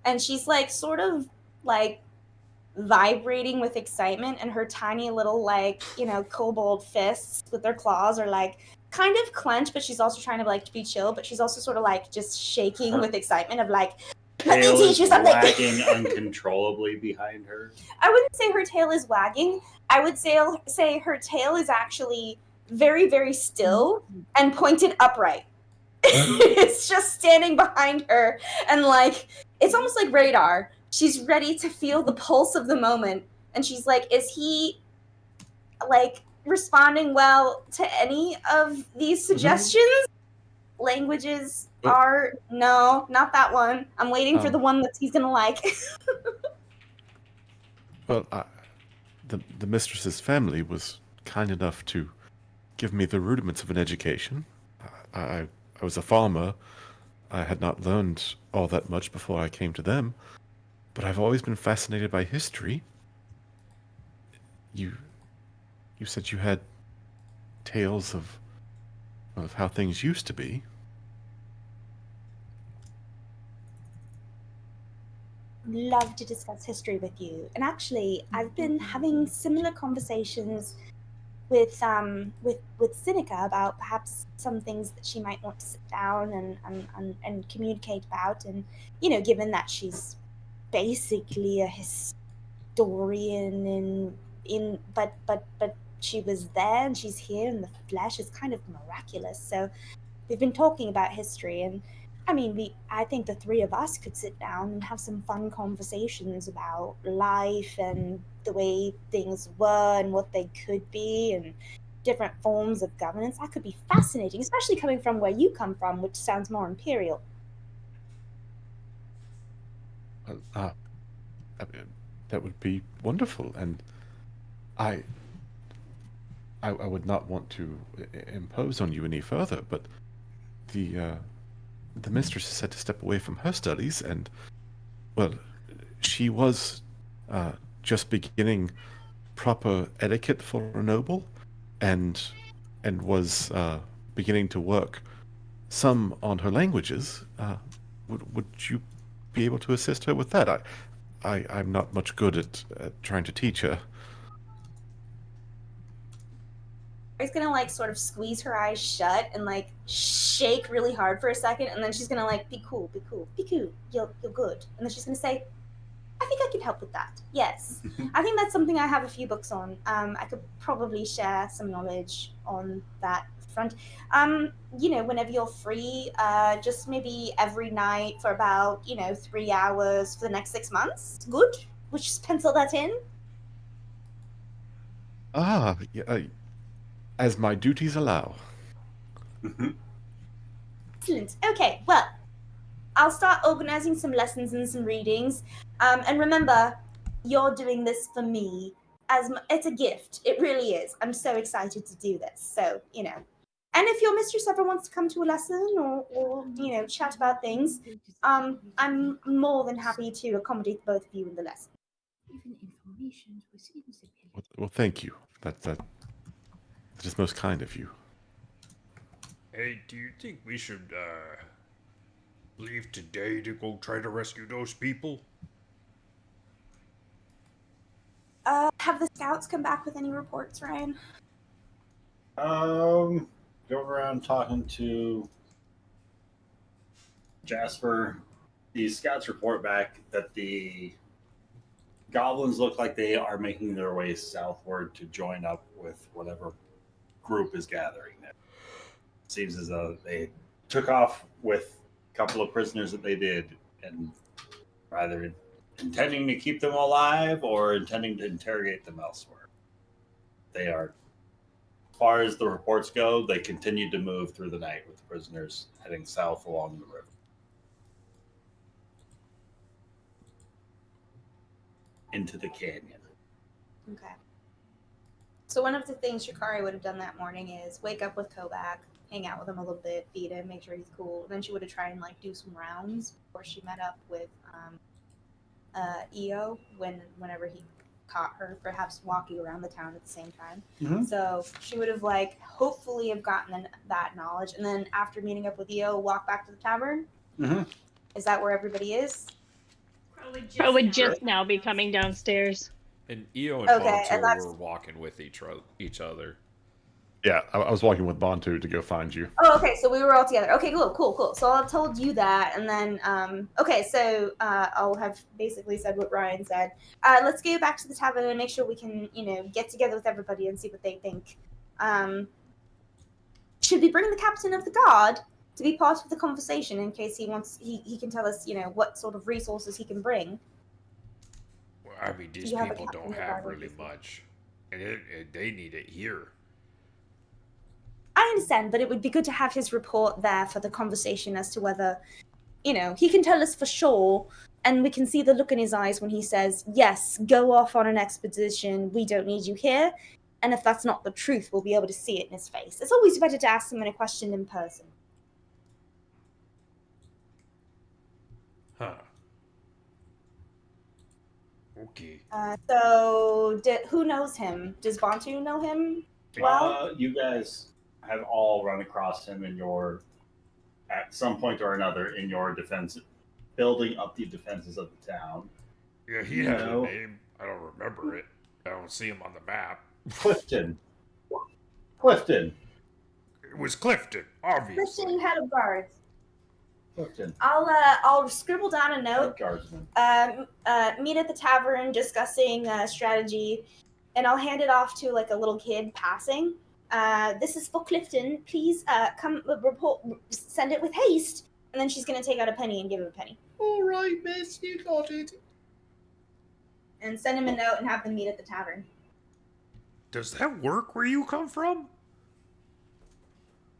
And she's sort of vibrating with excitement, and her tiny little kobold fists with their claws are kind of clenched, but she's also trying to be chill, but she's also sort of just shaking with excitement of let me teach you something. Wagging uncontrollably behind her. I wouldn't say her tail is wagging. I would say her tail is actually very, very still and pointed upright. It's just standing behind her, and it's almost like radar. She's ready to feel the pulse of the moment, and she's like, is he responding well to any of these suggestions. Languages are no, not that one. I'm waiting for the one that he's gonna like. Well, the mistress's family was kind enough to give me the rudiments of an education. I was a farmer. I had not learned all that much before I came to them, but I've always been fascinated by history. You said you had tales of how things used to be. Love to discuss history with you. And actually, I've been having similar conversations with Sinica about perhaps some things that she might want to sit down and communicate about. And given that she's basically a historian but she was there and she's here in the flesh, it's kind of miraculous. So we've been talking about history, and I think the three of us could sit down and have some fun conversations about life and the way things were and what they could be and different forms of governance. That could be fascinating, especially coming from where you come from, which sounds more imperial. That would be wonderful, and I would not want to impose on you any further, but the mistress said to step away from her studies, and well, she was just beginning proper etiquette for a noble, and was beginning to work some on her languages. Would you be able to assist her with that? I'm not much good at trying to teach her. She's gonna sort of squeeze her eyes shut and shake really hard for a second, and then she's gonna be cool, you're good. And then she's gonna say, I think I could help with that. Yes. I think that's something I have a few books on. I could probably share some knowledge on that front. Whenever you're free, just maybe every night for about 3 hours for the next 6 months. Good. We'll just pencil that in. Yeah, as my duties allow. Excellent. Okay, well, I'll start organizing some lessons and some readings. And remember, you're doing this for me. It's a gift. It really is. I'm so excited to do this. So, And if your mistress ever wants to come to a lesson or chat about things, I'm more than happy to accommodate both of you in the lesson. Well, thank you. That is most kind of you. Hey, do you think we should leave today to go try to rescue those people? Have the scouts come back with any reports, Ryan? Going around talking to Jasper, the scouts report back that the goblins look like they are making their way southward to join up with whatever group is gathering there. Seems as though they took off with a couple of prisoners that they did, and either intending to keep them alive or intending to interrogate them elsewhere. They are, as far as the reports go, they continued to move through the night with the prisoners heading south along the river. Into the canyon. Okay. So one of the things Shikari would have done that morning is wake up with Kobak, hang out with him a little bit, feed him, make sure he's cool. Then she would have tried and do some rounds before she met up with Io whenever he caught her, perhaps walking around the town at the same time. Mm-hmm. So she would have hopefully have gotten that knowledge, and then after meeting up with Io, walk back to the tavern. Mm-hmm. Is that where everybody is? Probably just now be coming downstairs. And Io and Bonto were walking with each other. Yeah, I was walking with Bonto to go find you. Oh, okay, so we were all together. Okay, cool. So I've told you that, and then, so I'll have basically said what Ryan said. Let's go back to the tavern and make sure we can, get together with everybody and see what they think. Should we bring the captain of the guard to be part of the conversation in case he can tell us, what sort of resources he can bring? Well, I mean, these people don't have really much, and they need it here. understand, but it would be good to have his report there for the conversation as to whether, he can tell us for sure, and we can see the look in his eyes when he says, yes, go off on an expedition, we don't need you here. And if that's not the truth, we'll be able to see it in his face. It's always better to ask someone a question in person. Huh. Okay. So, who knows him? Does Bantu know him well? You guys have all run across him at some point or another in your defense, building up the defenses of the town. Yeah, he had a name. I don't remember it. I don't see him on the map. Clifton. It was Clifton, obviously. Clifton, head of guards. Clifton. I'll scribble down a note. Guardsman. Meet at the tavern discussing strategy, and I'll hand it off to like a little kid passing. This is for Clifton. Please come report. Send it with haste. And then she's gonna take out a penny and give him a penny. All right, miss, you got it. And send him a note and have them meet at the tavern. Does that work where you come from?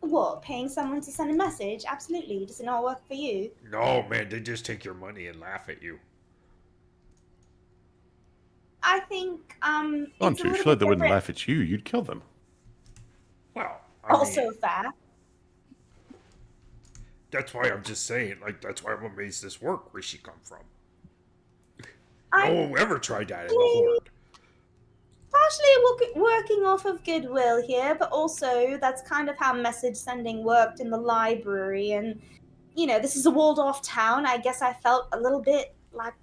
What? Paying someone to send a message? Absolutely. Does it not work for you? No, man, they just take your money and laugh at you. I think Bantu, surely they wouldn't laugh at you. You'd kill them. Well, also fair. That's why I'm just saying, that's why I'm amazed this worked where she come from. No one ever tried that in the Horde. Partially working off of goodwill here, but also that's kind of how message sending worked in the library. And, this is a walled-off town. I guess I felt a little bit like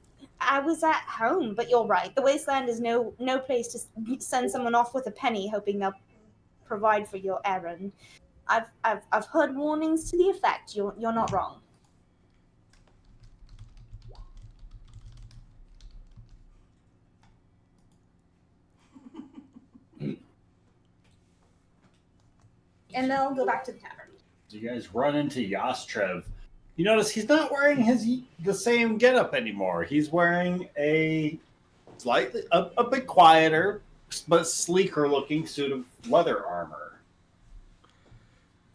I was at home. But you're right. The Wasteland is no place to send someone off with a penny, hoping they'll provide for your errand. I've heard warnings to the effect. You're not wrong. And they'll go back to the tavern. So you guys run into Yastrev. You notice he's not wearing the same getup anymore. He's wearing a bit quieter, but sleeker looking suit of leather armor.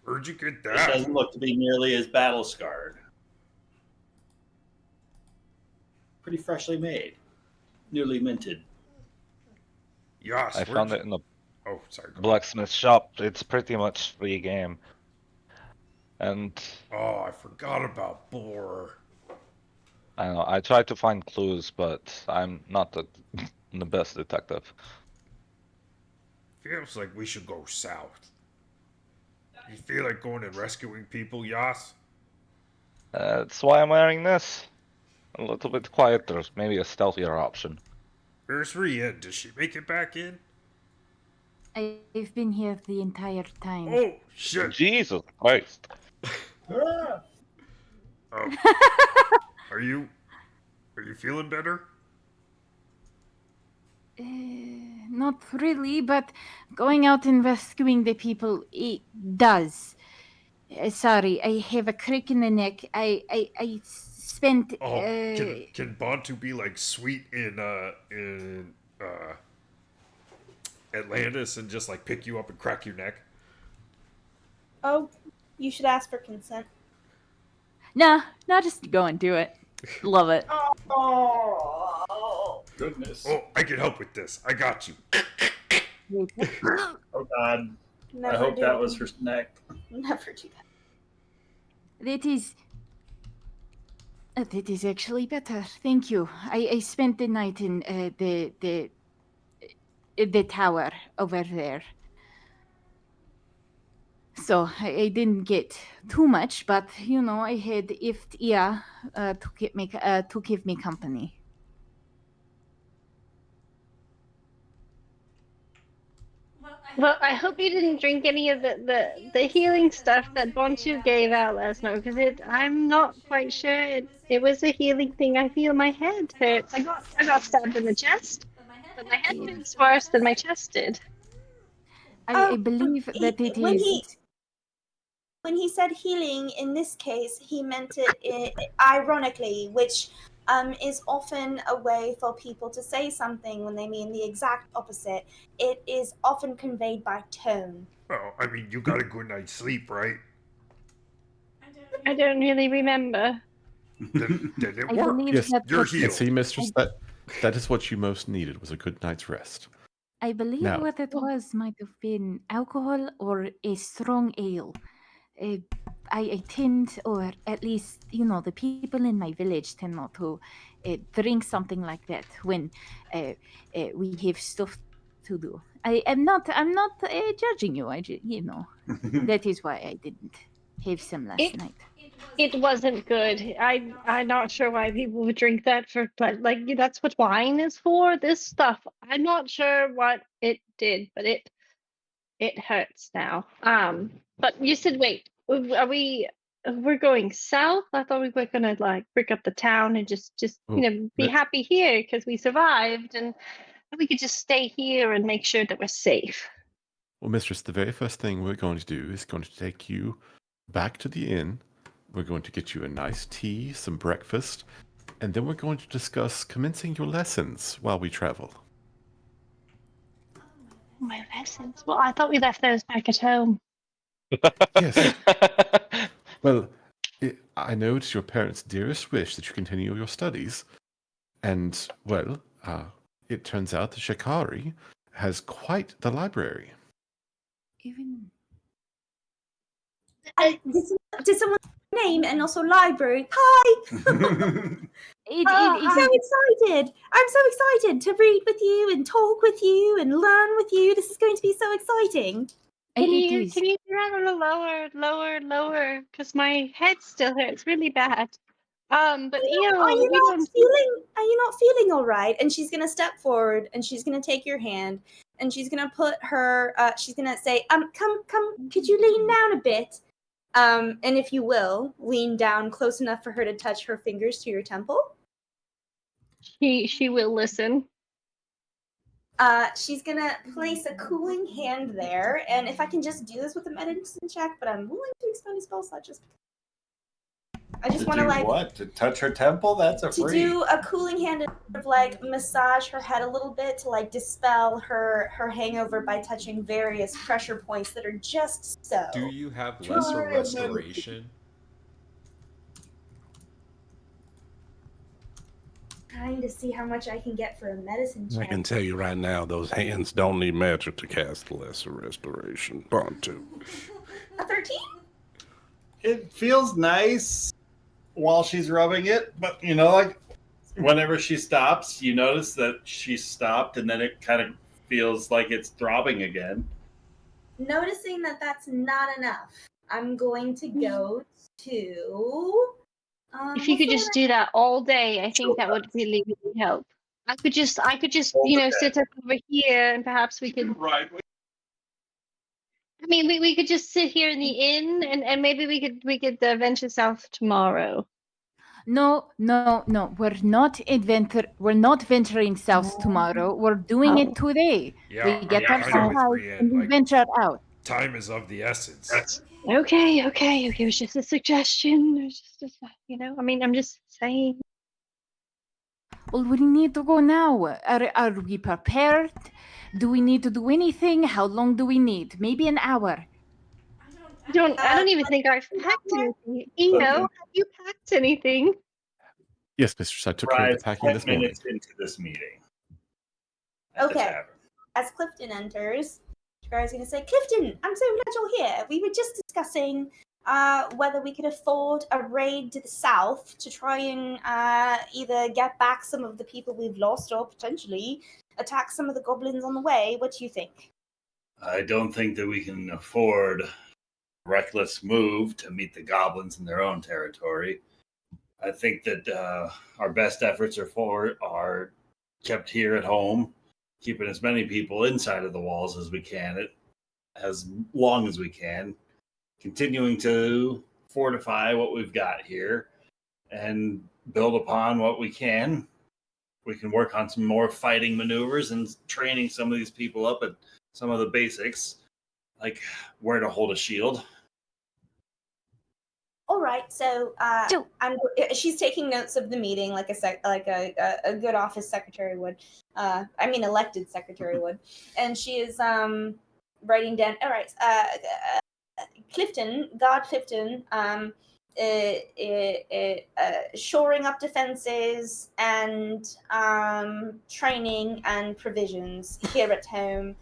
Where'd you get It that? doesn't look to be nearly as battle scarred. Pretty freshly made. Newly minted. Yes. I found it in the sorry. blacksmith shop. It's pretty much free game. And oh, I forgot about Boar. I don't know. I tried to find clues, but I'm not the best detective. Feels like we should go south. You feel like going and rescuing people, Yas? That's why I'm wearing this. A little bit quieter, maybe a stealthier option. Where's Rien? Does she make it back in? I've been here the entire time. Oh, shit. Jesus Christ. Are you feeling better? Not really, but going out and rescuing the people, it does. Sorry, I have a crick in the neck. I spent. Can Bantu be like sweet in Atlantis and just like pick you up and crack your neck? Oh, you should ask for consent. Nah, just go and do it. Love it. Oh, goodness. Oh, I can help with this. I got you. Oh God. Never I hope do that it. was her neck. Never do that. That is actually better. Thank you. I spent the night in the tower over there. So I didn't get too much, but I had Iftia to give me company. Well, I hope you didn't drink any of the healing stuff that Bantu gave out last night, because I'm not quite sure it was a healing thing. I feel my head hurts. I got stabbed in the chest, but my head feels worse than my chest did. I believe that it is. When he said healing, in this case, he meant it ironically, which is often a way for people to say something when they mean the exact opposite. It is often conveyed by tone. Well, I mean, you got a good night's sleep, right? I don't really remember. Then it I worked. believe Yes, that You're what- healed. see, mistress, that is what you most needed, was a good night's rest. I believe Now- what it was might have been alcohol or a strong ale. I tend, or at least, the people in my village tend not to drink something like that when we have stuff to do. I'm not judging you. That is why I didn't have some last night. It wasn't good. I'm not sure why people would drink that for, but like that's what wine is for. This stuff, I'm not sure what it did, but it hurts now. But you said, wait, we're going south? I thought we were gonna like break up the town and just be happy here because we survived, and we could just stay here and make sure that we're safe. Well, mistress, the very first thing we're going to do is going to take you back to the inn. We're going to get you a nice tea, some breakfast, and then we're going to discuss commencing your lessons while we travel. My lessons? Well, I thought we left those back at home. Yes. Well, I know it's your parents' dearest wish that you continue your studies. And, well, it turns out the Shikari has quite the library. Even Did someone name and also library? Hi! I'm so excited! I'm so excited to read with you and talk with you and learn with you. This is going to be so exciting. Can you run a little lower? Because my head still hurts really bad. But are you not feeling all right? And she's gonna step forward and she's gonna take your hand and she's gonna put her. She's gonna say, come. Could you lean down a bit? And if you will, lean down close enough for her to touch her fingers to your temple. She will listen. She's gonna place a cooling hand there, and if I can just do this with a medicine check, but I'm willing to expend a spell slot just because. I just want to like what? To touch her temple? That's a to free. do a cooling hand and sort of like massage her head a little bit to like dispel her hangover by touching various pressure points that are just so. Do you have lesser restoration? Trying to see how much I can get for a medicine I check. can tell you right now, those hands don't need magic to cast the lesser restoration. Bond 2. A 13? It feels nice while she's rubbing it, but like whenever she stops, you notice that she stopped, and then it kind of feels like it's throbbing again. Noticing that that's not enough, I'm going to go to. If you could just do that all day, I think that would really, really help. I could just sit up over here, and perhaps we could. Right. I mean, we could just sit here in the inn, and maybe we could venture south tomorrow. No. We're not venturing south tomorrow. We're doing it today. Yeah, we get our I know, supplies Brienne, and we like- venture out. Time is of the essence. Okay. It was just a suggestion. It was just I mean, I'm just saying. Well, we need to go now. Are we prepared? Do we need to do anything? How long do we need? Maybe an hour. I don't even think I've packed anything. Have you packed anything? Yes, mistress, I took care of the packing 10 this morning. minutes into this meeting. at the Okay. tavern. As Clifton enters, Shikari's going to say, Clifton, I'm so glad you're here. We were just discussing whether we could afford a raid to the south to try and either get back some of the people we've lost or potentially attack some of the goblins on the way. What do you think? I don't think that we can afford a reckless move to meet the goblins in their own territory. I think that our best efforts are kept here at home, keeping as many people inside of the walls as we can, as long as we can, continuing to fortify what we've got here and build upon what we can. We can work on some more fighting maneuvers and training some of these people up at some of the basics, like where to hold a shield. All right, so she's taking notes of the meeting like a good office secretary would. Elected secretary would, and she is writing down. All right, Clifton, Guard Clifton, shoring up defenses and training and provisions here at home.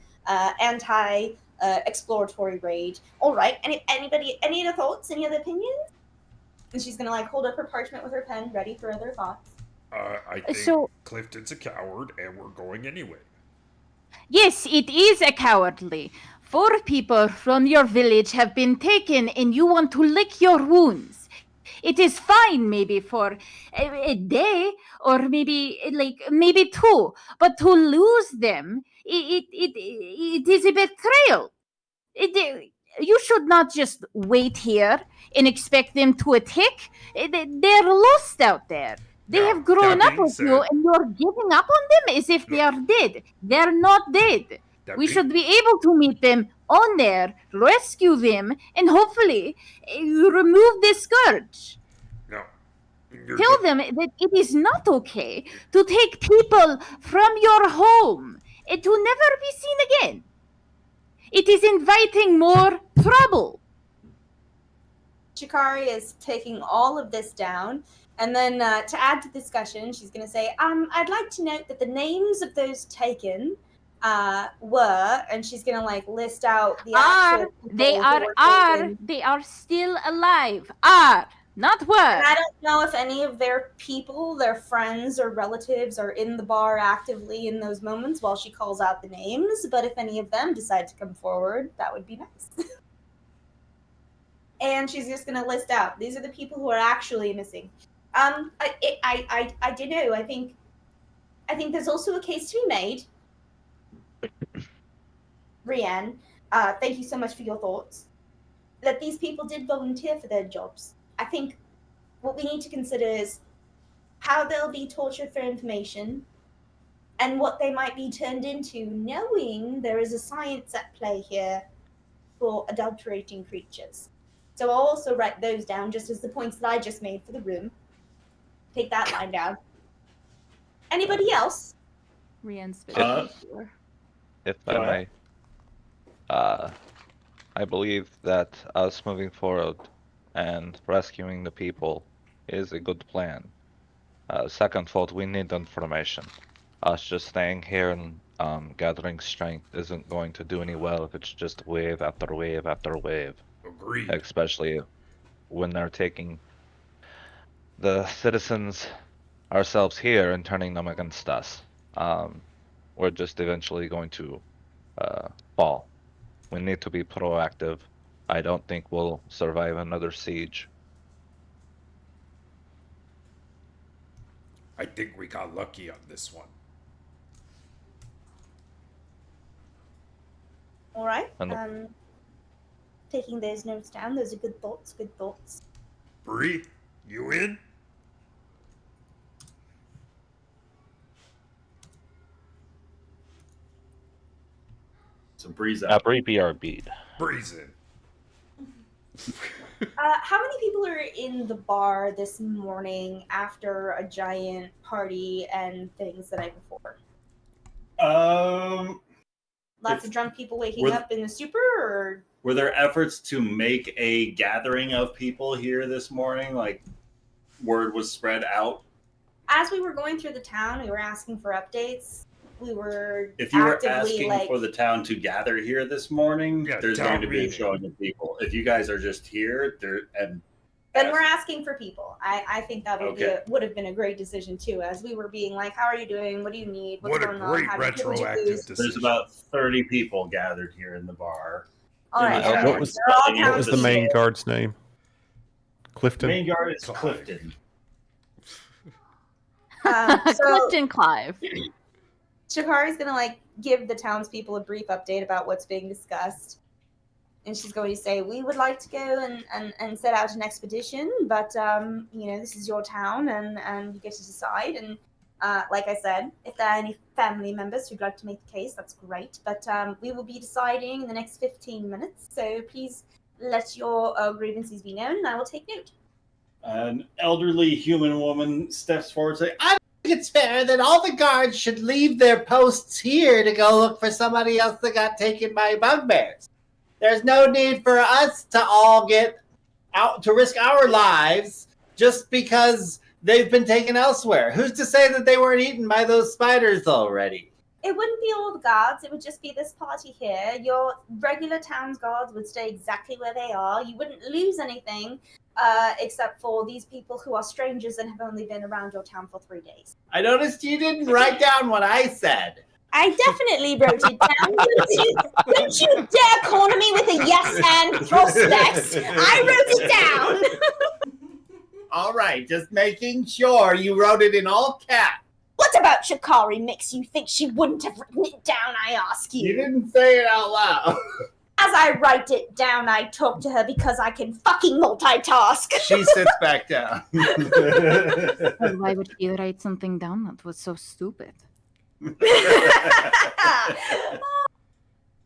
Exploratory raid. All right. Anybody? Any other thoughts? Any other opinions? And she's gonna hold up her parchment with her pen, ready for other thoughts. I think So- Clifton's a coward, and we're going anyway. Yes, it is a cowardly. 4 people from your village have been taken, and you want to lick your wounds. It is fine, maybe for a day, or maybe 2, but to lose them, it is a betrayal. You should not just wait here and expect them to attack. They're lost out there. They have grown up with you, and you're giving up on them as if they are dead. They're not dead. We should be able to meet them on there, rescue them, and hopefully remove the scourge. No. Tell them that it is not okay to take people from your home and to never be seen again. It is inviting more trouble. Shikari is taking all of this down, and then to add to the discussion, she's going to say, I'd like to note that the names of those taken were, and she's going to list out the actual people They who are were taken. they are still alive. Are, not were. And I don't know if any of their people, their friends or relatives, are in the bar actively in those moments while she calls out the names, but if any of them decide to come forward, that would be nice. And she's just going to list out, these are the people who are actually missing. I don't know. I think there's also a case to be made. Rianne, thank you so much for your thoughts. That these people did volunteer for their jobs. I think what we need to consider is how they'll be tortured for information and what they might be turned into, knowing there is a science at play here for adulterating creatures. So I'll also write those down just as the points that I just made for the room. Take that line down. Anybody else? Rianne's If I may, I believe that us moving forward and rescuing the people is a good plan. Second thought, we need information. Us just staying here and gathering strength isn't going to do any well if it's just wave after wave after wave. Agreed. Especially when they're taking the citizens ourselves here and turning them against us. We're just eventually going to fall. We need to be proactive. I don't think we'll survive another siege. I think we got lucky on this one. All right. And Taking those notes down. Those are good thoughts. Good thoughts. Bree, you in? So Bree's out. Bree BRB. Bree's in. How many people are in the bar this morning after a giant party and things the night before? Lots of drunk people waking up in the super, or were there efforts to make a gathering of people here this morning? Like, word was spread out? as we were going through the town, we were asking for updates. We were If you were actively, asking for the town to gather here this morning, there's going to be a showing of people. If you guys are just here, then we're asking for people. I think that would Okay. would have been a great decision too, as we were being like, "How are you doing? What do you need? What's What a going great on? How do you feel? What you lose?" There's about 30 people gathered here in the bar. All right. What was the main guard's name? Clifton? Main guard is Clifton. Clifton Clive. Shikari's gonna give the townspeople a brief update about what's being discussed. And she's going to say, we would like to go and set out an expedition, but this is your town and you get to decide. And like I said, if there are any family members who'd like to make the case, that's great. But we will be deciding in the next 15 minutes. So please let your grievances be known and I will take note. An elderly human woman steps forward and says, I don't it's fair that all the guards should leave their posts here to go look for somebody else that got taken by bugbears. There's no need for us to all get out to risk our lives just because they've been taken elsewhere. Who's to say that they weren't eaten by those spiders already? It wouldn't be all the guards, it would just be this party here. Your regular town's guards would stay exactly where they are. You wouldn't lose anything, except for these people who are strangers and have only been around your town for 3 days. I noticed you didn't write down what I said. I definitely wrote it down. Don't you dare corner me with a yes and prospect. I wrote it down. All right, just making sure you wrote it in all caps. What about Shikari makes you think she wouldn't have written it down, I ask you? You didn't say it out loud. As I write it down, I talk to her because I can fucking multitask. She sits back down. Why would he write something down that was so stupid?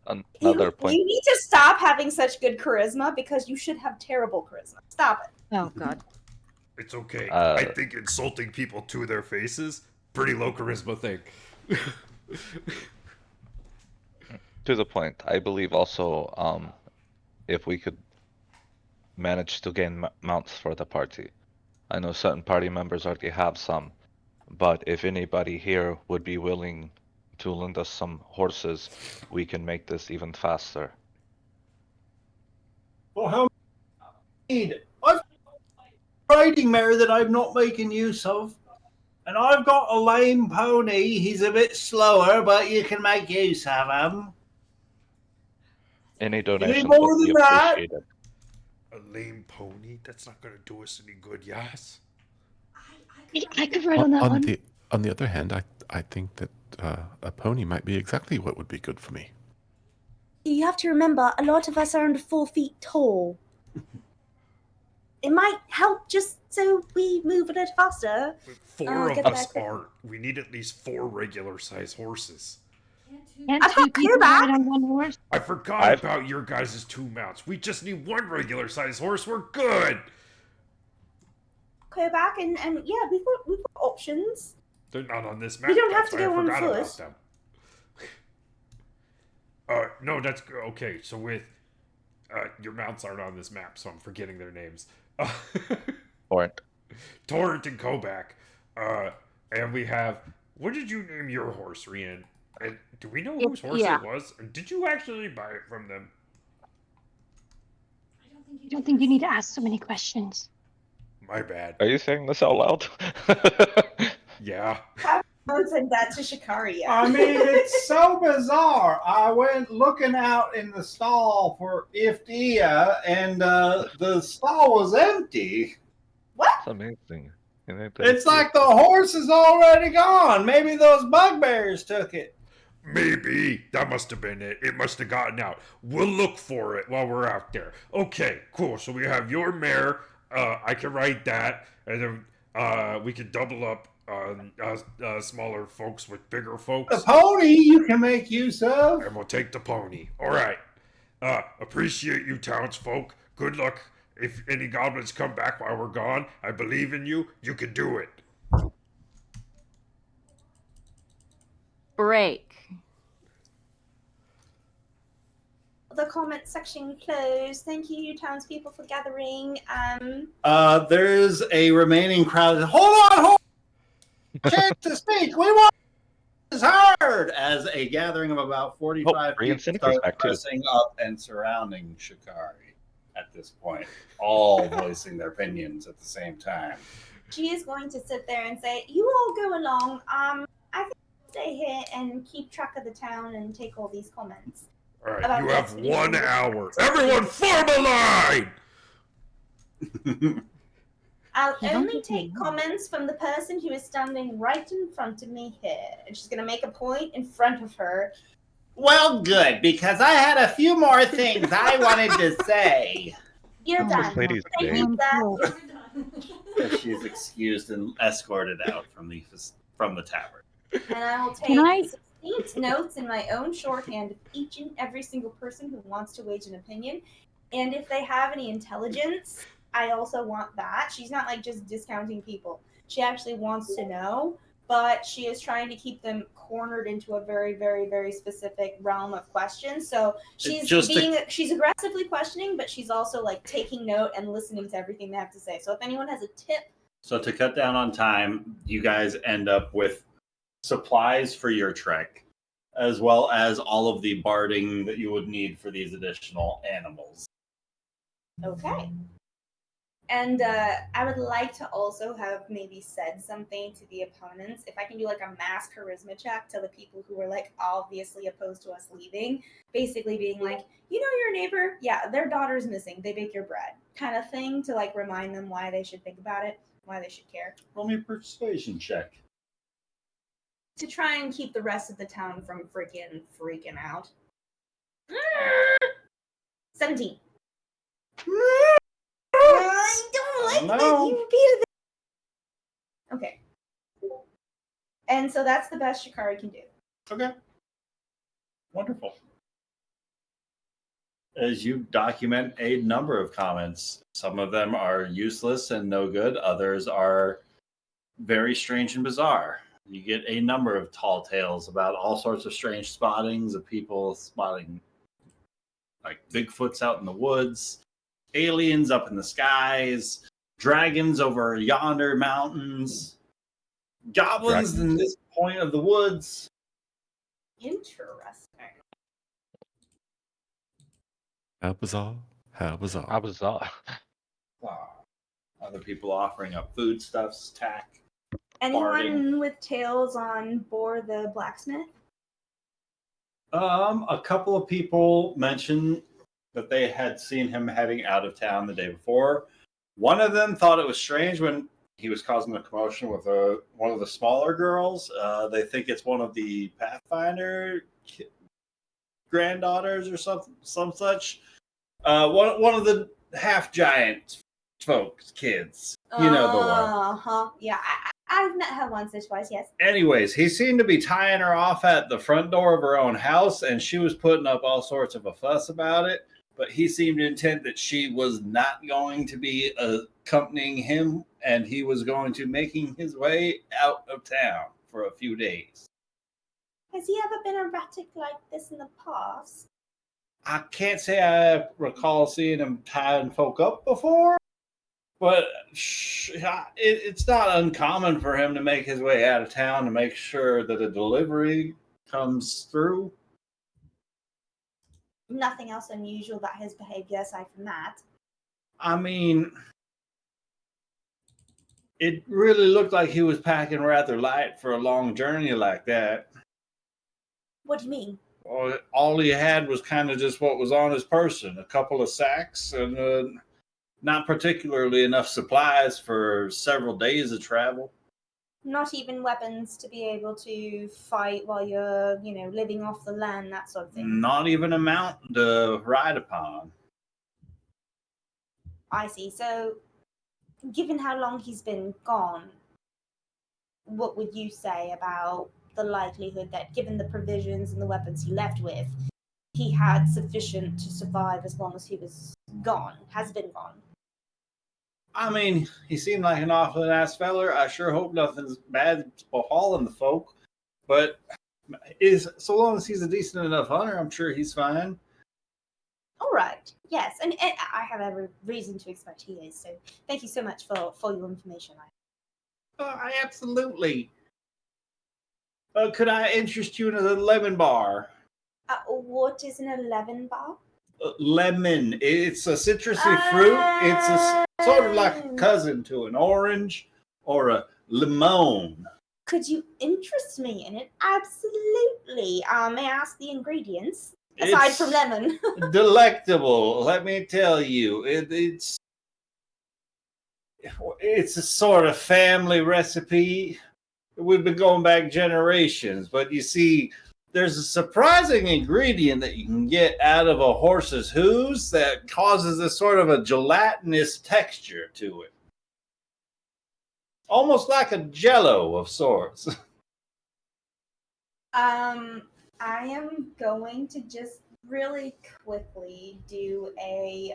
Another point. You need to stop having such good charisma because you should have terrible charisma. Stop it. Oh, God. It's okay. I think insulting people to their faces, pretty low charisma thing. To the point, I believe also if we could manage to gain mounts for the party. I know certain party members already have some, but if anybody here would be willing to lend us some horses, we can make this even faster. Well, how many? I've got a riding mare that I'm not making use of. And I've got a lame pony. He's a bit slower, but you can make use of him. Any donations more would be than that? appreciated. A lame pony? That's not going to do us any good, yes? I could ride on that one. On the other hand, I think that a pony might be exactly what would be good for me. You have to remember, a lot of us are under 4 feet tall. It might help just so we move a little faster. Four of us are. We need at least 4 regular-sized horses. I've got Kuba on one horse. I forgot about your guys' 2 mounts. We just need 1 regular-sized horse. We're good. Go back and yeah, we've got options. They're not on this map. We don't have to that's go why I on forgot about foot. them. No, that's okay. So with your mounts aren't on this map, so I'm forgetting their names. Torrent and Kobak. And we have. What did you name your horse, Rian? And do we know whose horse it was? Or did you actually buy it from them? I don't think you need to ask so many questions. My bad. Are you saying this out loud? Yeah. I haven't said that to Shikari yet. I mean, it's so bizarre. I went looking out in the stall for Iftia, and the stall was empty. What? That's amazing. It's like the horse is already gone. Maybe those bugbears took it. Maybe. That must have been it. It must have gotten out. We'll look for it while we're out there. Okay, cool. So we have your mare. I can write that. And then we can double up smaller folks with bigger folks. The pony you can make use of. And we'll take the pony. All right. Appreciate you, townsfolk. Good luck. If any goblins come back while we're gone, I believe in you. You can do it. Break. The comment section closed. Thank you, townspeople, for gathering. There's a remaining crowd. Hold on. Chance to speak. We want is heard as a gathering of about 45 people start pressing up and surrounding Shikari at this point, all voicing their opinions at the same time. She is going to sit there and say, "You all go along. I think I'll stay here and keep track of the town and take all these comments." All right, you have 1 hour. Everyone form a line! I'll only take comments from the person who is standing right in front of me here. And she's going to make a point in front of her. Well, good, because I had a few more things I wanted to say. You're done. Lady's Thank you, that. She's excused and escorted out from the tavern. And I will take 16 notes in my own shorthand of each and every single person who wants to wage an opinion. And if they have any intelligence, I also want that. She's not like just discounting people. She actually wants to know. but she is trying to keep them cornered into a very, very, very specific realm of questions. So she's she's aggressively questioning, but she's also like taking note and listening to everything they have to say. So if anyone has a tip. So to cut down on time, you guys end up with supplies for your trek, as well as all of the barding that you would need for these additional animals. Okay. And I would like to also have maybe said something to the opponents. If I can do like a mass charisma check to the people who were like obviously opposed to us leaving, basically being like, you know, your neighbor, yeah, their daughter's missing. They bake your bread, kind of thing, to like remind them why they should think about it, why they should care. Roll me a persuasion check. To try and keep the rest of the town from freaking out. 17. I don't like that you repeated that. Okay. And so that's the best Shikari can do. Okay. Wonderful. As you document a number of comments, some of them are useless and no good. Others are very strange and bizarre. You get a number of tall tales about all sorts of strange spottings of people spotting like Bigfoots out in the woods, aliens up in the skies, dragons over yonder mountains, goblins in this point of the woods. Interesting. How bizarre. How bizarre. How bizarre. Other people offering up foodstuffs, tack. Anyone with tales on Boar the blacksmith? A couple of people mentioned that they had seen him heading out of town the day before. One of them thought it was strange when he was causing a commotion with one of the smaller girls. They think it's one of the Pathfinder granddaughters or some such. One of the half giant folks, kids. You know the one. Yeah, I've met her once or twice, yes. Anyways, he seemed to be tying her off at the front door of her own house, and she was putting up all sorts of a fuss about it. But he seemed intent that she was not going to be accompanying him, and he was going to making his way out of town for a few days. Has he ever been erratic like this in the past? I can't say I recall seeing him tying folk up before, but it's not uncommon for him to make his way out of town to make sure that a delivery comes through. Nothing else unusual about his behavior aside from that. I mean, it really looked like he was packing rather light for a long journey like that. What do you mean? Well, all he had was kind of just what was on his person, a couple of sacks and not particularly enough supplies for several days of travel. Not even weapons to be able to fight while you're, living off the land, that sort of thing. Not even a mountain to ride upon. I see. So, given how long he's been gone, what would you say about the likelihood that, given the provisions and the weapons he left with, he had sufficient to survive as long as he was gone, has been gone? I mean, he seemed like an awful nice feller. I sure hope nothing's bad befalling the folk. But so long as he's a decent enough hunter, I'm sure he's fine. All right. Yes, and I have every reason to expect he is. So thank you so much for your information. Absolutely. Could I interest you in a lemon bar? What is an 11 bar? Lemon. It's a citrusy fruit. It's a sort of like a cousin to an orange or a limon. Could you interest me in it? Absolutely. May I ask the ingredients? Aside from lemon. Delectable, let me tell you. It's a sort of family recipe. We've been going back generations, but you see, there's a surprising ingredient that you can get out of a horse's hooves that causes a sort of a gelatinous texture to it. Almost like a jello of sorts. I am going to just really quickly do a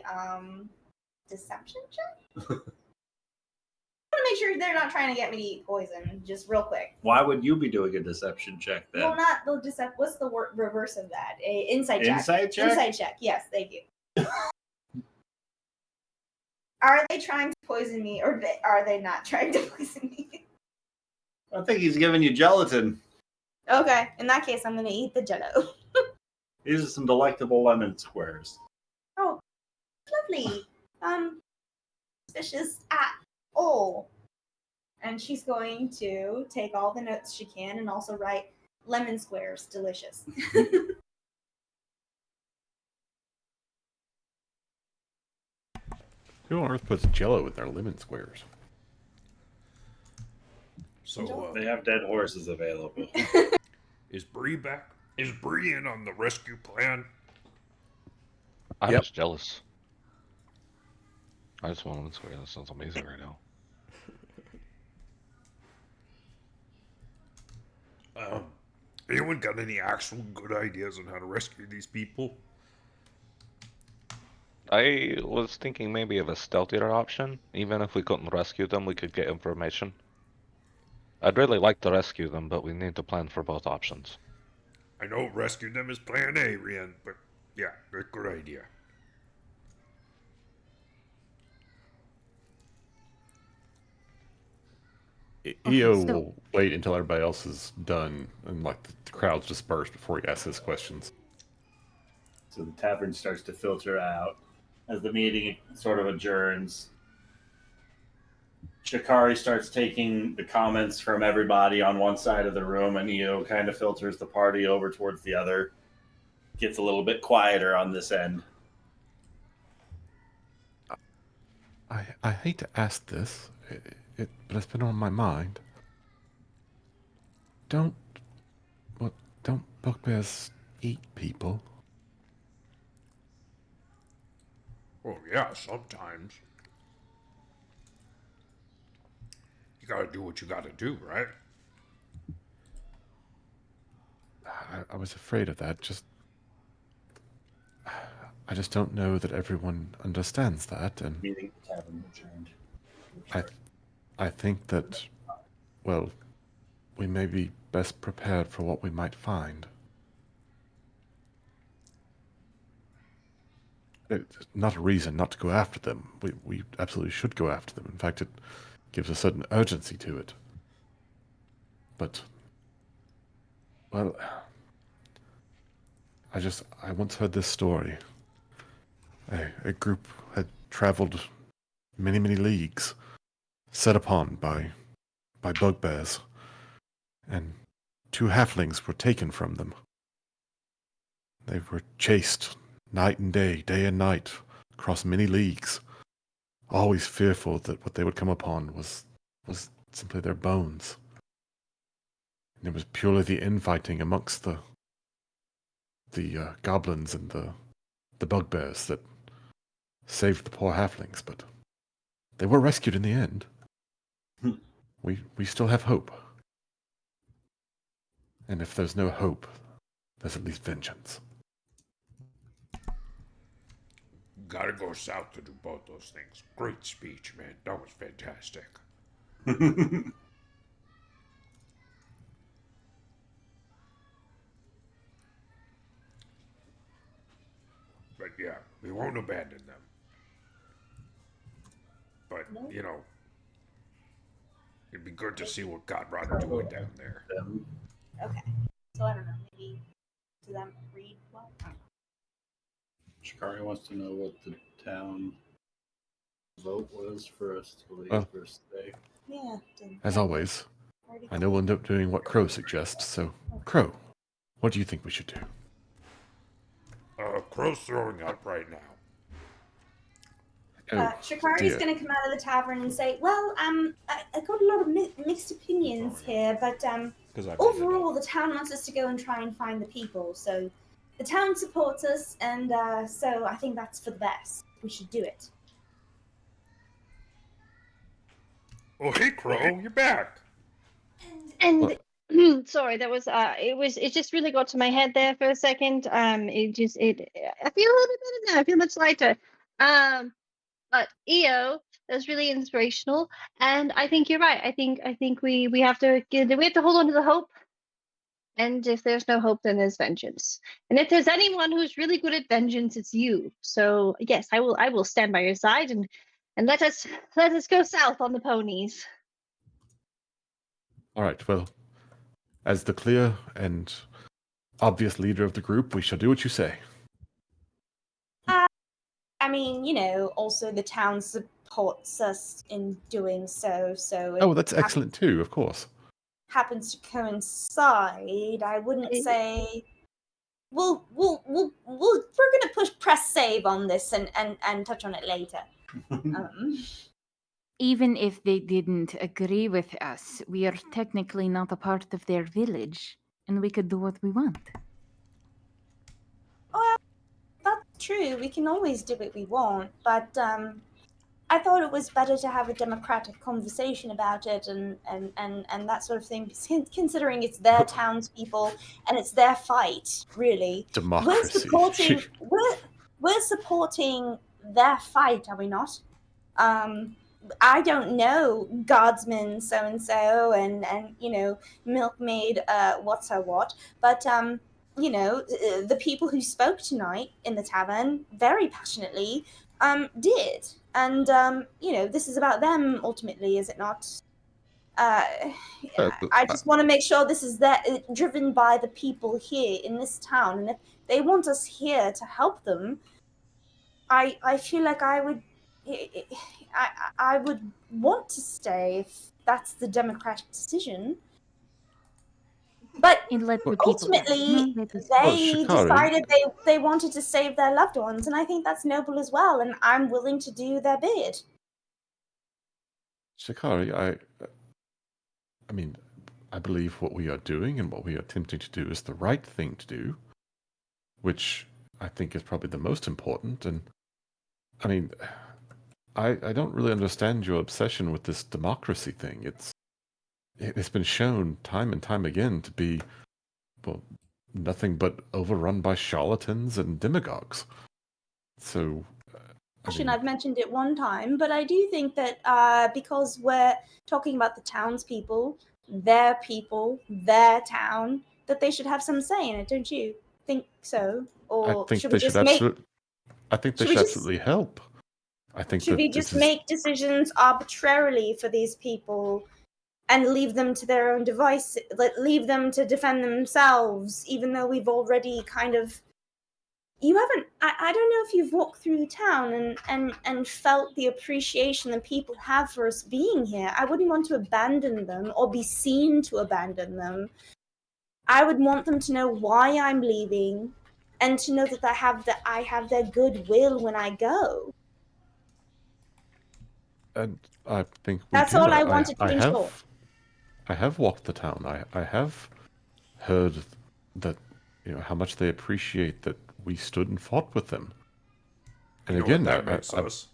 deception check. I want to to make sure they're not trying to get me to eat poison. Just real quick. Why would you be doing a deception check then? Well, not the deception. What's the reverse of that? A insight check. Insight check? Insight check. Yes, thank you. Are they trying to poison me, or are they not trying to poison me? I think he's giving you gelatin. Okay, in that case, I'm going to eat the Jello. These are some delectable lemon squares. Oh, lovely. Suspicious at all. And she's going to take all the notes she can and also write lemon squares, delicious. Who on earth puts Jello with their lemon squares? So they have dead horses available. Is Bree back? Is Bree in on the rescue plan? I'm just jealous. I just want lemon square. That sounds amazing right now. Anyone got any actual good ideas on how to rescue these people? I was thinking maybe of a stealthier option. Even if we couldn't rescue them, we could get information. I'd really like to rescue them, but we need to plan for both options. I know rescue them is plan A, Rian, but yeah, good idea. EO will wait until everybody else is done and like the crowd's dispersed before he asks his questions. So the tavern starts to filter out as the meeting sort of adjourns. Shikari starts taking the comments from everybody on one side of the room, and EO kind of filters the party over towards the other. Gets a little bit quieter on this end. I hate to ask this, but it's been on my mind. Don't bugbears eat people? Oh yeah, sometimes. You gotta do what you gotta do, right? I was afraid of that. I just don't know that everyone understands that, and Meeting the tavern adjourned. I think that, well, we may be best prepared for what we might find. It's not a reason not to go after them. We absolutely should go after them. In fact, it gives a certain urgency to it. But, well, I once heard this story. A group had traveled many, many leagues, set upon by bugbears, and 2 halflings were taken from them. They were chased night and day and night, across many leagues, always fearful that what they would come upon was simply their bones. And it was purely the infighting amongst the goblins and the bugbears that saved the poor halflings, but they were rescued in the end. We still have hope. And if there's no hope, there's at least vengeance. Gotta go south to do both those things. Great speech, man. That was fantastic. But yeah, we won't abandon them. But, you know, it'd be good to see what Godrod doing down there. Okay. So I don't know, maybe to them read what? Shikari wants to know what the town vote was for us to leave Oh. or stay. Yeah. As always, I know we'll end up doing what Crow suggests, so Crow, what do you think we should do? Crow's throwing up right now. Shikari's dear. going to come out of the tavern and say, well, I got a lot of mixed opinions here, but overall the town wants us to go and try and find the people, so the town supports us, and so I think that's for the best. We should do it. Oh, hey, Crow, you're back. And sorry, that was it just really got to my head there for a second. I feel a little bit better now. I feel much lighter. But EO is really inspirational, and I think you're right. I think we have to hold on to the hope. And if there's no hope, then there's vengeance. And if there's anyone who's really good at vengeance, it's you. So yes, I will stand by your side and let us go south on the ponies. All right. Well, as the clear and obvious leader of the group, we shall do what you say. I mean, also the town supports us in doing so. So Oh, that's excellent too, of course. Happens to coincide. I wouldn't say we're gonna press save on this and touch on it later. Even if they didn't agree with us, we are technically not a part of their village, and we could do what we want. Well, that's true. We can always do what we want, but I thought it was better to have a democratic conversation about it and that sort of thing, considering it's their townspeople and it's their fight, really. Democracy. We're supporting their fight, are we not? I don't know Guardsman so-and-so and Milkmaid what's her what, but the people who spoke tonight in the tavern very passionately did. And, this is about them ultimately, is it not? I just want to make sure this is driven by the people here in this town. And if they want us here to help them, I feel like I would want to stay if that's the democratic decision. But ultimately, they decided they wanted to save their loved ones, and I think that's noble as well, and I'm willing to do their bid. Shikari, I mean, I believe what we are doing and what we are attempting to do is the right thing to do, which I think is probably the most important. And I mean, I don't really understand your obsession with this democracy thing. It's been shown time and time again to be, well, nothing but overrun by charlatans and demagogues. So, I've mentioned it one time, but I do think that because we're talking about the townspeople, their town, that they should have some say in it. Don't you think so? Or I think should they we should just make? they should absolutely help. I think should we just make decisions arbitrarily for these people and leave them to their own device, leave them to defend themselves, even though we've already kind of... You haven't... I don't know if you've walked through the town and felt the appreciation that people have for us being here. I wouldn't want to abandon them or be seen to abandon them. I would want them to know why I'm leaving and to know that I have their goodwill when I go. And I think that's all I wanted to ensure. I have walked the town. I have heard that how much they appreciate that we stood and fought with them. And again, that makes us.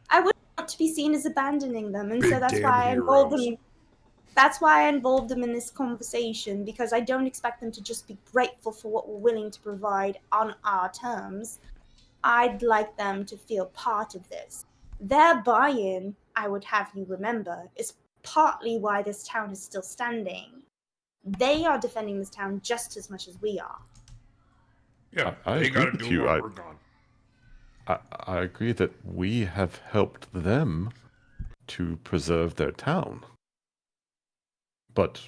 I wouldn't want to be seen as abandoning them, and so that's why I involved them. That's why I involved them in this conversation, because I don't expect them to just be grateful for what we're willing to provide on our terms. I'd like them to feel part of this. Their buy-in, I would have you remember, is partly why this town is still standing. They are defending this town just as much as we are. Yeah, I they agree gotta with do you. what we're gone. I agree that we have helped them to preserve their town. But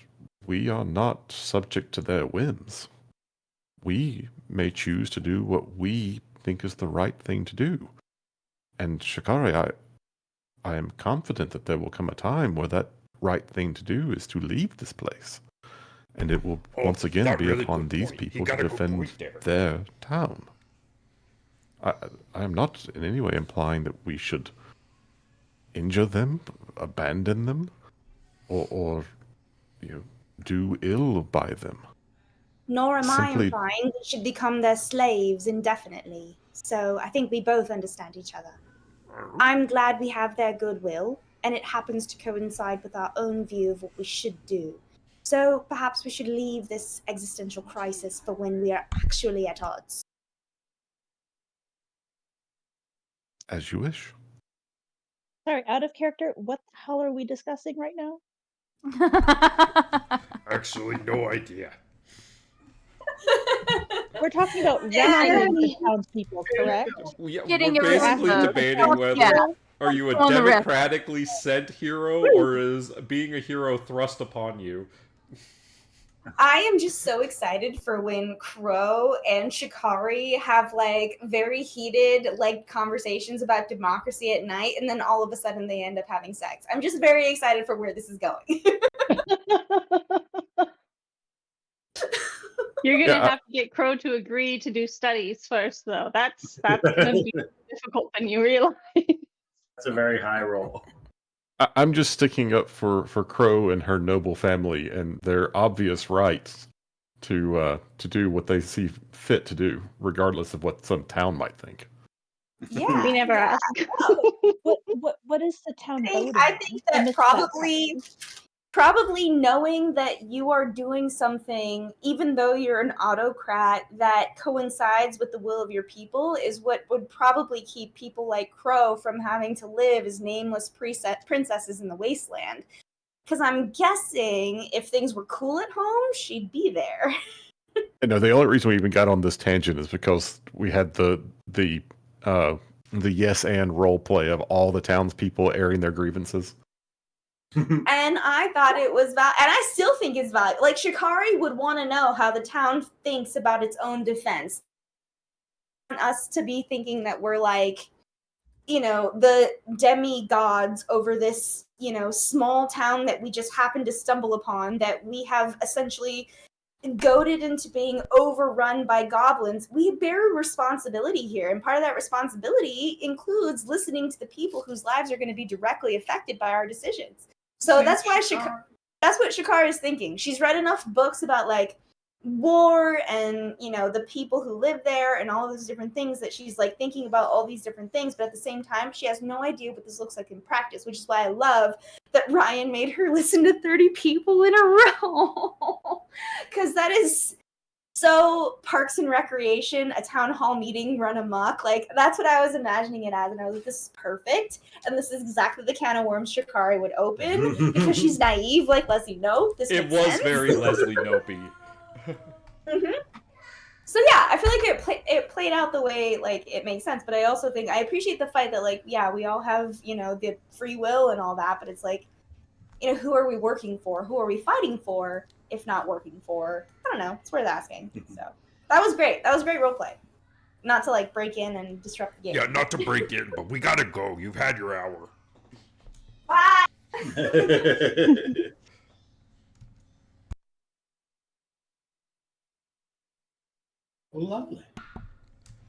we are not subject to their whims. We may choose to do what we think is the right thing to do. And Shikari, I am confident that there will come a time where that right thing to do is to leave this place. And it will once again be upon these people to defend their town. I am not in any way implying that we should injure them, abandon them, or do ill by them. Nor am I implying we should become their slaves indefinitely. So I think we both understand each other. I'm glad we have their goodwill, and it happens to coincide with our own view of what we should do. So perhaps we should leave this existential crisis for when we are actually at odds. As you wish. Sorry, out of character, what the hell are we discussing right now? Actually, no idea. We're talking about renovating the townspeople, correct? Yeah, Getting we're basically everyone- debating whether Yeah. are you a On the rest. democratically sent hero or is being a hero thrust upon you? I am just so excited for when Crow and Shikari have like very heated like conversations about democracy at night, and then all of a sudden they end up having sex. I'm just very excited for where this is going. You're gonna have to get Crow to agree to do studies first, though. That's gonna be more difficult than you realize. That's a very high roll. I'm just sticking up for Crow and her noble family and their obvious rights to do what they see fit to do, regardless of what some town might think. Yeah, we never ask. What is the town voting? I think that probably knowing that you are doing something, even though you're an autocrat, that coincides with the will of your people is what would probably keep people like Crow from having to live as nameless princesses in the wasteland. Because I'm guessing if things were cool at home, she'd be there. No, the only reason we even got on this tangent is because we had the yes and role play of all the townspeople airing their grievances. And I thought it was and I still think it's valid. Like Shikari would want to know how the town thinks about its own defense. Want us to be thinking that we're like, the demigods over this, small town that we just happened to stumble upon, that we have essentially goaded into being overrun by goblins. We bear a responsibility here, and part of that responsibility includes listening to the people whose lives are going to be directly affected by our decisions. So that's why that's what Shikari is thinking. She's read enough books about like war and the people who live there and all those different things that she's like thinking about all these different things, but at the same time she has no idea what this looks like in practice, which is why I love that Ryan made her listen to 30 people in a row. Because that is so Parks and Recreation, a town hall meeting run amok. Like that's what I was imagining it as, and I was like, this is perfect, and this is exactly the can of worms Shikari would open because she's naive like Leslie Knope. It was very Leslie Knope. Mm-hmm. So yeah, I feel like it played out the way like it makes sense, but I also think I appreciate the fight that like we all have the free will and all that, but it's like who are we working for? Who are we fighting for? If not working for, I don't know. It's worth asking. So that was great. That was great role play. Not to like break in and disrupt the game. Yeah, not to break in, but we gotta go. You've had your hour. Bye. Well, lovely.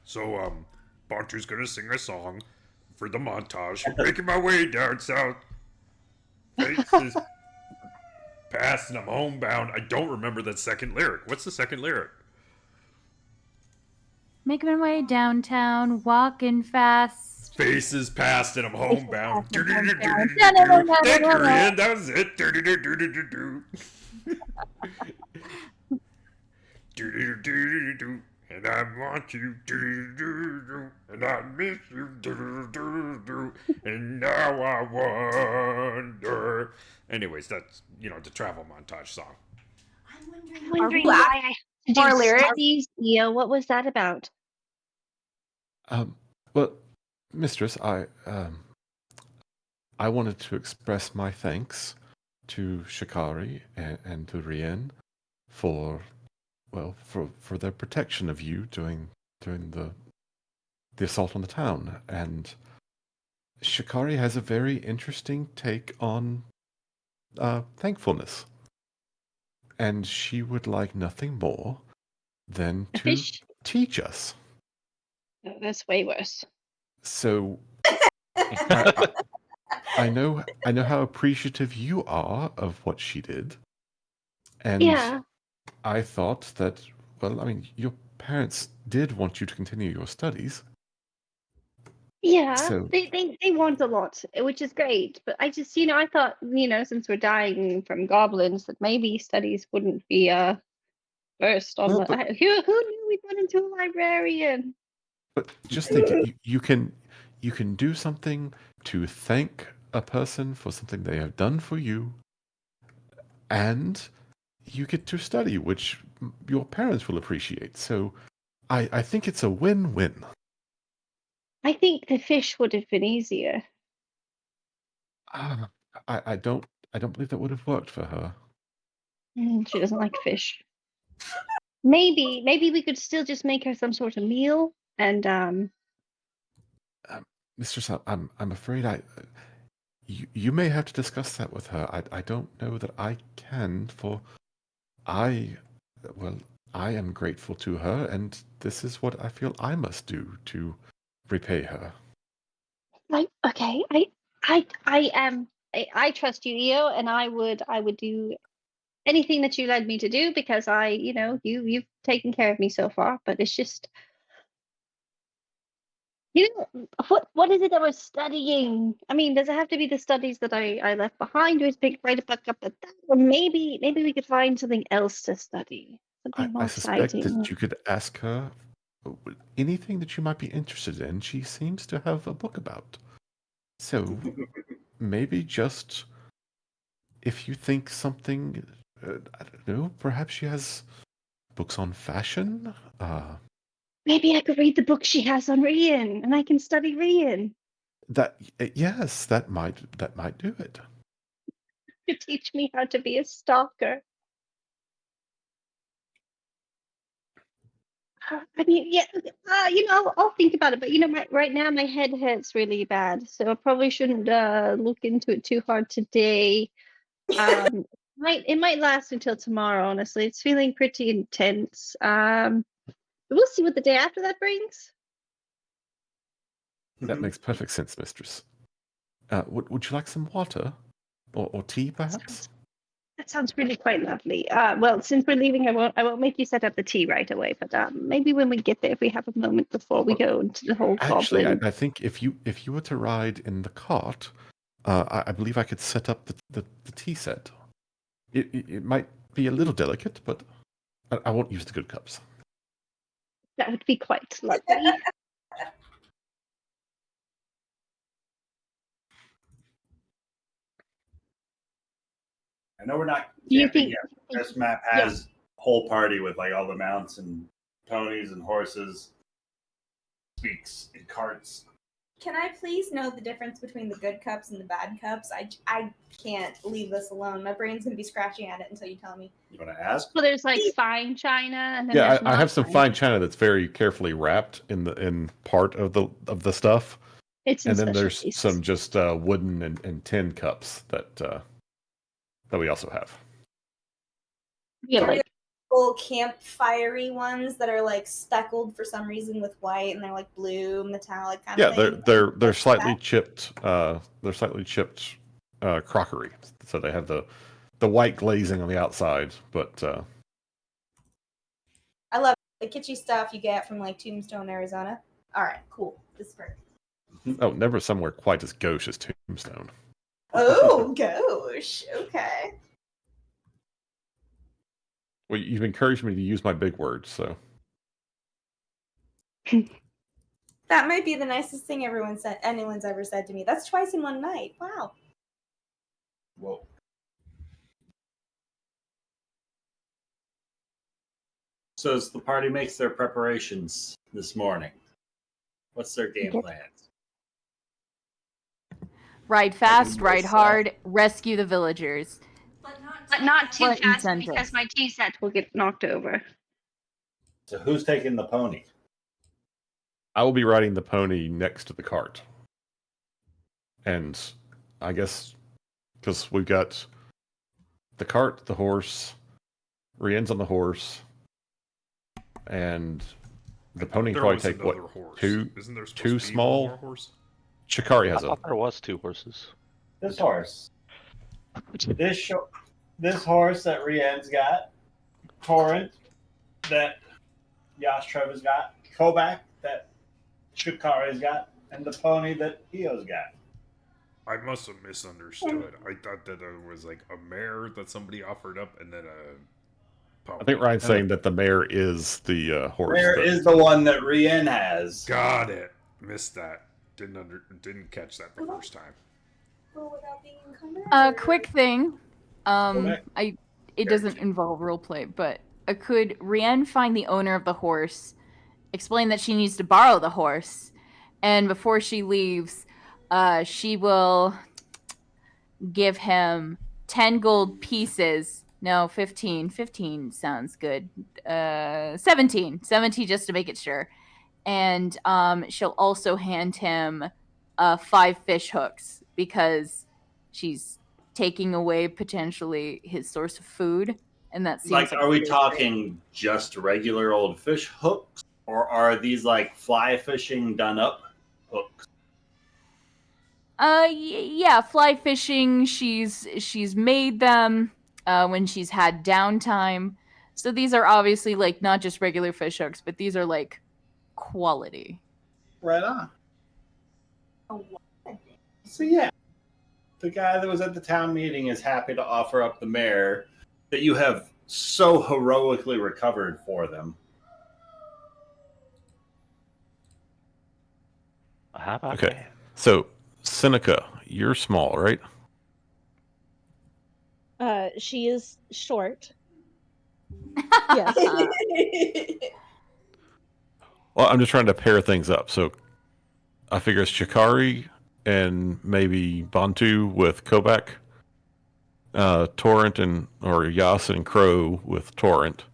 So, Bontu's gonna sing a song for the montage. Making my way down south. Faces past and I'm homebound. I don't remember that second lyric. What's the second lyric? Making my way downtown, walking fast. Faces past and I'm homebound. Faces past and I'm Do-do-do-do-do-do-do. homebound. Thank you, Ryan. That was it. Do-do-do-do-do-do-do. Do-do-do-do-do-do. And I want you, do-do-do-do-do. And I miss you, do-do-do-do-do. And now I wonder. Anyways, that's, the travel montage song. I'm wondering why I had to do lyrics? studies. What was that about? Well, Mistress, I wanted to express my thanks to Shikari and to Rien for their protection of you during the assault on the town. And Shikari has a very interesting take on thankfulness, and she would like nothing more than to teach us. That's way worse. So I know how appreciative you are of what she did, and Yeah. I thought that, your parents did want you to continue your studies. Yeah, So- they want a lot, which is great. But I just, I thought, since we're dying from goblins, that maybe studies wouldn't be first on Well, the. Who knew we'd run into a librarian? But just think, you can you can do something to thank a person for something they have done for you, and you get to study, which your parents will appreciate. So I think it's a win-win. I think the fish would have been easier. I don't believe that would have worked for her. She doesn't like fish. Maybe we could still just make her some sort of meal and Mistress, I'm afraid you may have to discuss that with her. I don't know that I can, for I am grateful to her, and this is what I feel I must do to repay her. like, okay, I trust you, Eo, and I would do anything that you led me to do because you've taken care of me so far. But it's just, what is it that we're studying? I mean, does it have to be the studies that I left behind? Do we pick right back up at that, or maybe we could find something else to study, something more I suspect exciting. that you could ask her anything that you might be interested in. She seems to have a book about. So maybe just if you think something, I don't know, perhaps she has books on fashion. Maybe I could read the book she has on Rian, and I can study Rian. Yes, that might do it. To teach me how to be a stalker. I mean, yeah, I'll think about it. But right now my head hurts really bad, so I probably shouldn't look into it too hard today. It might last until tomorrow. Honestly, it's feeling pretty intense. We'll see what the day after that brings. That makes perfect sense, mistress. Would you like some water or tea, perhaps? That sounds really quite lovely. Well, since we're leaving, I won't make you set up the tea right away. But maybe when we get there, if we have a moment before we go into the whole Actually, goblin. I think if you were to ride in the cart, I believe I could set up the tea set. It might be a little delicate, but I won't use the good cups. That would be quite lovely. I know we're not Do you camping think- yet. This map has a whole party with like all the mounts and ponies and horses, speaks and carts. Can I please know the difference between the good cups and the bad cups? I can't leave this alone. My brain's gonna be scratching at it until you tell me. You want to ask? Well, there's like fine china, and then Yeah, there's I have not some fine china that's very carefully wrapped in part of the stuff. It's in and then special there's pieces. some just wooden and tin cups that we also have. Yeah, like Little campfirey ones that are like speckled for some reason with white, and they're like blue metallic kind of thing. They're slightly chipped. They're slightly chipped crockery, so they have the white glazing on the outside, but I love the kitschy stuff you get from like Tombstone, Arizona. All right, cool. This is perfect. oh, never somewhere quite as gauche as Tombstone. Oh gosh, okay. Well, you've encouraged me to use my big words, so That might be the nicest thing anyone's ever said to me. That's twice in one night. Wow. Whoa. So as the party makes their preparations this morning, what's their game plan? Ride fast, ride hard, rescue the villagers. but not too What fast incentive? because my tea set will get knocked over. So who's taking the pony? I will be riding the pony next to the cart. And I guess because we've got the cart, the horse, Rien's on the horse, and the pony There probably was take what another horse. two Isn't there supposed two to be small. one more horse? Shikari I has a thought there was 2 horses. This horse. This horse that Rien's got, Torrent that Yashtreva's got, Kobak that Shikari's got, and the pony that Io's got. I must have misunderstood. I thought that there was like a mare that somebody offered up, and then a pony. I think Ryan's saying that the mare is the horse. Where that- is the one that Rien has? Got it. Missed that. didn't catch that the first time. Without being encumbered? Quick thing. It doesn't involve roleplay, but could Rienne find the owner of the horse, explain that she needs to borrow the horse, and before she leaves, she will give him 10 gold pieces. No, 15. 15 sounds good. 17 just to make it sure. And she'll also hand him 5 fish hooks because she's taking away potentially his source of food, and that seems like are we talking just regular old fish hooks, or are these like fly fishing done up hooks? Yeah, fly fishing. She's made them when she's had downtime. So these are obviously like not just regular fish hooks, but these are like quality. Right on. So yeah, the guy that was at the town meeting is happy to offer up the mare that you have so heroically recovered for them. How about Okay, so Seneca, you're small, right? She is short. Yes. Well, I'm just trying to pair things up. So I figure it's Chikari and maybe Bantu with Kobak, Torrent or Yas and Crow with Torrent,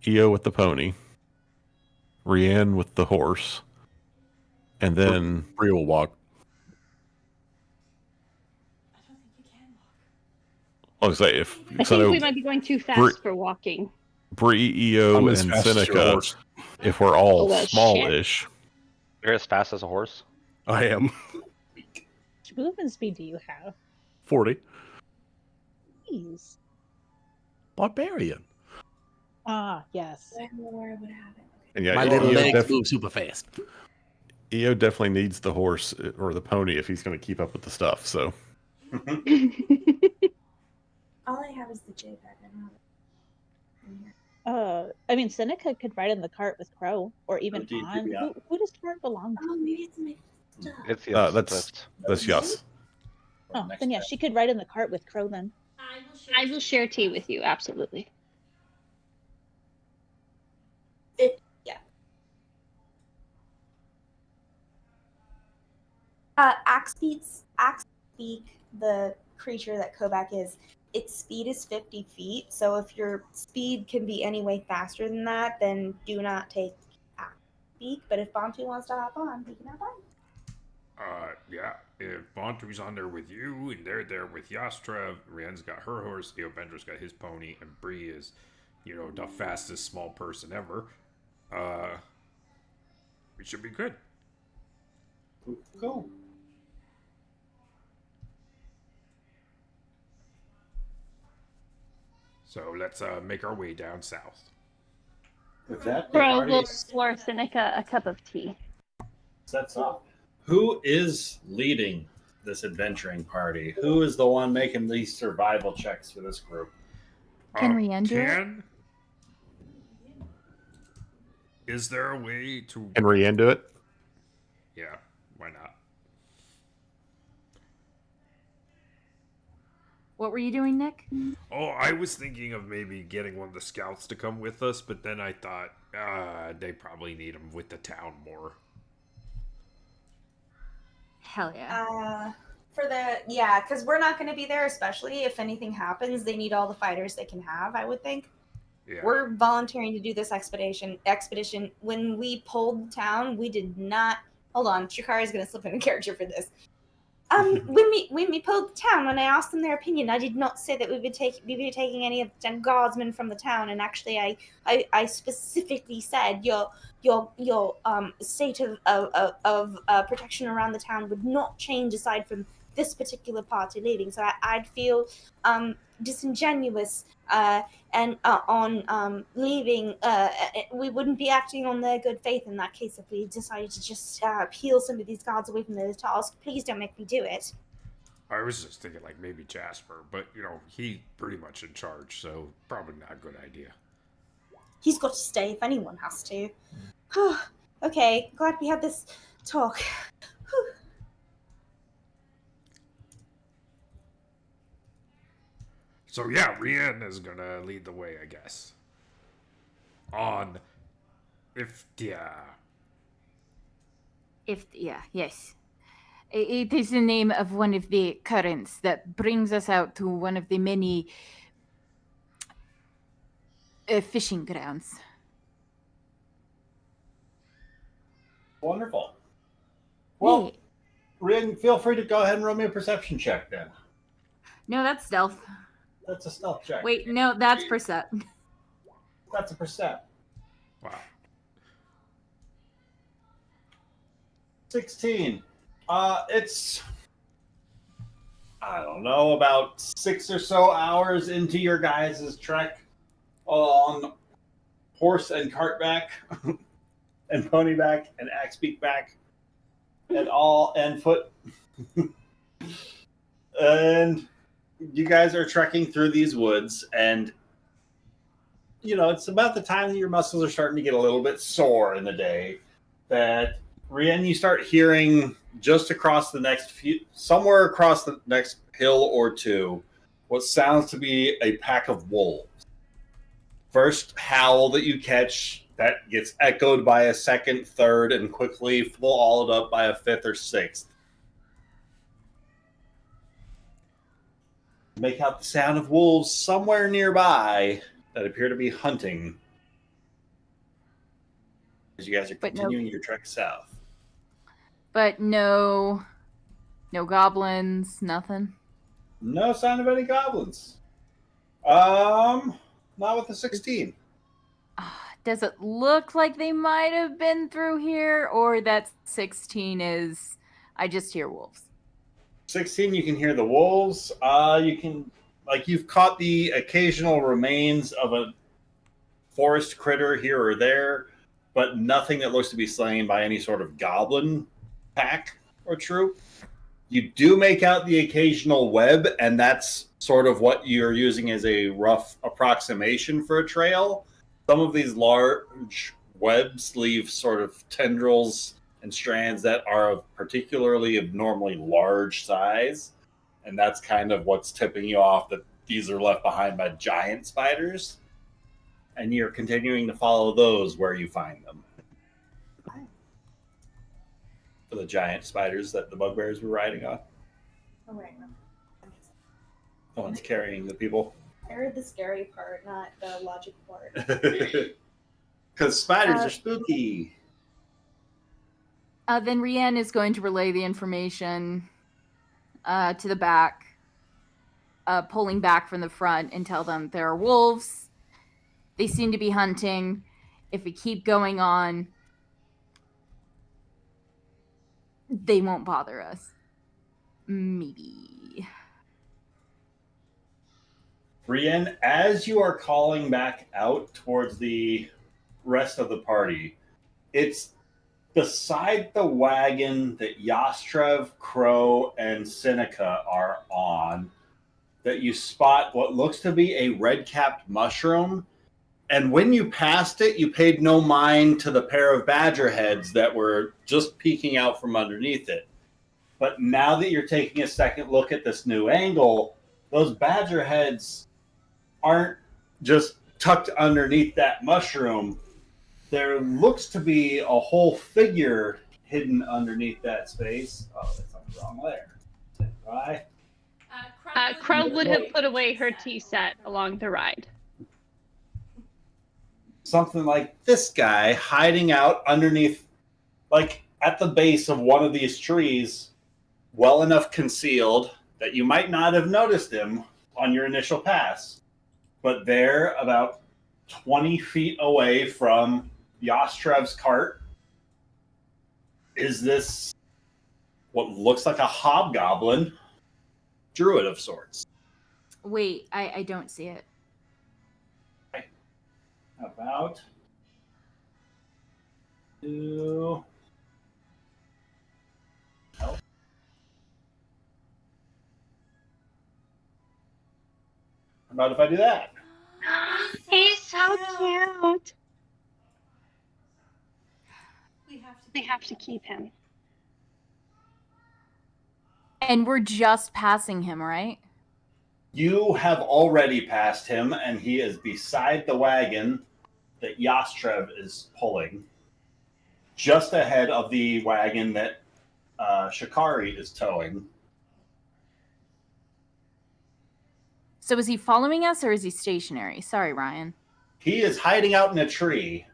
Io with the pony, Rienne with the horse, and then Bree will walk. I was say if I think we might be going too fast for walking. Bree, Io, I'm and as fast as your Seneca, horse. if we're all Oh, well, smallish. You're as fast as a horse? I am. Which movement speed do you have? 40. Jeez. Barbarian. Ah, yes. And yeah, My little Io legs move super fast. Io definitely needs the horse or the pony if he's going to keep up with the stuff. So All I have is the JPEG. I don't have I mean, Seneca could ride in the cart with Crow, or even Indeed, on. yeah. Who does Cart belong to? Oh, maybe it's my stuff. It's yes, that's Yas. Oh, then yeah, she could ride in the cart with Crow then. I will share tea with you, absolutely. Yeah. Axe Beak, the creature that Kobak is, its speed is 50 feet. So if your speed can be any way faster than that, then do not take Axe Beak. But if Bantu wants to hop on, he can hop on. Yeah, if Bontu's on there with you, and they're there with Yastra, Rienne's got her horse, Eobendra's got his pony, and Bree is, the fastest small person ever, we should be good. Cool. So let's make our way down south. With that, Bro, we'll pour Seneca a cup of tea. Sets up. Who is leading this adventuring party? Who is the one making these survival checks for this group? Can Rienne do it? Is there a way to... Can Rienne do it? Yeah, why not? What were you doing, Nick? Oh, I was thinking of maybe getting one of the scouts to come with us, but then I thought they probably need them with the town more. Hell yeah. Because we're not going to be there, especially if anything happens. They need all the fighters they can have, I would think. Yeah. We're volunteering to do this expedition. When we pulled the town, we did not. Hold on, Chikari is going to slip in a character for this. When we pulled the town, when I asked them their opinion, I did not say that we would be taking any of the 10 guardsmen from the town. And actually, I specifically said your state of protection around the town would not change aside from this particular party leaving. So I'd feel disingenuous on leaving. We wouldn't be acting on their good faith in that case if we decided to just peel some of these guards away from their task. Please don't make me do it. I was just thinking like maybe Jasper, but he's pretty much in charge, so probably not a good idea. He's got to stay if anyone has to. Okay, glad we had this talk. Whew. So yeah, Rian is gonna lead the way, I guess. On Iftia. Yes. It is the name of one of the currents that brings us out to one of the many fishing grounds. Wonderful. Well, Rin, feel free to go ahead and roll me a perception check then. No, that's stealth. That's a stealth check. Wait, no, that's percept. That's a percent. Wow. 16. It's, I don't know, about 6 or so hours into your guys' trek on horse and cart back and pony back and axe beak back and foot. And you guys are trekking through these woods, and it's about the time that your muscles are starting to get a little bit sore in the day that Rian, you start hearing just across somewhere across the next hill or two, what sounds to be a pack of wolves. First howl that you catch that gets echoed by a second, third, and quickly followed up by a fifth or sixth. Make out the sound of wolves somewhere nearby that appear to be hunting as you guys are continuing your trek south. But no goblins, nothing. No sign of any goblins. Not with the 16. Does it look like they might have been through here, or that 16 is I just hear wolves? 16, you can hear the wolves. You've caught the occasional remains of a forest critter here or there, but nothing that looks to be slain by any sort of goblin pack or troop. You do make out the occasional web, and that's sort of what you're using as a rough approximation for a trail. Some of these large webs leave sort of tendrils and strands that are of particularly abnormally large size, and that's kind of what's tipping you off that these are left behind by giant spiders, and you're continuing to follow those where you find them. For the giant spiders that the bugbears were riding on. Oh, right. The ones carrying the people. I heard the scary part, not the logic part. Because spiders are spooky. Then Rian is going to relay the information to the back, pulling back from the front, and tell them there are wolves. They seem to be hunting. If we keep going on, they won't bother us. Maybe. Brienne, as you are calling back out towards the rest of the party, it's beside the wagon that Yastrev, Crow, and Seneca are on that you spot what looks to be a red-capped mushroom. And when you passed it, you paid no mind to the pair of badger heads that were just peeking out from underneath it. But now that you're taking a second look at this new angle, those badger heads aren't just tucked underneath that mushroom. There looks to be a whole figure hidden underneath that space. Oh, that's on the wrong layer. Right? Crow would have put away her tea set along the ride. Something like this guy hiding out underneath, like at the base of one of these trees, well enough concealed that you might not have noticed him on your initial pass. But there, about 20 feet away from Yastrev's cart, is this what looks like a hobgoblin druid of sorts. Wait, I don't see it. About to help. How about if I do that? He's so cute. We have to keep him. And we're just passing him, right? You have already passed him, and he is beside the wagon that Yastrev is pulling, just ahead of the wagon that Shikari is towing. So is he following us or is he stationary? Sorry, Ryan. He is hiding out in a tree.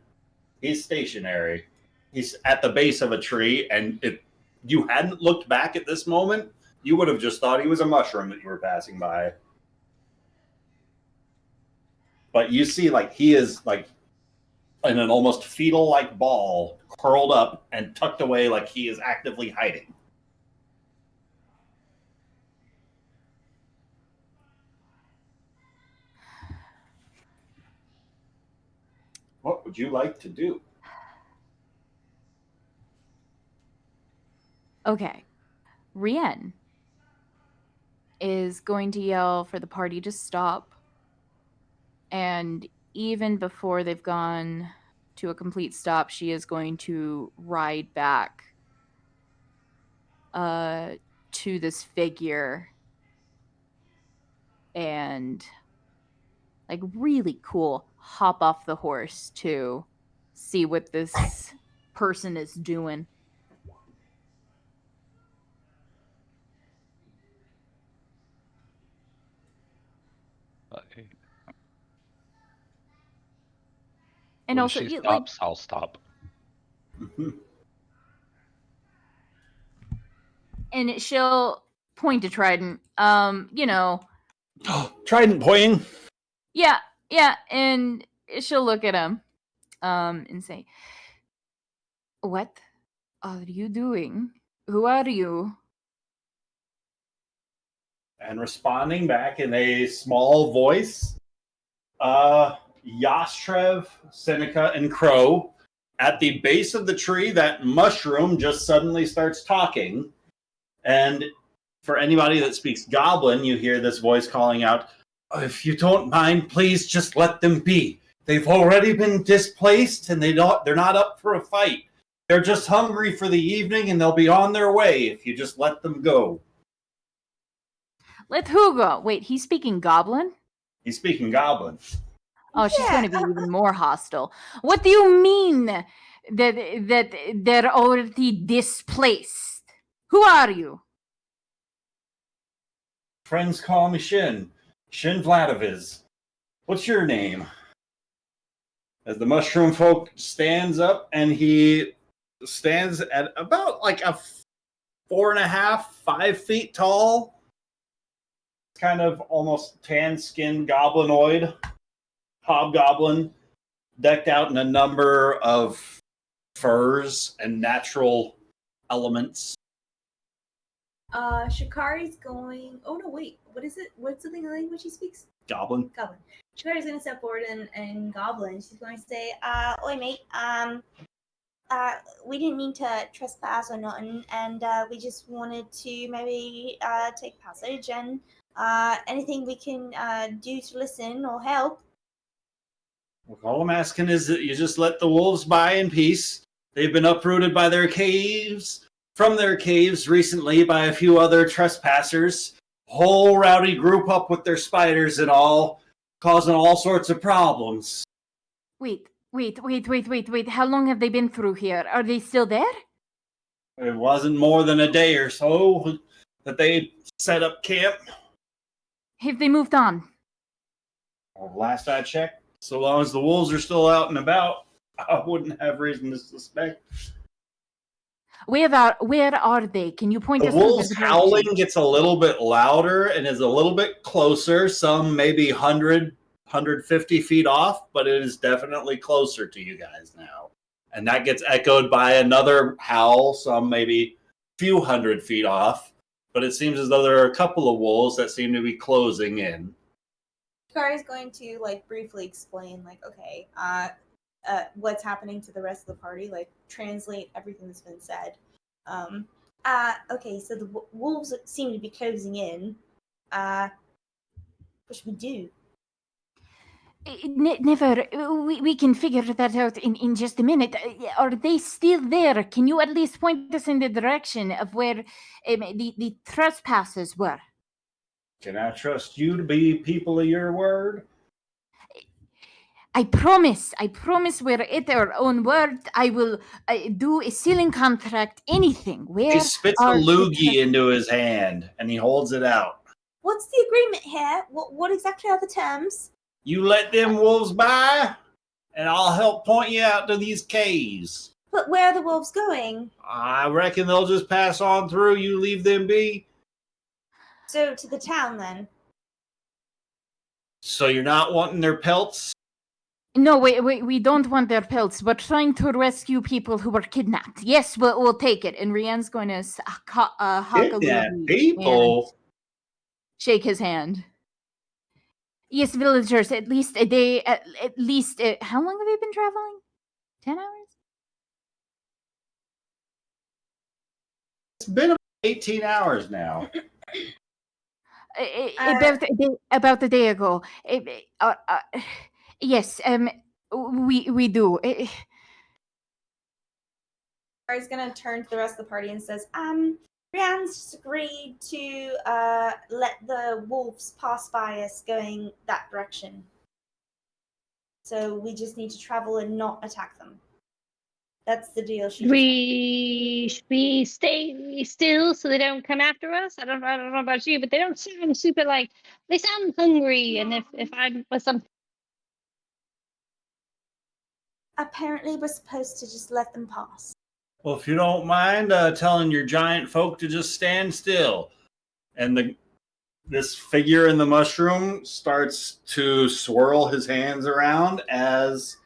He's stationary. He's at the base of a tree, and if you hadn't looked back at this moment, you would have just thought he was a mushroom that you were passing by. But you see, like, he is like in an almost fetal-like ball, curled up and tucked away like he is actively hiding. What would you like to do? Okay. Rien is going to yell for the party to stop. And even before they've gone to a complete stop, she is going to ride back to this figure and, like, really cool, hop off the horse to see what this person is doing. And When also, she you, stops, I'll stop. and she'll point to Trident. Trident pointing. Yeah, and she'll look at him, and say, "What are you doing? Who are you?" And responding back in a small voice, Yastrev, Seneca, and Crow. At the base of the tree, that mushroom just suddenly starts talking. And for anybody that speaks Goblin, you hear this voice calling out, "If you don't mind, please just let them be. They've already been displaced, and they're not up for a fight. They're just hungry for the evening, and they'll be on their way if you just let them go." Let who go? Wait, he's speaking Goblin? He's speaking Goblin. Oh, she's going to be even more hostile. What do you mean that they're already displaced? Who are you? Friends call me Shin. Shin Vladoviz. What's your name? As the mushroom folk stands up, and he stands at about like a 4.5, 5 feet tall, kind of almost tan-skinned goblinoid, hobgoblin, decked out in a number of furs and natural elements. Shikari's going. Oh no, wait. What is it? What's the language he speaks? Goblin. Goblin. Shikari's gonna step forward and Goblin. She's going to say, "Oi, mate. We didn't mean to trespass or nothing, and we just wanted to maybe take passage and anything we can do to listen or help." Well, all I'm asking is that you just let the wolves by in peace. They've been uprooted by their caves, from their caves recently by a few other trespassers. Whole rowdy group up with their spiders and all, causing all sorts of problems. Wait. How long have they been through here? Are they still there? It wasn't more than a day or so that they set up camp. Have they moved on? Well, last I checked, so long as the wolves are still out and about, I wouldn't have reason to suspect. Where are they? Can you point The us wolves' to the howling gets a little bit louder and is a little bit closer, some maybe 100, 150 feet off, but it is definitely closer to you guys now. And that gets echoed by another howl, some maybe few hundred feet off, but it seems as though there are a couple of wolves that seem to be closing in. Shikari's going to briefly explain, okay, what's happening to the rest of the party, translate everything that's been said. Okay, so the wolves seem to be closing in. What should we do? Never. We can figure that out in just a minute. Are they still there? Can you at least point us in the direction of where the trespassers were? Can I trust you to be people of your word? I promise we're at our own word. I will do a sealing contract, anything. Where He spits a loogie into his hand and he holds it out. What's the agreement here? What exactly are the terms? You let them wolves by, and I'll help point you out to these caves. But where are the wolves going? I reckon they'll just pass on through. You leave them be. So to the town then. So you're not wanting their pelts? No, we don't want their pelts. We're trying to rescue people who were kidnapped. Yes, we'll take it. And Rianne's going to Kidnap people? Shake his hand. Yes, villagers, at least a day, at least, how long have you been traveling? 10 hours? It's been about 18 hours now. About a day ago. Yes, we do. Ari's gonna turn to the rest of the party and says, Rianne's just agreed to let the wolves pass by us going that direction. So we just need to travel and not attack them. That's the deal. We stay still so they don't come after us. I don't know about you, but they don't sound super like they sound hungry. And if I'm with some, apparently we're supposed to just let them pass. Well, if you don't mind telling your giant folk to just stand still. And this figure in the mushroom starts to swirl his hands around as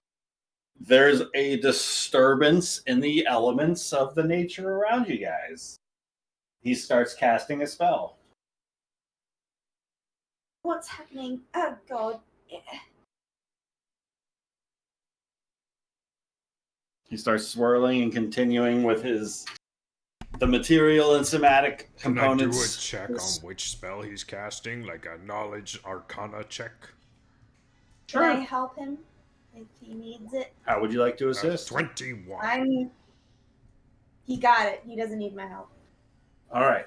there's a disturbance in the elements of the nature around you guys. He starts casting a spell. What's happening? Oh, God. He starts swirling and continuing with the material and somatic components. Can I do a check on which spell he's casting? Like a knowledge arcana check? Can I help him if he needs it? How would you like to assist? 21. He got it. He doesn't need my help. All right.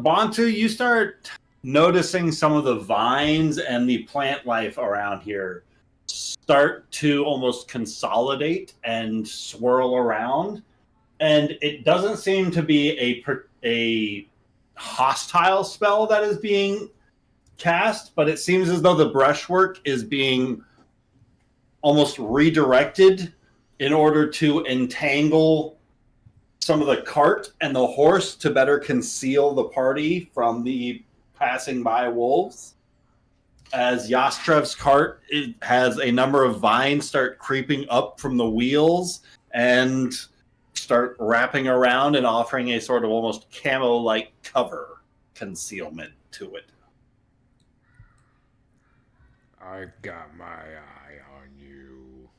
Bantu, you start noticing some of the vines and the plant life around here start to almost consolidate and swirl around. And it doesn't seem to be a hostile spell that is being cast, but it seems as though the brushwork is being almost redirected in order to entangle some of the cart and the horse to better conceal the party from the passing by wolves. As Yastrev's cart, it has a number of vines start creeping up from the wheels and start wrapping around and offering a sort of almost camo-like cover concealment to it. I got my eye on you.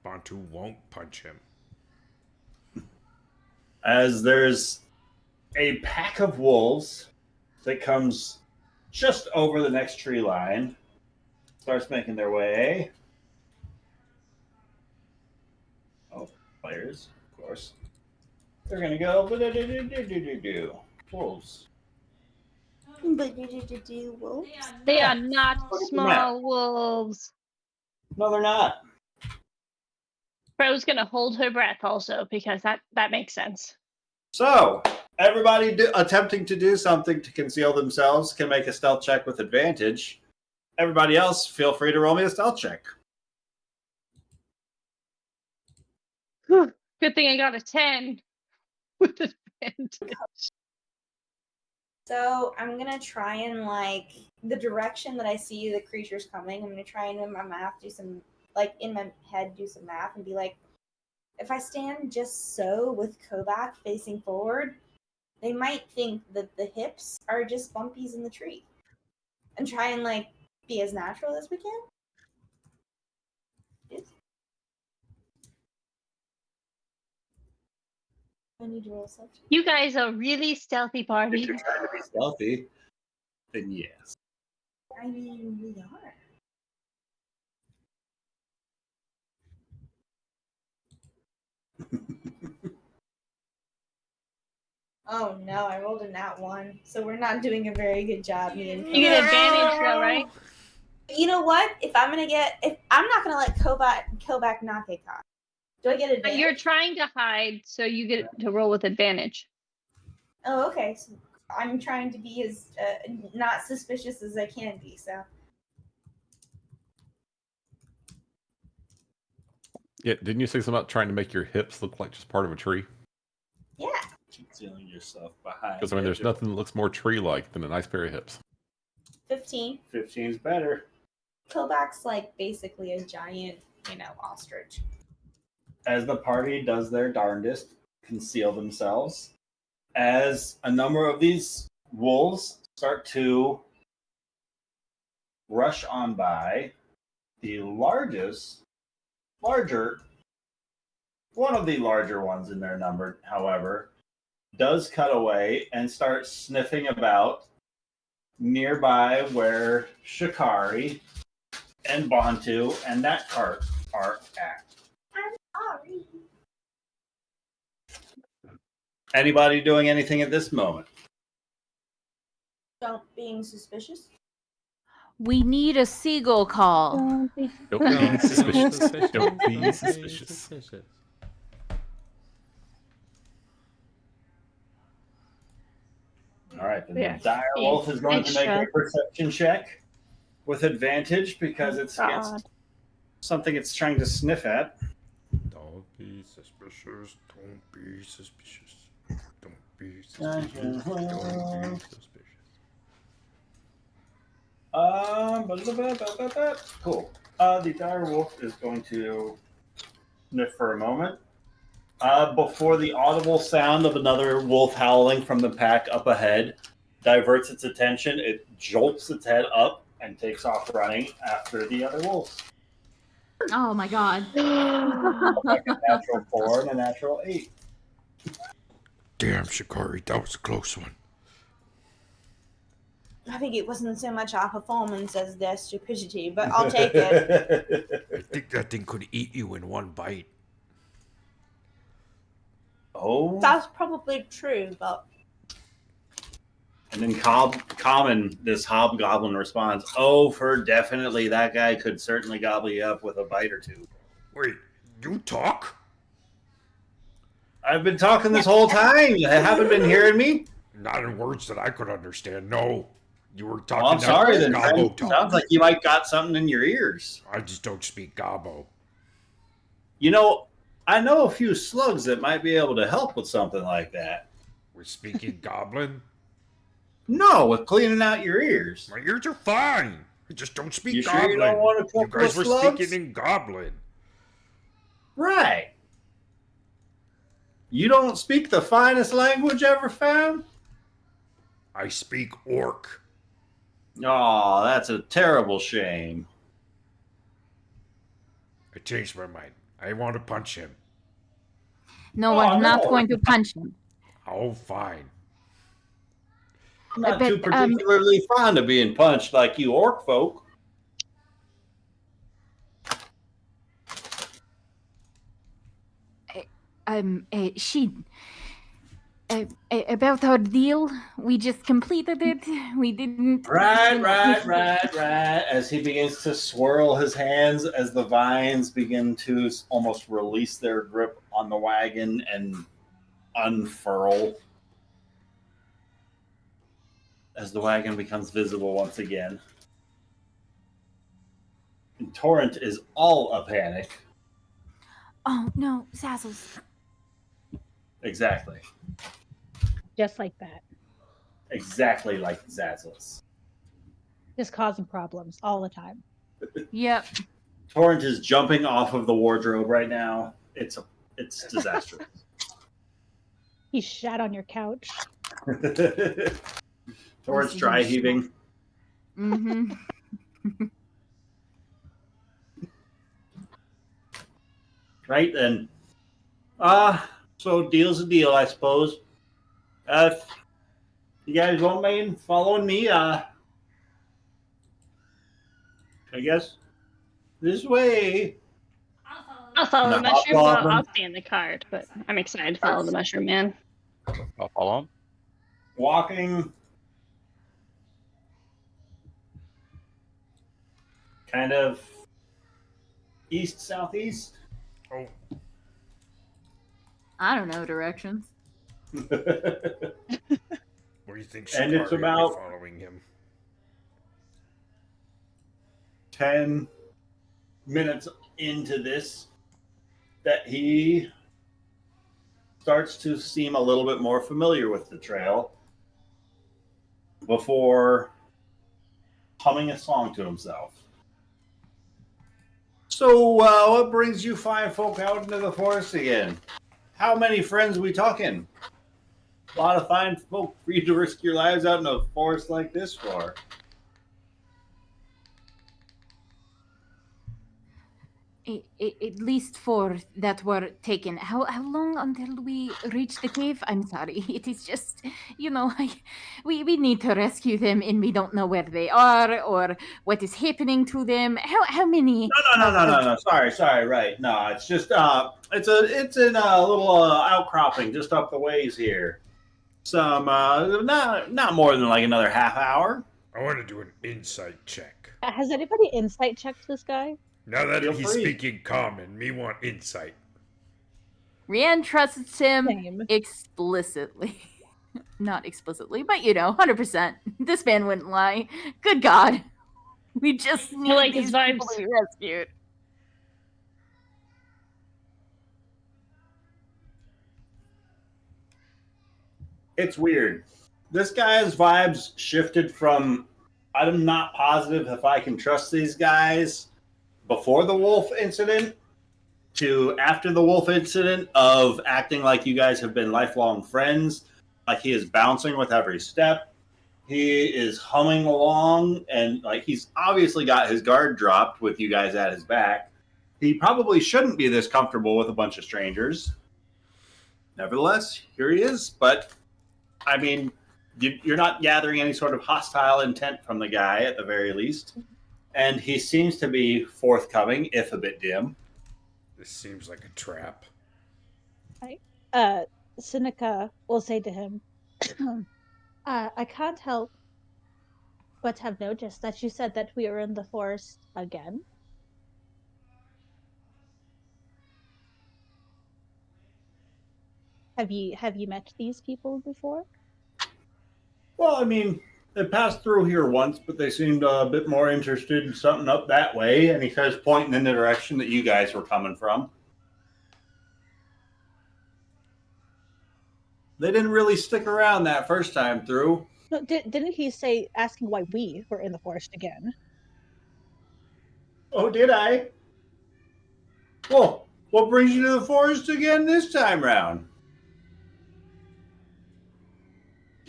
Bantu won't punch him. As there's a pack of wolves that comes just over the next tree line, starts making their way. Oh, players, of course. They're gonna go wolves. Wolves? They are not small wolves. No, they're not. Bro's gonna hold her breath also because that makes sense. So, everybody attempting to do something to conceal themselves can make a stealth check with advantage. Everybody else, feel free to roll me a stealth check. Whew. Good thing I got a 10 with advantage. So I'm gonna try and the direction that I see the creatures coming. I'm gonna try and in my math do some in my head do some math and be like, if I stand just so with Kobach facing forward, they might think that the hips are just bumpies in the tree, and try and be as natural as we can. Yes. I need to roll something. You guys are really stealthy party. If you're trying to be stealthy, then yes. I mean, we are. Oh no, I rolled a nat 1, so we're not doing a very good job. Me and You get advantage though, right? You know what? If I'm not gonna let Kobak not get caught. Do I get advantage? You're trying to hide, so you get to roll with advantage. Oh, okay. So I'm trying to be as not suspicious as I can be. So. Yeah, didn't you say something about trying to make your hips look like just part of a tree? Yeah. Concealing yourself behind. Because I mean, there's nothing that looks more tree-like than a nice pair of hips. 15. 15's better. Kobak's like basically a giant, ostrich. As the party does their darndest, conceal themselves, as a number of these wolves start to rush on by, the one of the larger ones in their number, however, does cut away and start sniffing about nearby where Shikari and Bantu and that cart are at. I'm sorry. Anybody doing anything at this moment? Don't being suspicious. We need a seagull call. Don't be suspicious. Don't be suspicious. All right, the dire wolf is going to make a perception check with advantage because it's against something it's trying to sniff at. Don't be suspicious. Don't be suspicious. Don't be suspicious. Don't be suspicious. Cool. The dire wolf is going to sniff for a moment. Before the audible sound of another wolf howling from the pack up ahead diverts its attention, it jolts its head up and takes off running after the other wolves. Oh my god. Like a natural 4 and a natural 8. Damn, Shikari, that was a close one. I think it wasn't so much our performance as their stupidity, but I'll take it. I think that thing could eat you in one bite. Oh. That's probably true, but. And then common, this hobgoblin responds, "Oh, for definitely, that guy could certainly gobble you up with a bite or two." Wait, you talk? I've been talking this whole time. You haven't been hearing me? Not in words that I could understand. No, you were talking. Well, I'm sorry. Then Gobbo talk. Sounds like you might got something in your ears. I just don't speak Gobbo. I know a few slugs that might be able to help with something like that. We're speaking Goblin. No, with cleaning out your ears. My ears are fine. I just don't speak You Goblin. sure you don't want to You couple guys of were slugs? speaking in Goblin. Right. You don't speak the finest language ever found? I speak Orc. Oh, that's a terrible shame. I changed my mind. I want to punch him. No, I'm not going to punch him. Oh, fine. I'm not But, too particularly fond of being punched like you orc folk. About our deal, we just completed it. We didn't. Right. As he begins to swirl his hands, as the vines begin to almost release their grip on the wagon and unfurl, as the wagon becomes visible once again. And Torrent is all a panic. Oh no, Zazzles. Exactly. Just like that. Exactly like Zazzles. Just causing problems all the time. Yep. Torrent is jumping off of the wardrobe right now. It's disastrous. He shat on your couch. Torrent's dry heaving. Mm-hmm. Right then. So deal's a deal, I suppose. If you guys won't mind following me, I guess this way. I'll follow No, the mushroom. I'll Well, follow I'll them. stay in the cart, but I'm excited to follow the mushroom man. I'll follow him. Walking kind of east-southeast. Oh. I don't know directions. Where do you think And it's about following him? 10 minutes into this that he starts to seem a little bit more familiar with the trail before humming a song to himself. So, what brings you fine folk out into the forest again? How many friends we talking? A lot of fine folk for you to risk your lives out in a forest like this for. At least 4 that were taken. How long until we reach the cave? I'm sorry. It is just, we need to rescue them, and we don't know where they are or what is happening to them. How many? No. Sorry. Right. No, it's just it's in a little outcropping just up the ways here. Some not more than like another half hour. I want to do an insight check. Has anybody insight checked this guy? Now that he's speaking common, me want insight. Rianne trusts him explicitly. Not explicitly, but 100%. This man wouldn't lie. Good God. We just need like these his vibes. people to be rescued. It's weird. This guy's vibes shifted from I'm not positive if I can trust these guys before the wolf incident to after the wolf incident of acting like you guys have been lifelong friends. Like he is bouncing with every step. He is humming along and like he's obviously got his guard dropped with you guys at his back. He probably shouldn't be this comfortable with a bunch of strangers. Nevertheless, here he is. But I mean, you're not gathering any sort of hostile intent from the guy at the very least. And he seems to be forthcoming, if a bit dim. This seems like a trap. Seneca will say to him, I can't help but have noticed that you said that we are in the forest again. Have you met these people before? Well, I mean, they passed through here once, but they seemed a bit more interested in something up that way. And he starts pointing in the direction that you guys were coming from. They didn't really stick around that first time through. No, didn't he say asking why we were in the forest again? Oh, did I? Well, what brings you to the forest again this time round?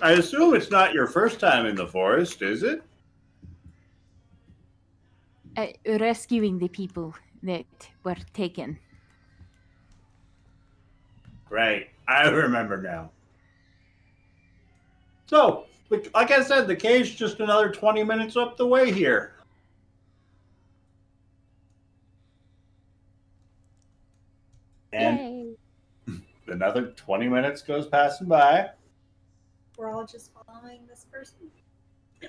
I assume it's not your first time in the forest, is it? Rescuing the people that were taken. Right. I remember now. So, like I said, the cave's just another 20 minutes up the way here. And another 20 minutes goes passing by. We're all just following this person.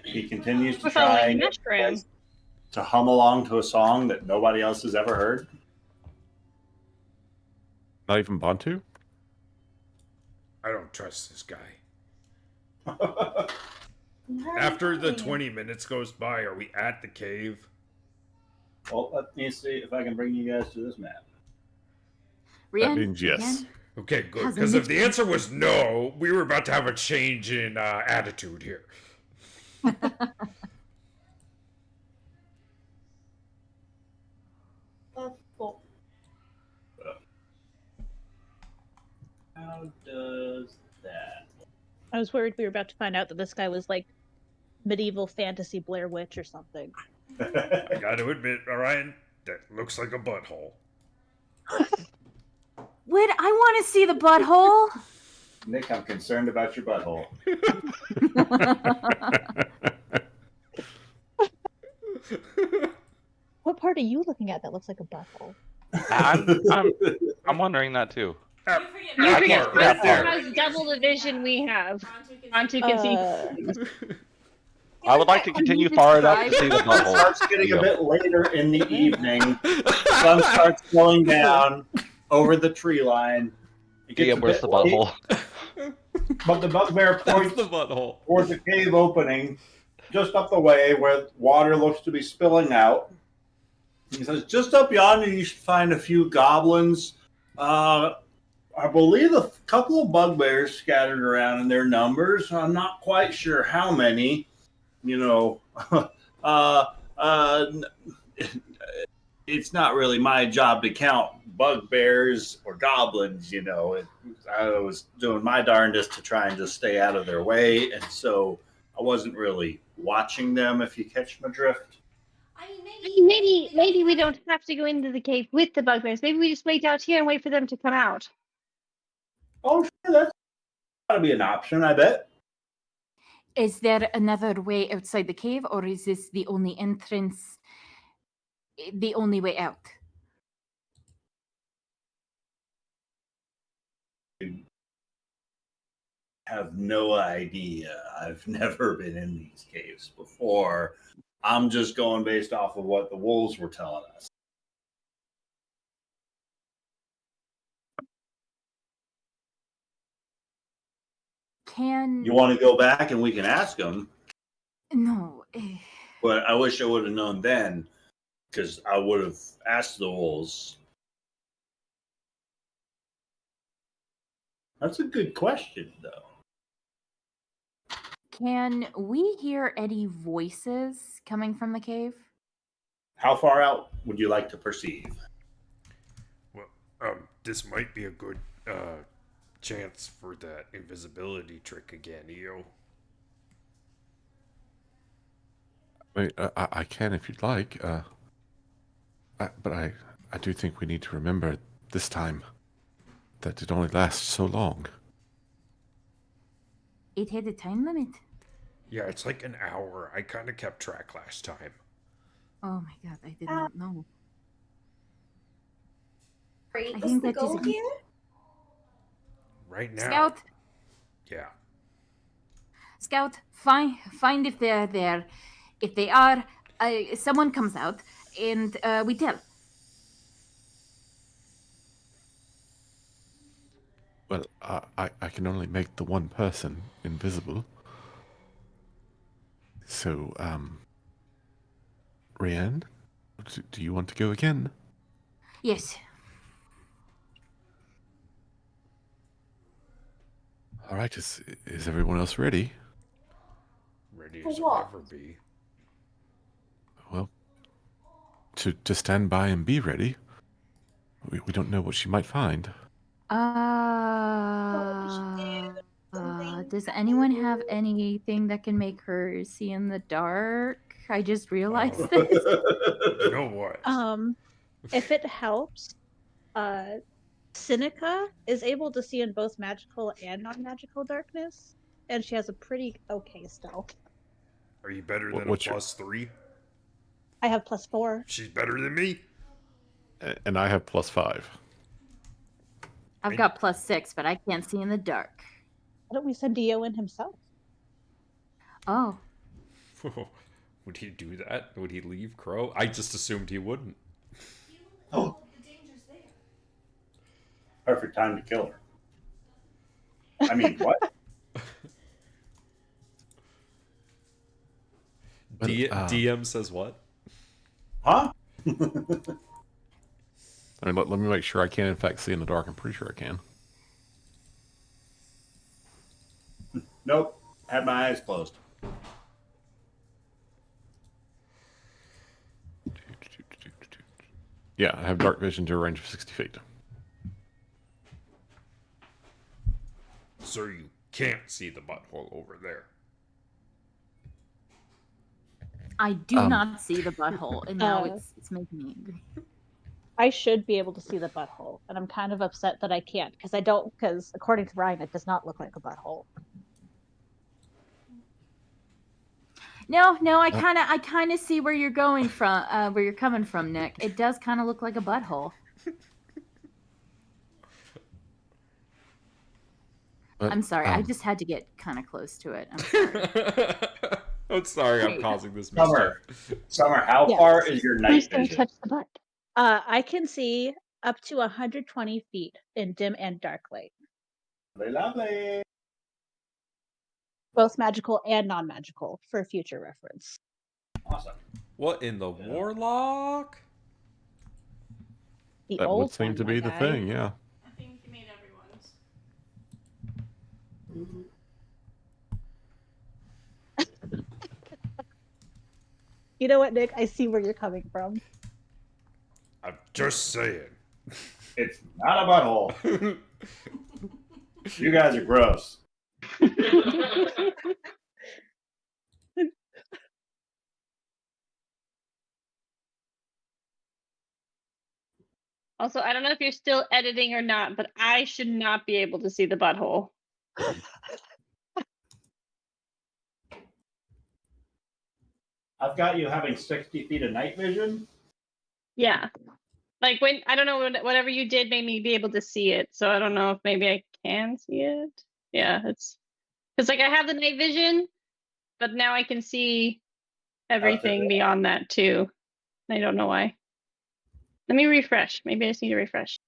He continues to try to hum along to a song that nobody else has ever heard. Not even Bantu? I don't trust this guy. After the 20 minutes goes by, are we at the cave? Well, let me see if I can bring you guys to this map. That means yes. Rianne? Okay, good. Because if the answer was no, we were about to have a change in attitude here. How does that? I was worried we were about to find out that this guy was like medieval fantasy Blair Witch or something. I got to admit, Orion, that looks like a butthole. Would I want to see the butthole? Nick, I'm concerned about your butthole. What part are you looking at that looks like a butthole? I'm wondering that too. You forget Spencer has double the vision we have. Antu can see. I would like to continue far enough to see the It butthole. starts getting a bit later in the evening. The sun starts going down over the tree line. It gets Yeah, a where's bit the late, butthole? but the bugbear points the butthole towards the cave opening just up the way where water looks to be spilling out. He says, just up yonder you should find a few goblins. I believe a couple of bugbears scattered around in their numbers. I'm not quite sure how many. You know, it's not really my job to count bugbears or goblins. You know, I was doing my darndest to try and just stay out of their way, and so I wasn't really watching them. If you catch my drift. Maybe we don't have to go into the cave with the bugbears. Maybe we just wait out here and wait for them to come out. Oh, sure, that's gotta be an option, I bet. Is there another way outside the cave, or is this the only entrance, the only way out? I have no idea. I've never been in these caves before. I'm just going based off of what the wolves were telling us. You want to go back and we can ask them? No. But I wish I would have known then, because I would have asked the wolves. That's a good question, though. Can we hear any voices coming from the cave? How far out would you like to perceive? Well, this might be a good chance for that invisibility trick again, EO. Wait, I can if you'd like. But I do think we need to remember this time that it only lasts so long. It had a time limit. Yeah, it's like an hour. I kind of kept track last time. Oh my god, I did not know. Great. I What's think the that goal is here? Right now. Scout. Yeah. Scout, find if they're there. If they are, someone comes out and we tell. Well, I can only make the one person invisible. So, Rianne, do you want to go again? Yes. All right, is everyone else ready? Ready as I'll ever be. Well, to stand by and be ready. We don't know what she might find. Does anyone have anything that can make her see in the dark? I just realized this. You know what? If it helps, Sinica is able to see in both magical and non-magical darkness, and she has a pretty okay stealth. Are you better than a +3? I have +4. She's better than me. And I have +5. I've got +6, but I can't see in the dark. Why don't we send Dio in himself? Oh. Would he do that? Would he leave Crow? I just assumed he wouldn't. Oh. Perfect time to kill her. I mean, what? DM says what? Huh? I mean, let me make sure I can in fact see in the dark. I'm pretty sure I can. Nope. Had my eyes closed. Yeah, I have dark vision to a range of 60 feet. So you can't see the butthole over there. I do not see the butthole, and now it's making me angry. I should be able to see the butthole, and I'm kind of upset that I can't because according to Ryan, it does not look like a butthole. No, I kind of see where you're going from, where you're coming from, Nick. It does kind of look like a butthole. I'm sorry. I just had to get kind of close to it. I'm sorry. I'm sorry. I'm causing this Summer. mischief. Summer, how far is your night Who's gonna vision? touch the butt? I can see up to 120 feet in dim and dark light, Lovely. both magical and non-magical for future reference. Awesome. What in the Warlock? The That old would seem one, to my be the guy. thing, yeah. I think you made everyone's. You know what, Nick? I see where you're coming from. I'm just saying. It's not a butthole. You guys are gross. Also, I don't know if you're still editing or not, but I should not be able to see the butthole. I've got you having 60 feet of night vision. Yeah. Like when I don't know whatever you did made me be able to see it. So I don't know if maybe I can see it. Yeah, it's because like I have the night vision, but now I can see everything beyond that too. I don't know why. Let me refresh. Maybe I just need to refresh.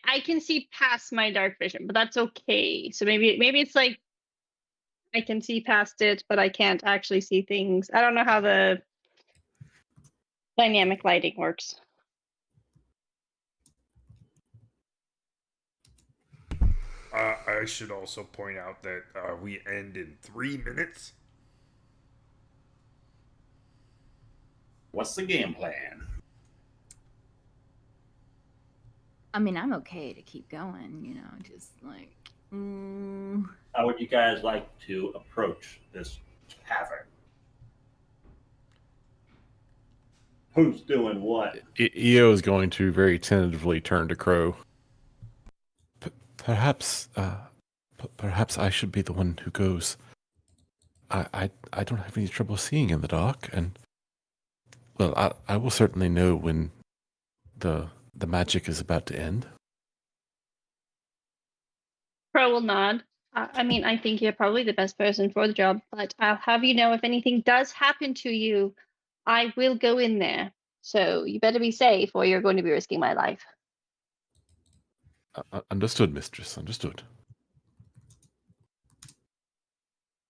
I can see past my dark vision, but that's okay. So maybe it's like I can see past it, but I can't actually see things. I don't know how the dynamic lighting works. I should also point out that we end in 3 minutes. What's the game plan? I mean, I'm okay to keep going, you know, just like. How would you guys like to approach this cavern? Who's doing what? EO is going to very tentatively turn to Crow. Perhaps I should be the one who goes. I don't have any trouble seeing in the dark, and well, I will certainly know when the magic is about to end. Pro will nod. I mean, I think you're probably the best person for the job, but I'll have you know if anything does happen to you, I will go in there. So you better be safe or you're going to be risking my life. Understood, mistress. Understood.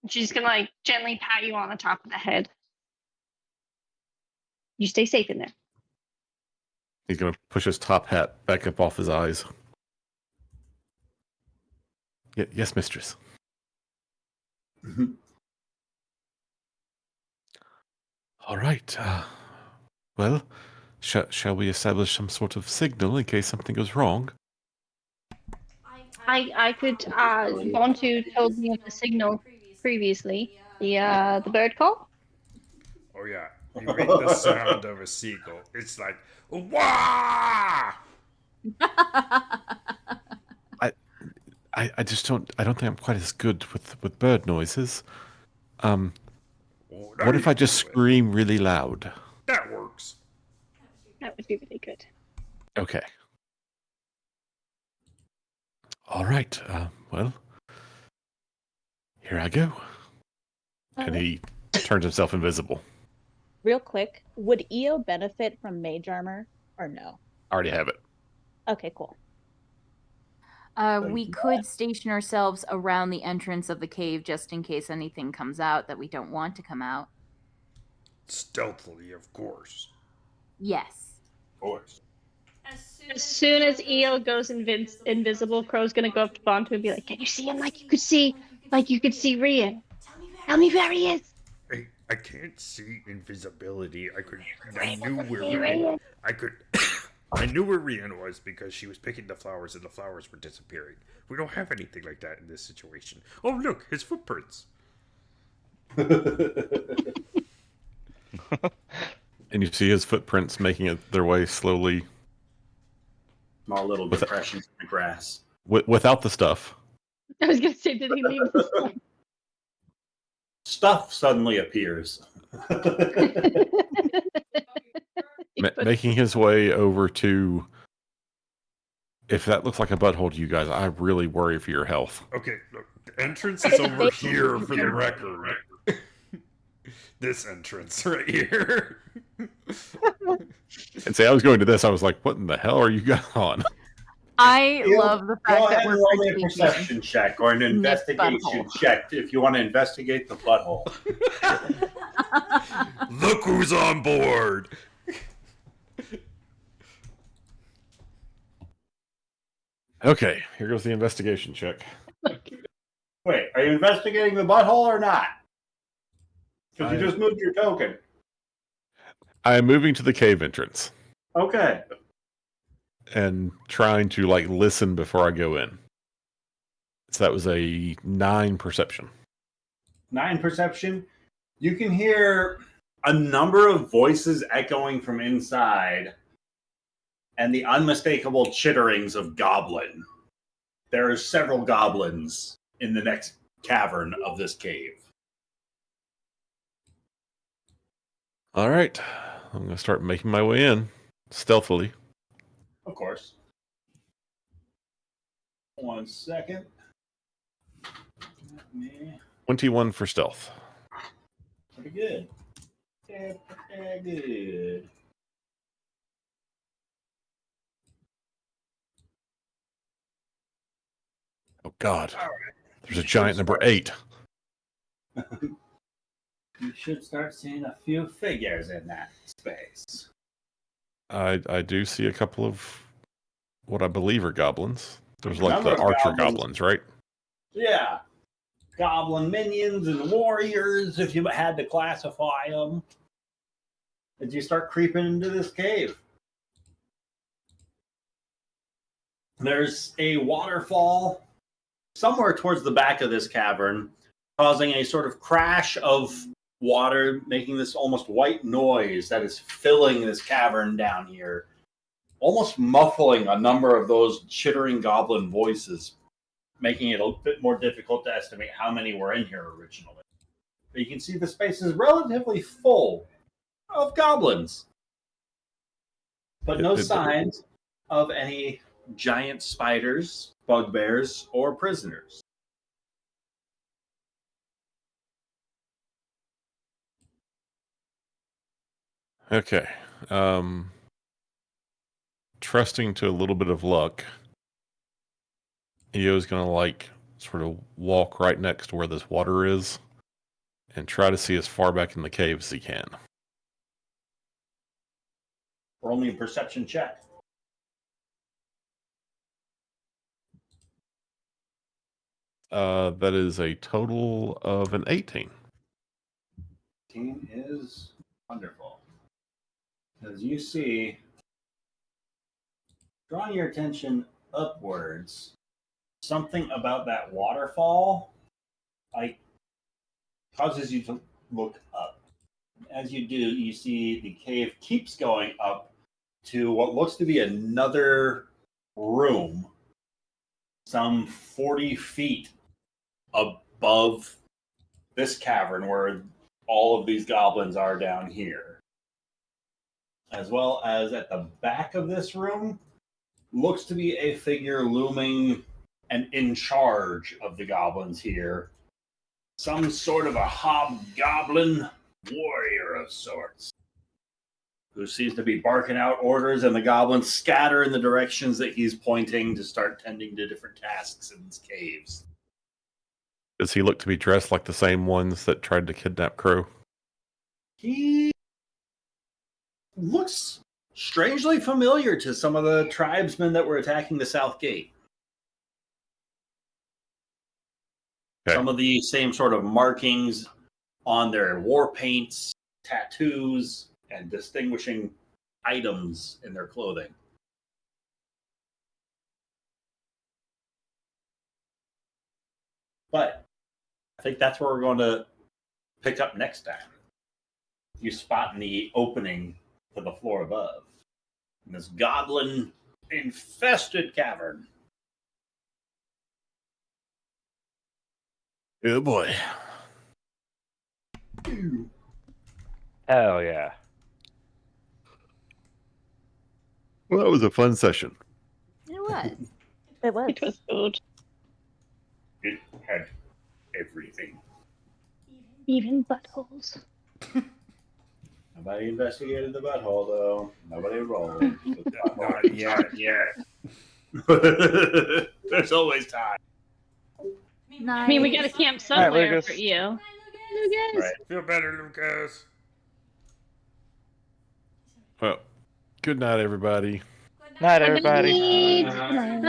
She's going to like gently pat you on the top of the head. You stay safe in there. He's going to push his top hat back up off his eyes. Yes, mistress. All right. Well, shall we establish some sort of signal in case something goes wrong? I could Bontu told me of the signal previously. The bird call? Oh yeah. You make the sound of a seagull. It's like wah! I just don't think I'm quite as good with bird noises. What if I just scream really loud? That works. That would be really good. Okay. All right. Well, here I go. And he turns himself invisible. Real quick, would EO benefit from mage armor or no? I already have it. Okay, cool. We could station ourselves around the entrance of the cave just in case anything comes out that we don't want to come out. Stealthily, of course. Yes. Of course. As soon as EO goes invisible, Crow's gonna go up to Bontu and be like, "Can you see him like you could see Rian? Tell me where he is." I can't see invisibility. I knew where Rian. I knew where Rian was because she was picking the flowers and the flowers were disappearing. We don't have anything like that in this situation. Oh look, his footprints. And you see his footprints making their way slowly. Small little depressions in the grass. Without the stuff. I was gonna say, did he leave the stuff? stuff suddenly appears. Making his way over to. If that looks like a butthole to you guys, I really worry for your health. Okay, look, the entrance is over here for the record. This entrance right here. And see, I was going to this. I was like, "What in the hell are you guys on?" I love the fact that we're roll me a perception check or an investigation check if you want to investigate the butthole. Look who's on board. Okay, here goes the investigation check. Wait, are you investigating the butthole or not? Because you just moved your token. I am moving to the cave entrance. Okay. And trying to listen before I go in. So that was a 9 perception. 9 perception. You can hear a number of voices echoing from inside and the unmistakable chitterings of goblin. There are several goblins in the next cavern of this cave. All right. I'm going to start making my way in stealthily. Of course. 1 second. 21 for stealth. Pretty good. Pretty good. Oh, God. There's a giant number 8. You should start seeing a few figures in that space. I do see a couple of what I believe are goblins. There's the Number of archer goblins, right? Yeah. Goblin minions and warriors, if you had to classify them. As you start creeping into this cave. There's a waterfall somewhere towards the back of this cavern, causing a sort of crash of water, making this almost white noise that is filling this cavern down here, almost muffling a number of those chittering goblin voices, making it a bit more difficult to estimate how many were in here originally. But you can see the space is relatively full of goblins, but no signs of any giant spiders, bugbears, or prisoners. Okay. Trusting to a little bit of luck, Eo's going to sort of walk right next to where this water is and try to see as far back in the cave as he can. Roll me a perception check. That is a total of an 18. 18 is wonderful. As you see, drawing your attention upwards, something about that waterfall causes you to look up. As you do, you see the cave keeps going up to what looks to be another room, some 40 feet above this cavern where all of these goblins are down here. As well as at the back of this room, looks to be a figure looming and in charge of the goblins here. Some sort of a hobgoblin warrior of sorts, who seems to be barking out orders, and the goblins scatter in the directions that he's pointing to start tending to different tasks in these caves. Does he look to be dressed like the same ones that tried to kidnap Crow? He looks strangely familiar to some of the tribesmen that were attacking the South Gate. Okay. Some of the same sort of markings on their war paints, tattoos, and distinguishing items in their clothing. But I think that's where we're going to pick up next time. You spot in the opening to the floor above, in this goblin-infested cavern. Oh boy. Hell yeah. Well, that was a fun session. It was. It was. It was good. It had everything. Even buttholes. Nobody investigated the butthole, though. Nobody rolled. Not yet. There's always time. I mean, we got to camp All right, somewhere Lucas. for you. Lucas. Right. Feel better, Lucas. Well, good night, everybody. Night, everybody. Good night.